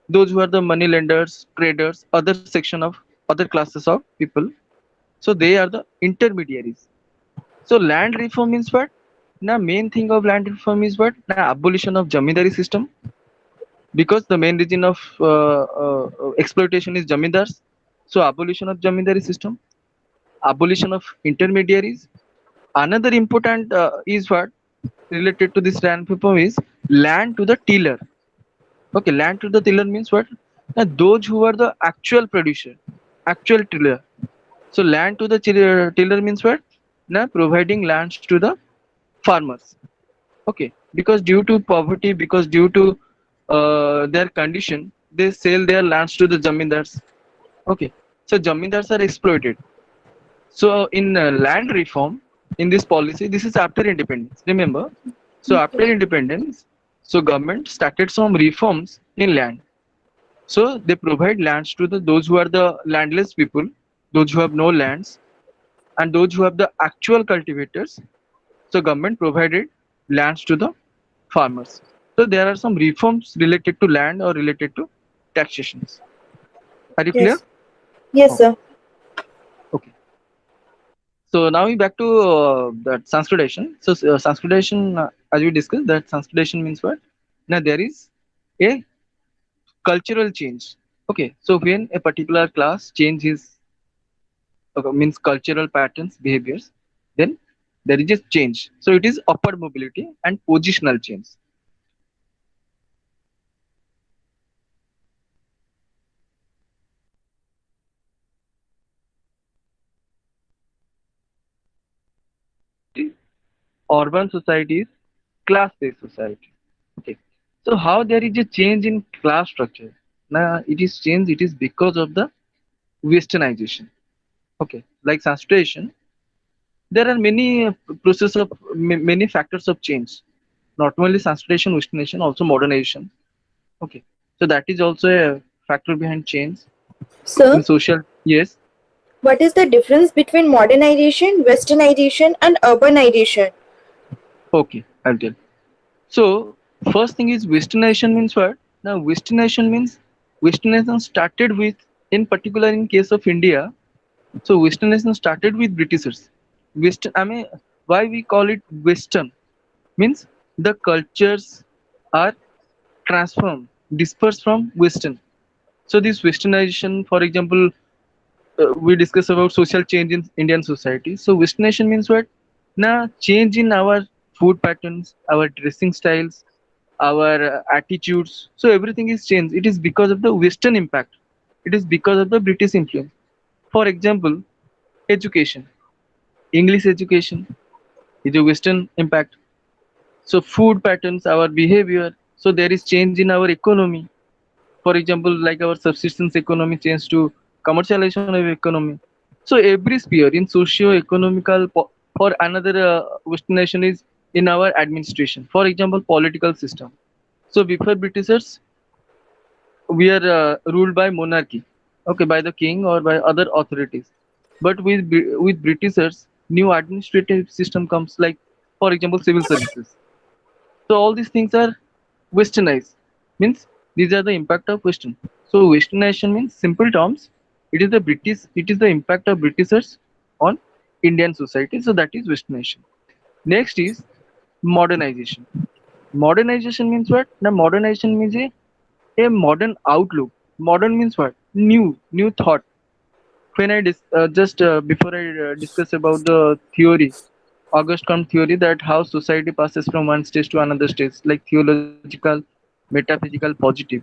Those who are the money lenders, traders, other section of other classes of people, so they are the intermediaries. So land reform means what? Na, main thing of land reform is what? Na, abolition of zamindari system because the main reason of exploitation is jamindars. So abolition of jamindari system, abolition of intermediaries. Another important is what related to this land reform is land to the tiller. Okay, land to the tiller means what? Now, those who are the actual producer, actual tiller. So land to the tiller means what? Now providing lands to the farmers. Okay, because due to poverty, because due to their condition, they sell their lands to the zamindars. Okay, so zamindars are exploited. So in land reform, in this policy, this is after independence. Remember, so after independence, so government started some reforms in land. So they provide lands to the those who are the landless people, those who have no lands, and those who have the actual cultivators. So government provided lands to the farmers. So there are some reforms related to land or related to taxations. Are you clear? Yes. Yes, Oh, sir. okay. So now we back to that Sanskritization. So Sanskritization, as we discussed, that Sanskritization means what? Now there is a cultural change. Okay, so when a particular class changes means cultural patterns, behaviors, then there is a change. So it is upward mobility and positional change. Urban societies, class-based society. Okay. So how there is a change in class structure? Now it is change. It is because of the westernization. Okay. Like saturation, there are many process of many factors of change. Not only saturation, westernization, also modernization. Okay. So that is also a factor behind change in Sir, social. Yes. what is the difference between modernization, westernization, and urbanization? Okay. I'll tell. So first thing is westernization means what? Now westernization means westernization started with, in particular in case of India. So westernization started with Britishers. Western, I mean, why we call it Western means the cultures are transformed, dispersed from Western. So this westernization, for example, we discuss about social change in Indian society. So westernization means what? Now change in our food patterns, our dressing styles, our attitudes. So everything is changed. It is because of the Western impact. It is because of the British influence. For example, education. English education is a Western impact. So food patterns, our behavior. So there is change in our economy. For example, like our subsistence economy changed to commercialization of economy. So every sphere in socio-economical for another westernization is in our administration. For example, political system. So before Britishers, we are ruled by monarchy, okay, by the king or by other authorities. But with Britishers, new administrative system comes, like for example civil services. So all these things are westernized, means these are the impact of Western. So westernization means simple terms, it is the impact of Britishers on Indian society. So that is westernization. Next is modernization. Modernization means what? Now modernization means a modern outlook. Modern means what? New thought. When I just before I discuss about the theory, August Comte theory, that how society passes from one stage to another stage, like theological, metaphysical, positive.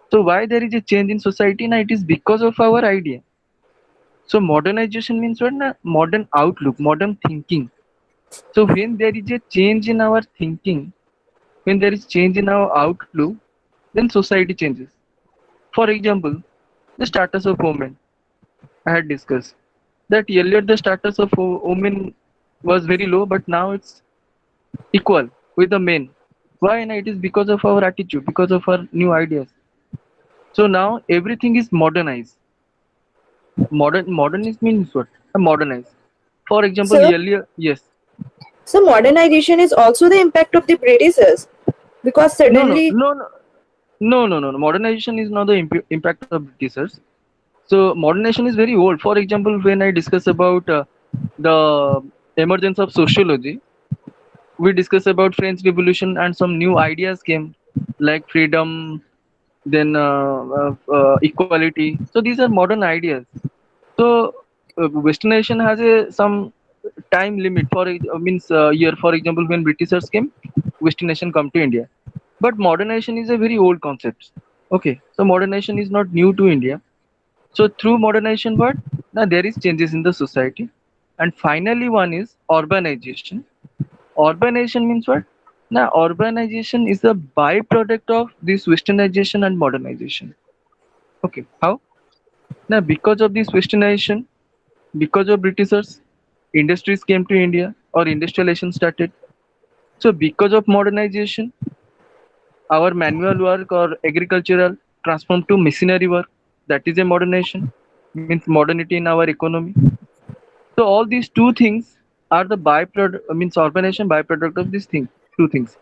So why there is a change in society? Now it is because of our idea. So modernization means what? Na? Modern outlook, modern thinking. So when there is a change in our thinking, when there is change in our outlook, then society changes. For example, the status of women. I had discussed that earlier the status of women was very low, but now it's equal with the men. Why? And it is because of our attitude, because of our new ideas. So now everything is modernized. Modernist means what? Modernize. For example, Sir, earlier, yes. so modernization is also the impact of the Britishers because No, no, suddenly, no, no, no. Modernization is not the impact of Britishers. So modernization is very old. For example, when I discuss about the emergence of sociology, we discuss about French Revolution and some new ideas came, like freedom. then equality. So these are modern ideas. So westernization has a some time limit for means year. For example, when Britishers came, westernization come to India. But modernization is a very old concept. Okay, so modernization is not new to India. So through modernization, what now there is changes in the society, and finally one is urbanization. Urbanization means what? Now urbanization is the byproduct of this westernization and modernization. Okay, how? Now because of this westernization, because of Britishers, industries came to India or industrialization started. So because of modernization, our manual work or agricultural transformed to machinery work. That is a modernization, means modernity in our economy. So all these two things are the byproduct, means urbanization byproduct of these things, two things.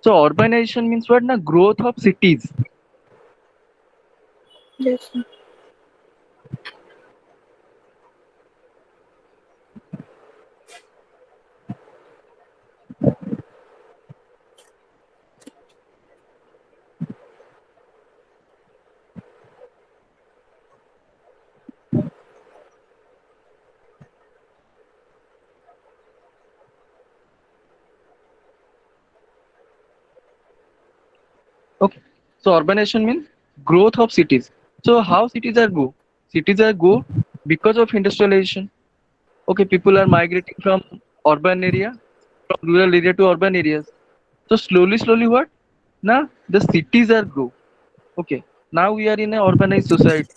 So urbanization means what? Na growth of cities. Yes, sir. Okay. So urbanization means growth of cities. So how cities are go? Cities are go because of industrialization. Okay, people are migrating from urban area, from rural area to urban areas. So slowly, slowly what? Now the cities are grow. Okay. Now we are in a urbanized society.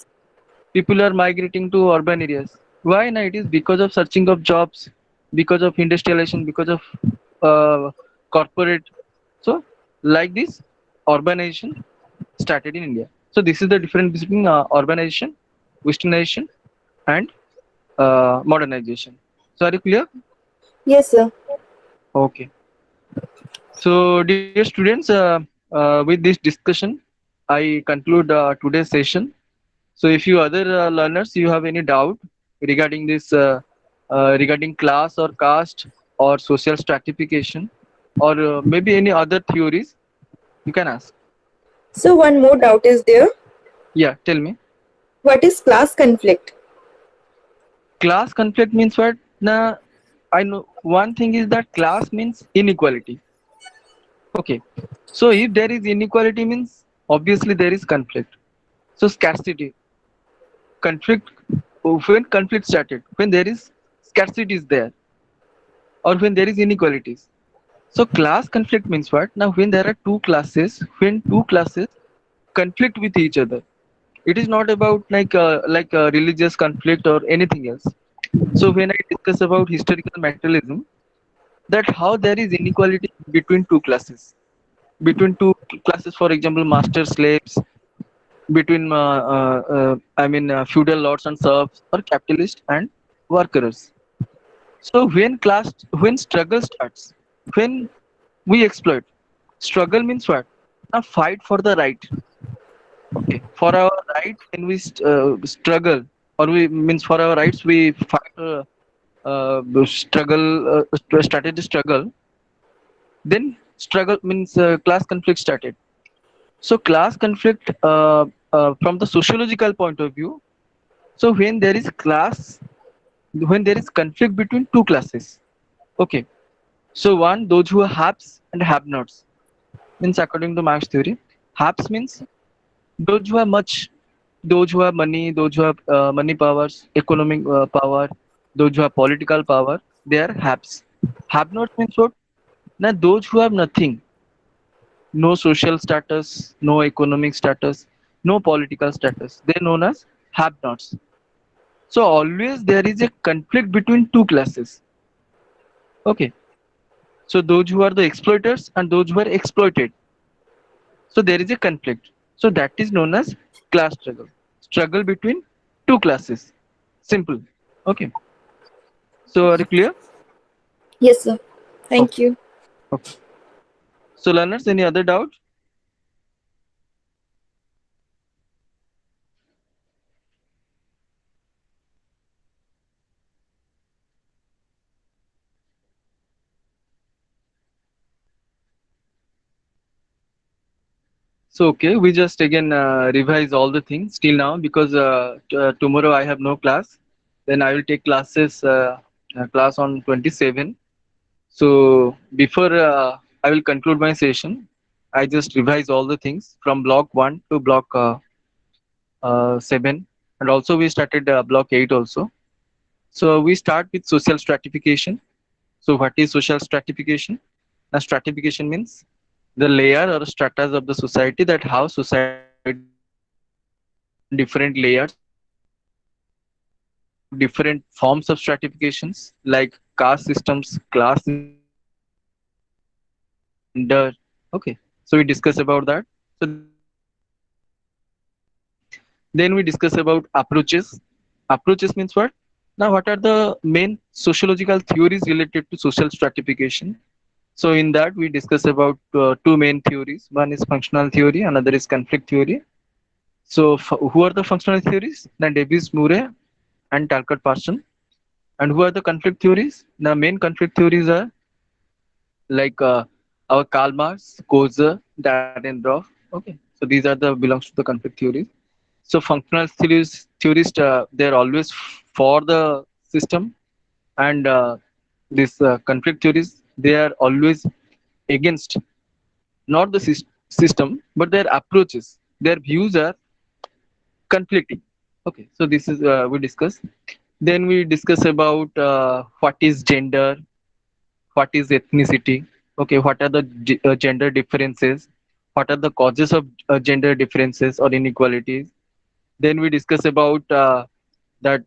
People are migrating to urban areas. Why? Now it is because of searching of jobs, because of industrialization, because of corporate. So like this, urbanization started in India. So this is the difference between urbanization, westernization, and modernization. So are you clear? Yes, sir. Okay. So dear students, with this discussion, I conclude today's session. So if you other learners, you have any doubt regarding this, regarding class or caste or social stratification, or maybe any other theories, you can ask. So one more doubt is there. Yeah, tell me. What is class conflict? Class conflict means what? Now, I know one thing is that class means inequality. Okay. So if there is inequality means obviously there is conflict. So scarcity, conflict, when conflict started, when there is scarcity is there, or when there is inequalities. So class conflict means what? Now when there are two classes, when two classes conflict with each other, it is not about like religious conflict or anything else. So when I discuss about historical materialism, that how there is inequality between two classes, between two classes, for example, master slaves, between I mean feudal lords and serfs, or capitalist and workers. So when struggle starts, when we exploit, struggle means what? A fight for the right. Okay, for our right, when we struggle, or we means for our rights, we fight. Struggle, started the struggle. Then struggle means class conflict started. So class conflict, from the sociological point of view. So when there is class, when there is conflict between two classes. Okay. So one, those who are haves and have-nots, means according to Marx theory, haves means those who have much, those who have money, those who have money powers, economic power, those who have political power, they are haves. Have-nots means what? Now those who have nothing, no social status, no economic status, no political status, they're known as have-nots. So always there is a conflict between two classes. Okay. So those who are the exploiters and those who are exploited. So there is a conflict. So that is known as class struggle. Struggle between two classes. Simple. Okay. So are you clear? Yes, sir. Thank Okay. you. Okay. So learners, any other doubt? So okay, we just again revise all the things till now because tomorrow I have no class. Then I will take class on 27. So before I will conclude my session, I just revise all the things from block 1 to block 7, and also we started block 8 also. So we start with social stratification. So what is social stratification? Now stratification means the layer or stratas of the society, that how society different layers of different forms of stratifications like caste systems, class, gender. Okay, so we discuss about that. So then we discuss about approaches. Approaches means what? Now, what are the main sociological theories related to social stratification? So in that we discuss about two main theories. One is functional theory, another is conflict theory. So who are the functional theories? Then Davis Murray and Talcott Parsons. And who are the conflict theories? The main conflict theories are like our Karl Marx, Coase, Dahrendorf. Okay, so these are the belongs to the conflict theories. So functional theorists, they're always for the system, and this conflict theories, they are always against not the system, but their approaches, their views are conflicting. Okay, so this is we discuss. Then we discuss about what is gender, what is ethnicity, okay, what are the gender differences, what are the causes of gender differences or inequalities. Then we discuss about that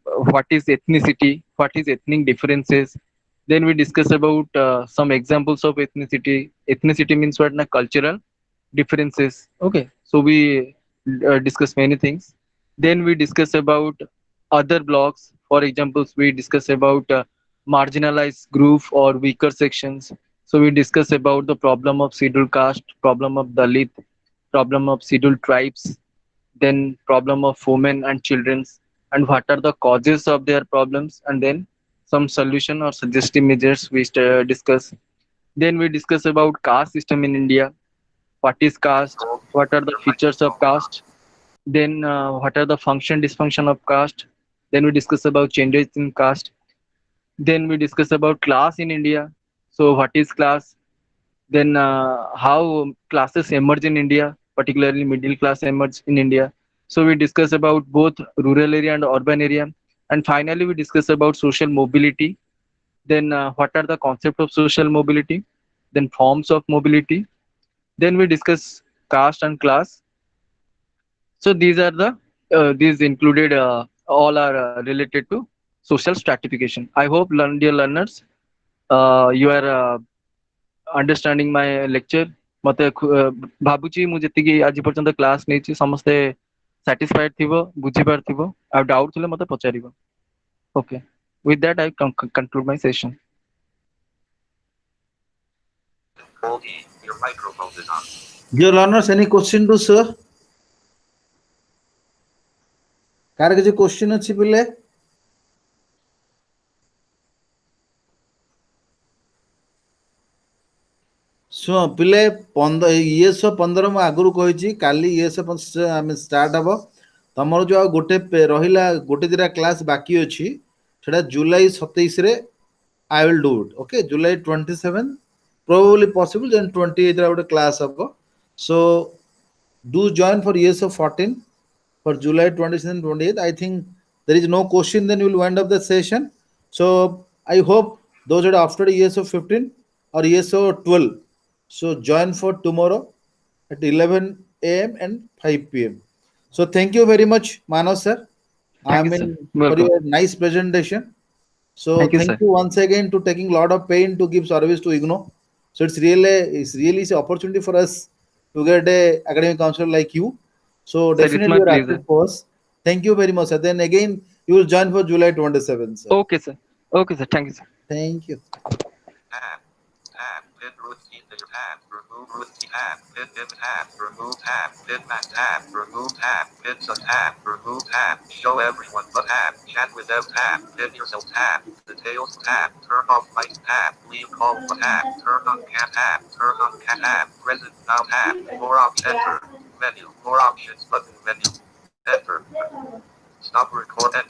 what is ethnicity, what is ethnic differences. Then we discuss about some examples of ethnicity. Ethnicity means what? Na cultural differences. Okay, so we discuss many things. Then we discuss about other blocks. For examples, we discuss about marginalized group or weaker sections. So we discuss about the problem of scheduled caste, problem of Dalit, problem of scheduled tribes, then problem of women and children, and what are the causes of their problems, and then some solution or suggestive measures we discuss. Then we discuss about caste system in India. What is caste? Goldie, What are the your features of microphone is on. caste? Then what are the function dysfunction of caste? Then we discuss about changes in caste. Then we discuss about class in India. So what is class? Then how classes emerge in India, particularly middle class emerge in India. So we discuss about both rural area and urban area. And finally, we discuss about social mobility. Then what are the concept of social mobility? Then forms of mobility. Then we discuss caste and class. So these are the these included all are related to social stratification. I hope, dear learners, you are understanding my lecture. मते भाबुची मु जति आज पर्यंत class नहीं समस्ते satisfied थिबो बुझी पार थिबो आ डाउट थिले मते पचारिबो. Okay, with that I conclude my session. Goldie, your microphone is on. Dear learners, any question to sir? Car किसी क्वेश्चन अच्छी पिले? ଶୁଣ ପିଲେ 15 ମୁଁ ଆଗରୁ କହିଛି କାଲି ଆମେ ଷ୍ଟାର୍ଟ ହବ ତମର ଯୋଉ ଆଉ ରହିଲା ଗୋଟେ ଦିଟା କ୍ଲାସ୍ ବାକି ଅଛି ସେଟା ଜୁଲାଇ 27 ରେ I will do it. Okay, July 27 probably possible, then 28 ରେ ଗୋଟେ କ୍ଲାସ୍ ହବ. So do join for years of 14 for July 27 28. I think there is no question, then we will wind up the session. So I hope those that are after years of 15 or years of 12, so join for tomorrow at 11 a.m. and 5 p.m. So thank you very much, Manav sir. I Thank you, sir. mean, for Welcome. your nice presentation. So Thank you, thank sir. you once again to taking a lot of pain to give service to IGNOU. So it's really an opportunity for us to get a academic counselor like you. So Sir, it's definitely my you're pleasure. active for us. Thank you very much, sir. Then again, you will join for July 27, sir. Okay, sir. Okay, sir. Thank you, sir. Thank you. And Pin routine tab. Remove routine tab. Pin dim tab. Remove tab. Pin map tab. Remove tab. Pin sub tab. Remove tab. Show everyone but tab. Chat with them tab. Pin yourself tab. Details tab. Turn off mic tab. Leave call tab. Turn on cat tab. Turn on cat tab. Present now tab. More options. Enter. Menu. More options button menu. Enter. Stop record. Enter.